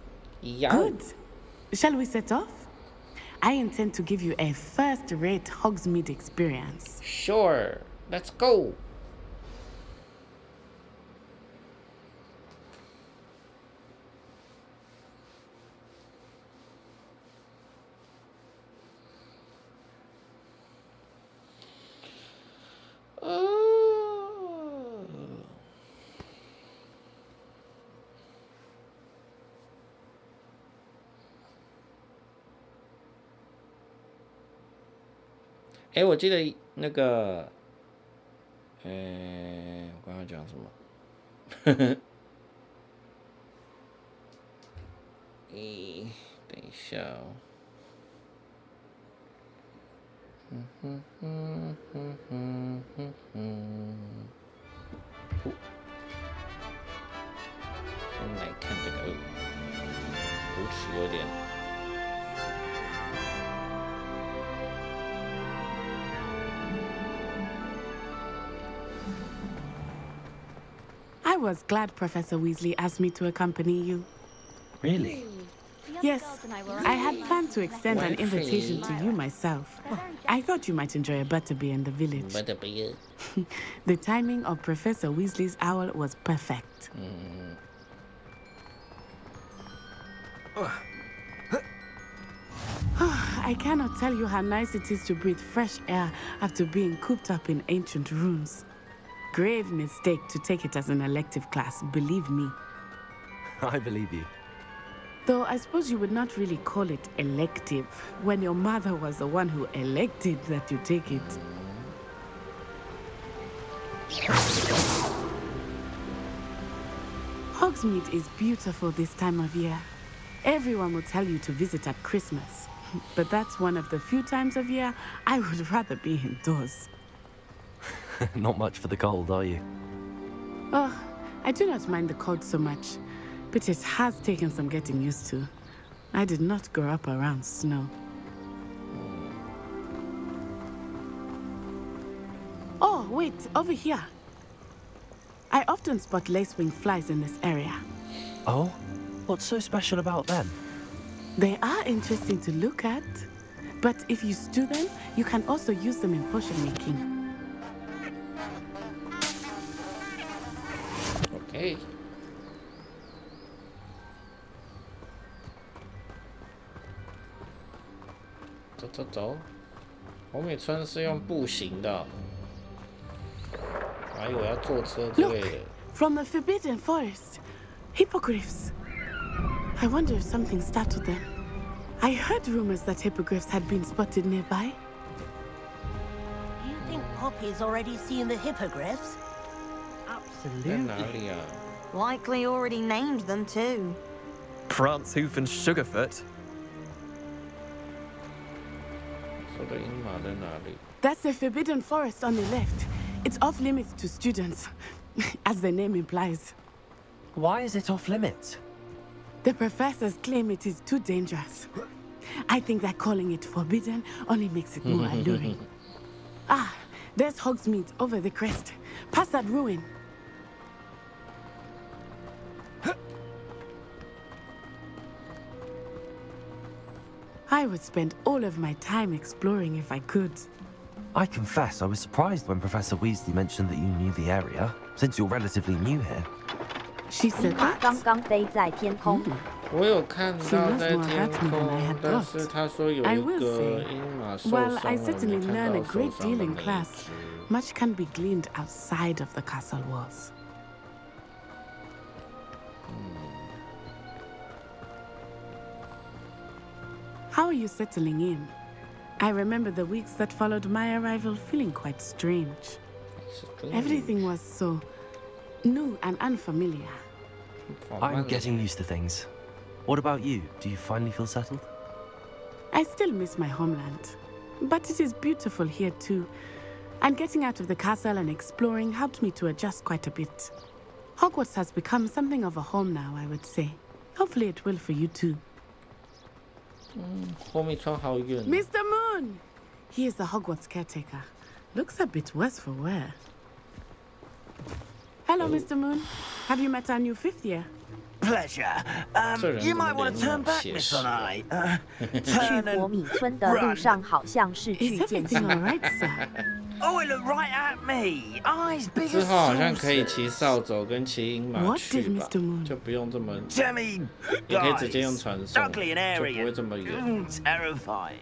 Yow. Good. Shall we set off? I intend to give you a first-rate Hogsmeade experience. Sure. Let's go.哎，我记得那个，我刚刚讲什么？等一下哦。先来看这个，读取有点。 I was glad Professor Weasley asked me to accompany you. Really? Yes, I had planned to extend an invitation to you myself. I thought you might enjoy a butterbeer in the village. Butterbeer. The timing of Professor Weasley's owl was perfect. I cannot tell you how nice it is to breathe fresh air after being cooped up in ancient rooms. Grave mistake to take it as an elective class, believe me. I believe you. Though I suppose you would not really call it elective when your mother was the one who elected that you take it. Hogsmeade is beautiful this time of year. Everyone will tell you to visit at Christmas, but that's one of the few times of year I would rather be indoors. Not much for the cold, are you? Oh, I do not mind the cold so much, but it has taken some getting used to. I did not grow up around snow. Oh, wait, over here. I often spot lacewing flies in this area. Oh? What's so special about them? They are interesting to look at. But if you stew them, you can also use them in potion making. Okay. 走，红米村是用步行的，我还以为要坐车之类的。Look, from the forbidden forest, hippogriffs. I wonder if something startled them. I heard rumors that hippogriffs had been spotted nearby. You think Poppy's already seen the hippogriffs? 在哪里啊？ Likely already named them too. Prance-hoof and Sugarfoot. 说的鹰马在哪里？ That's the forbidden forest on the left. It's off limits to students, as the name implies. Why is it off limits? The professors claim it is too dangerous. I think that calling it forbidden only makes it more alluring. Ah, there's Hogsmeade over the crest. Past that ruin. I would spend all of my time exploring if I could. I confess, I was surprised when Professor Weasley mentioned that you knew the area, since you're relatively new here. She said that? 刚刚飞在天空。我有看到在天空，但是他说有一个鹰马受伤 While 了， I 没 certainly 看 learn a 到受 great 伤 deal 的 in 那一 class, 只。 much can be gleaned outside of the castle walls. How are you settling in? I remember the weeks that followed my arrival feeling quite strange. Everything was so new and unfamiliar. I'm getting used to things. What about you? Do you finally feel settled? I still miss my homeland, but it is beautiful here too. And getting out of the castle and exploring helped me to adjust quite a bit. Hogwarts has become something of a home now, I would say. Hopefully it will for you too. 后面窗好远。 Mr. Moon! He is the Hogwarts caretaker. Looks a bit worse for wear. Hello, Mr. Moon. Have you met our new fifth year? Pleasure. You might want to turn back, Miss Onai. 去国米村的路上好像是去健 Everything 身。 all right, sir? Oh, it looked right at me. Eyes big 之 as 后好像可以 saucers. 骑扫帚跟骑鹰马 What 去 did 吧 Mr. Moon？ 就不用这么， Jemmy, 也可以直接 guys, 用传送， ugly and 就不会 airy 这么远。 and terrifying.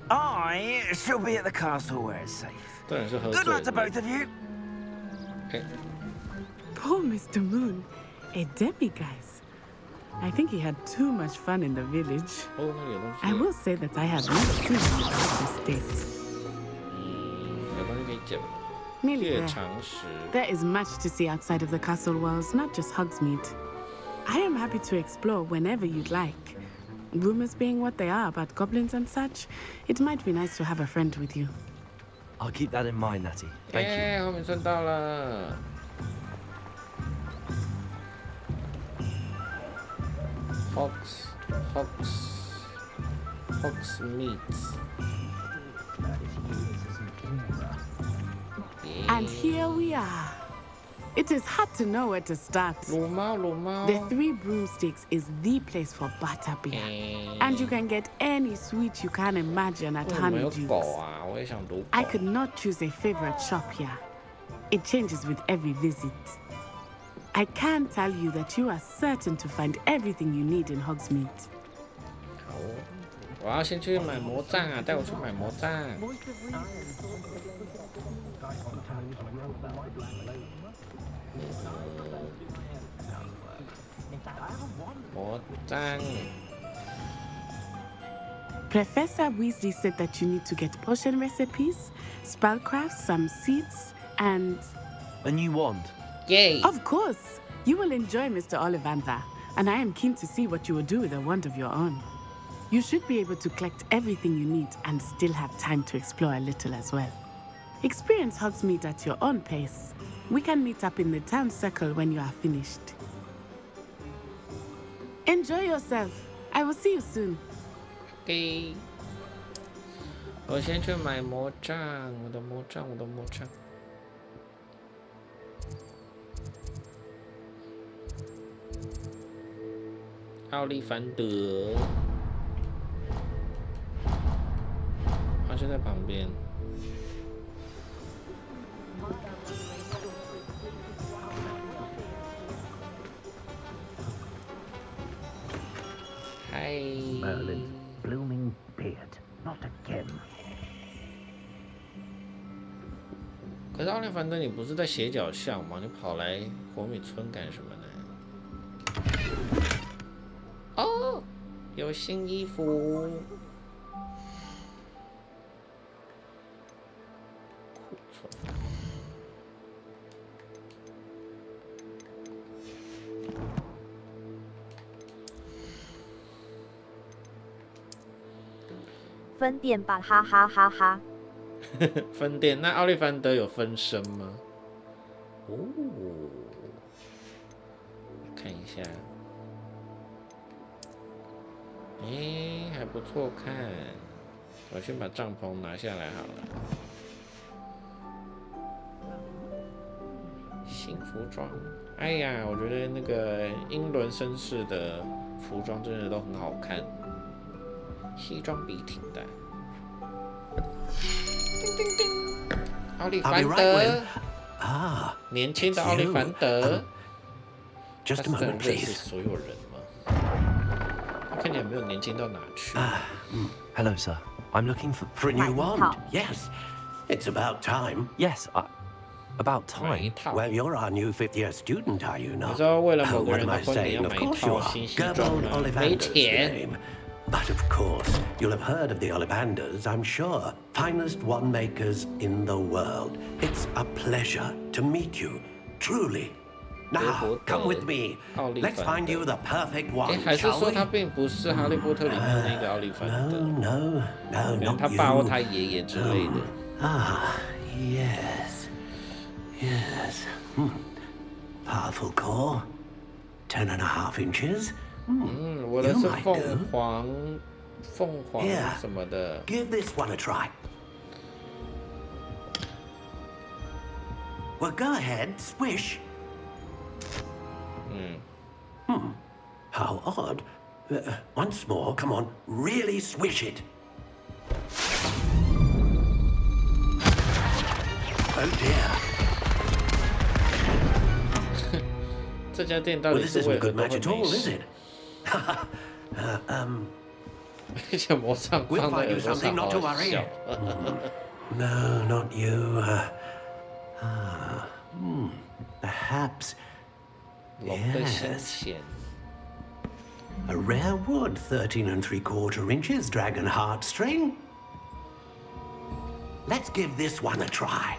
I shall be at the castle where it's safe. 这人是喝 Good 醉 luck to 了。 both of you. Poor Mr. Moon. A demiguise. I think he had too much fun in the village. 哦，那里有东西。 I will say that I have not seen him in this state. 有东西可以捡。 Nearly 猎 there. 常石。 There is much to see outside of the castle walls, not just Hogsmeade. I am happy to explore whenever you'd like. Rumors being what they are about goblins and such, it might be nice to have a friend with you. I'll keep that in mind, Natty. Thank you. 耶，后面村到了。Hogsmeade。 And here we are. It is hard to know where to start. 撸猫，撸猫。 The Three Broomsticks is the place for butterbeer. And you can get any sweet you can imagine at 为什么有 Honeydukes. 狗啊？我也想撸狗。 I could not choose a favorite shop here. It changes with every visit. I can tell you that you are certain to find everything you need in Hogsmeade. 好，我要先去买魔杖啊！带我去买魔杖。魔杖。 Professor Weasley said that you need to get potion recipes, spellcraft, some seeds, and... A new wand. Yay! Of course! You will enjoy Mr. Ollivander, and I am keen to see what you will do with a wand of your own. You should be able to collect everything you need and still have time to explore a little as well. Experience Hogsmeade at your own pace. We can meet up in the town circle when you are finished. Enjoy yourself. I will see you soon. OK， 我先去买魔杖，我的魔杖，我的魔杖。奥利凡德。他就在旁边。嗨。Merlin's blooming beard, not again. 可是奥利凡德，你不是在斜角巷吗？你跑来火米村干什么呢？哦，有新衣服。库存。分店吧，哈哈哈哈。分店，那奥利凡德有分身吗？哦，看一下，还不错看。我先把帐篷拿下来好了。新服装，哎呀，我觉得那个英伦绅士的服装真的都很好看，西装笔挺的。奥利凡德，年轻的奥利凡德，他是真的认识所有人吗？他看起来没有年轻到哪去。Hello, sir. I'm looking for a new wand. Yes, it's about time. Yes, about time. Well, you're our new fifth-year student, are you not? 你说为了某个 What 人 am 的 I 婚礼 saying? 要 Of 买一 course you 套 are. 新西装 Gerald 吗？ Ollivander's 没 the 钱。 name. But of course, you'll have heard of the Ollivanders, I'm sure. Finest wand makers in the world. It's a pleasure to meet you, truly. Now, come with me. Let's find you the perfect wand, 还是 shall 说 we? 他并不是哈利波特里面的那个奥利凡德？ No, 可能他 not 爸或 you. 他爷爷之类的。 Yes. Yes. Powerful core. 10.5 inches. 我的是凤凰什么的。 Give this one a try. Well, go ahead, swish. How odd. Once more, come on, really swish it. Oh dear. 这家店到底是为何都会没事？而且魔杖放在耳朵上好好笑。No, not you. Perhaps. 龙的先前。 A rare wood, 13 3/4 inches, dragon heartstring. Let's give this one a try.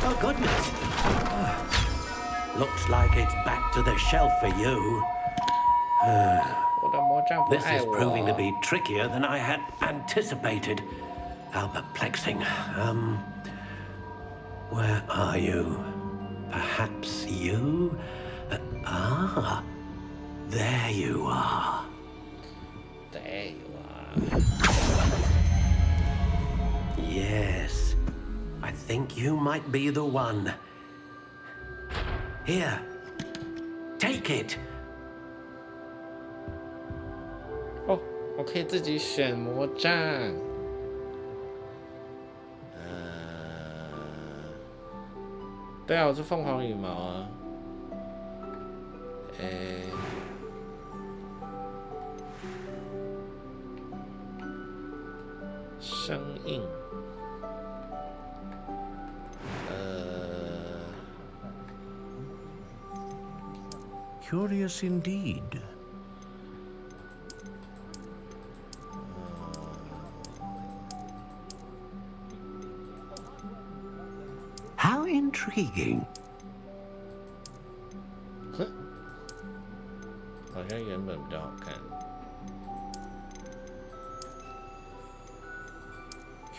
Oh, goodness. Looks like it's back to the shelf for you. This is proving to be trickier than I had anticipated. How perplexing. Where are you? Perhaps you? There you are. There you are. Yes. I think you might be the one. Here. Take it. 哦，我可以自己选魔杖。对啊，我是凤凰羽毛啊。生硬。Curious indeed. How intriguing. 好像原本比较好看。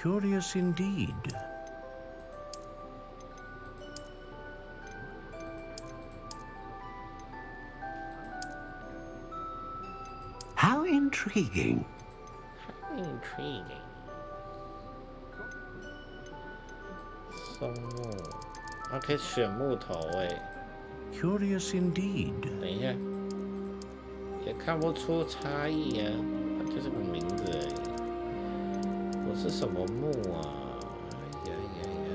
Curious indeed. How intriguing. Intriguing. 松木，可以选木头哎。Curious indeed. 等一下，也看不出差异啊，它就是个名字而已。我是什么木啊？呀呀呀！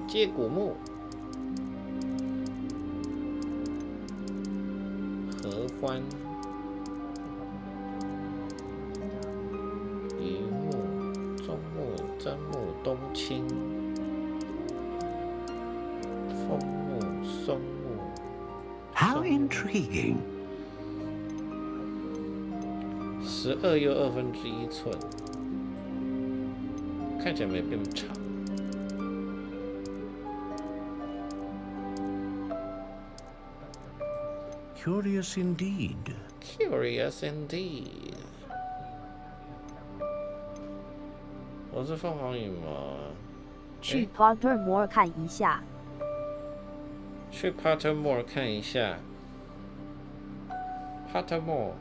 接骨木。 合欢、榆木、中木、真木、冬青、枫木、松木。How intriguing! 12又1/2寸，看起来没变长。 Curious indeed. Curious indeed. 我是凤凰羽毛。去 Pottermore 看一下。去 Pottermore 看一下。Pottermore，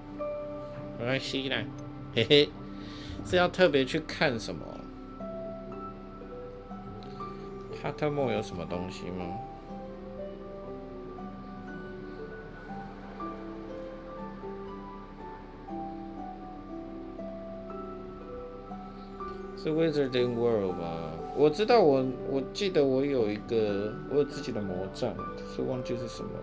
没关系啦，嘿嘿，是要特别去看什么 ？Pottermore 有什么东西吗？ 是 Wizarding World 吗？我知道我记得我有一个，我有自己的魔杖，可是忘记是什么了。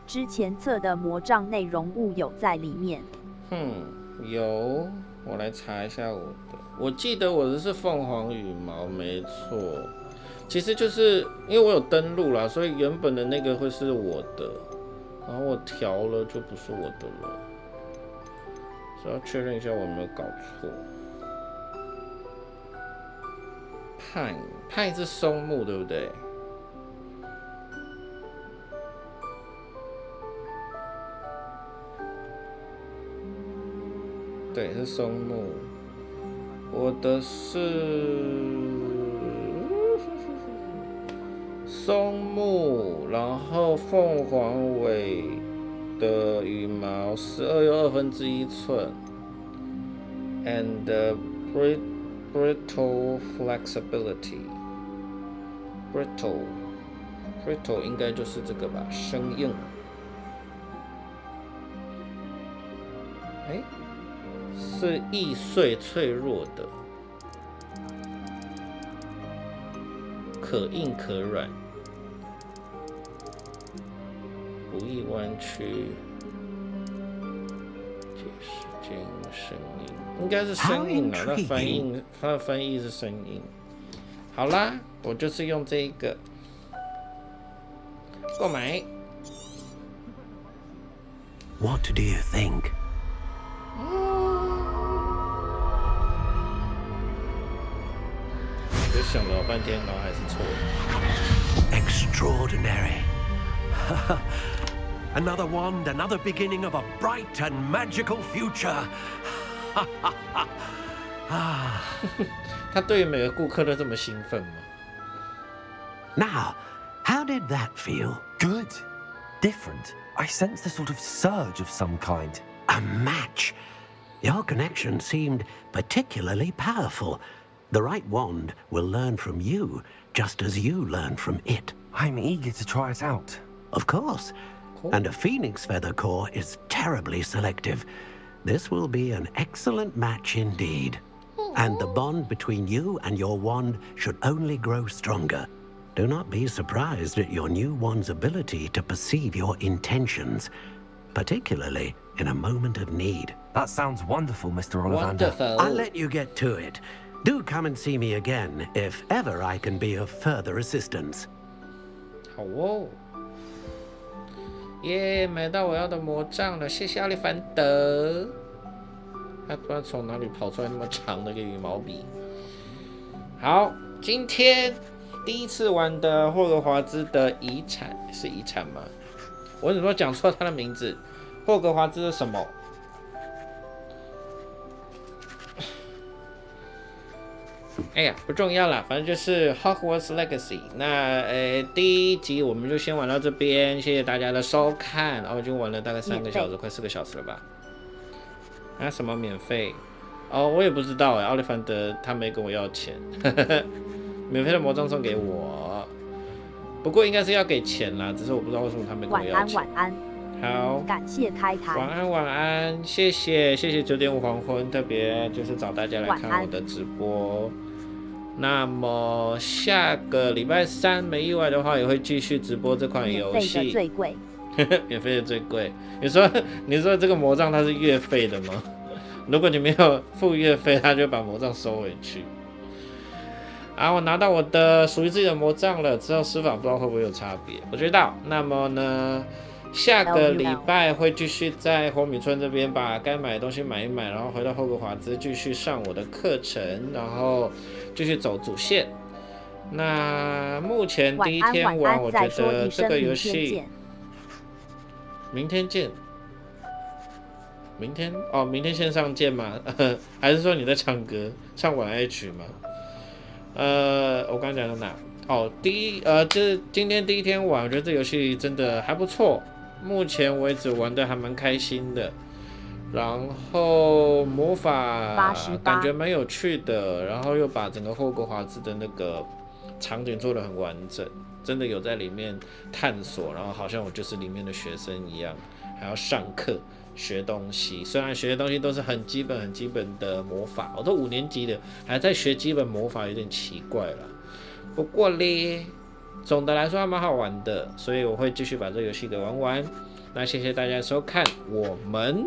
之前测的魔杖内容物有在里面。有。 我来查一下我的，我记得我的是凤凰羽毛，没错。其实就是因为我有登录啦，所以原本的那个会是我的，然后我调了就不是我的了。所以要确认一下我有没有搞错。pine 是松木，对不对？ 对，是松木。我的是松木，然后凤凰尾的羽毛12又1/2寸 ，and brittle flexibility。brittle 应该就是这个吧，生硬。是易碎脆弱的，可硬可软，不易弯曲，解释坚硬生硬，应该是生硬啦。它的翻译是生硬。好啦，我就是用这一个购买。What do you think? 我想了半天，然后还是错的。Extraordinary. Another wand, another beginning of a bright and magical future. 他对于每个顾客都这么兴奋吗 Now, how did that feel? Good. Different. I sensed a sort of surge of some kind. A match. Your connection seemed particularly powerful. The right wand will learn from you, just as you learn from it. I'm eager to try it out. Of course. And a phoenix feather core is terribly selective. This will be an excellent match indeed. And the bond between you and your wand should only grow stronger. Do not be surprised at your new wand's ability to perceive your intentions, particularly in a moment of need. That sounds wonderful, Mr. Ollivander. Wonderful. I'll let you get to it. Do come and see me again if ever I can be of further assistance. 好哦，耶，买到我要的魔杖了，谢谢奥利凡德。他不知道从哪里跑出来那么长的一个羽毛笔。好，今天第一次玩的霍格华兹的遗产，是遗产吗？我怎么讲错他的名字？霍格华兹的什么？哎呀，不重要啦，反正就是 Hogwarts Legacy。那第一集我们就先玩到这边，谢谢大家的收看。已经玩了大概3个小时，快4个小时了吧？啊，什么免费？我也不知道奥利凡德他没跟我要钱，免费的魔杖送给我，不过应该是要给钱啦，只是我不知道为什么他没跟我要钱。晚安。好，感谢开台。晚安，谢谢9点5黄昏，特别就是找大家来看我的直播。那么下个礼拜3，没意外的话也会继续直播这款游戏。免费的最贵。免费的最贵。你说这个魔杖它是月费的吗？如果你没有付月费，他就把魔杖收回去。我拿到我的属于自己的魔杖了，之后施法不知道会不会有差别，不知道。那么呢？下个礼拜会继续在火米村这边把该买的东西买一买，然后回到霍格华兹继续上我的课程，然后继续走主线。那目前第一天玩，我觉得这个游戏明天见。明天线上见吗？还是说你在唱歌，唱晚安曲吗？我刚讲到哪？就是今天第一天玩，我觉得这游戏真的还不错。目前为止玩的还蛮开心的，然后魔法感觉蛮有趣的，然后又把整个霍格华兹的那个场景做得很完整，真的有在里面探索，然后好像我就是里面的学生一样，还要上课学东西。虽然学的东西都是很基本的魔法，我都5年级了，还在学基本魔法，有点奇怪了。不过咧，总的来说还蛮好玩的，所以我会继续把这个游戏给玩完。那谢谢大家收看，我们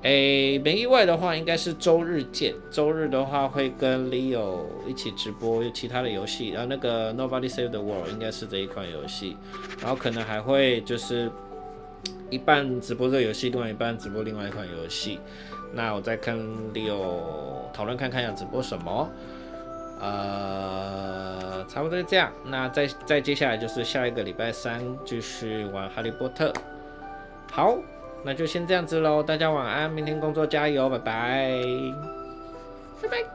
没意外的话应该是周日见。周日的话会跟 Leo 一起直播其他的游戏，然后那个 Nobody Save the World 应该是这一款游戏，然后可能还会就是一半直播这个游戏，另外一半直播另外一款游戏。那我再跟 Leo 讨论看看要直播什么。差不多就这样。那再接下来就是下一个礼拜3继续玩哈利波特。好，那就先这样子喽，大家晚安，明天工作加油，拜拜，拜拜。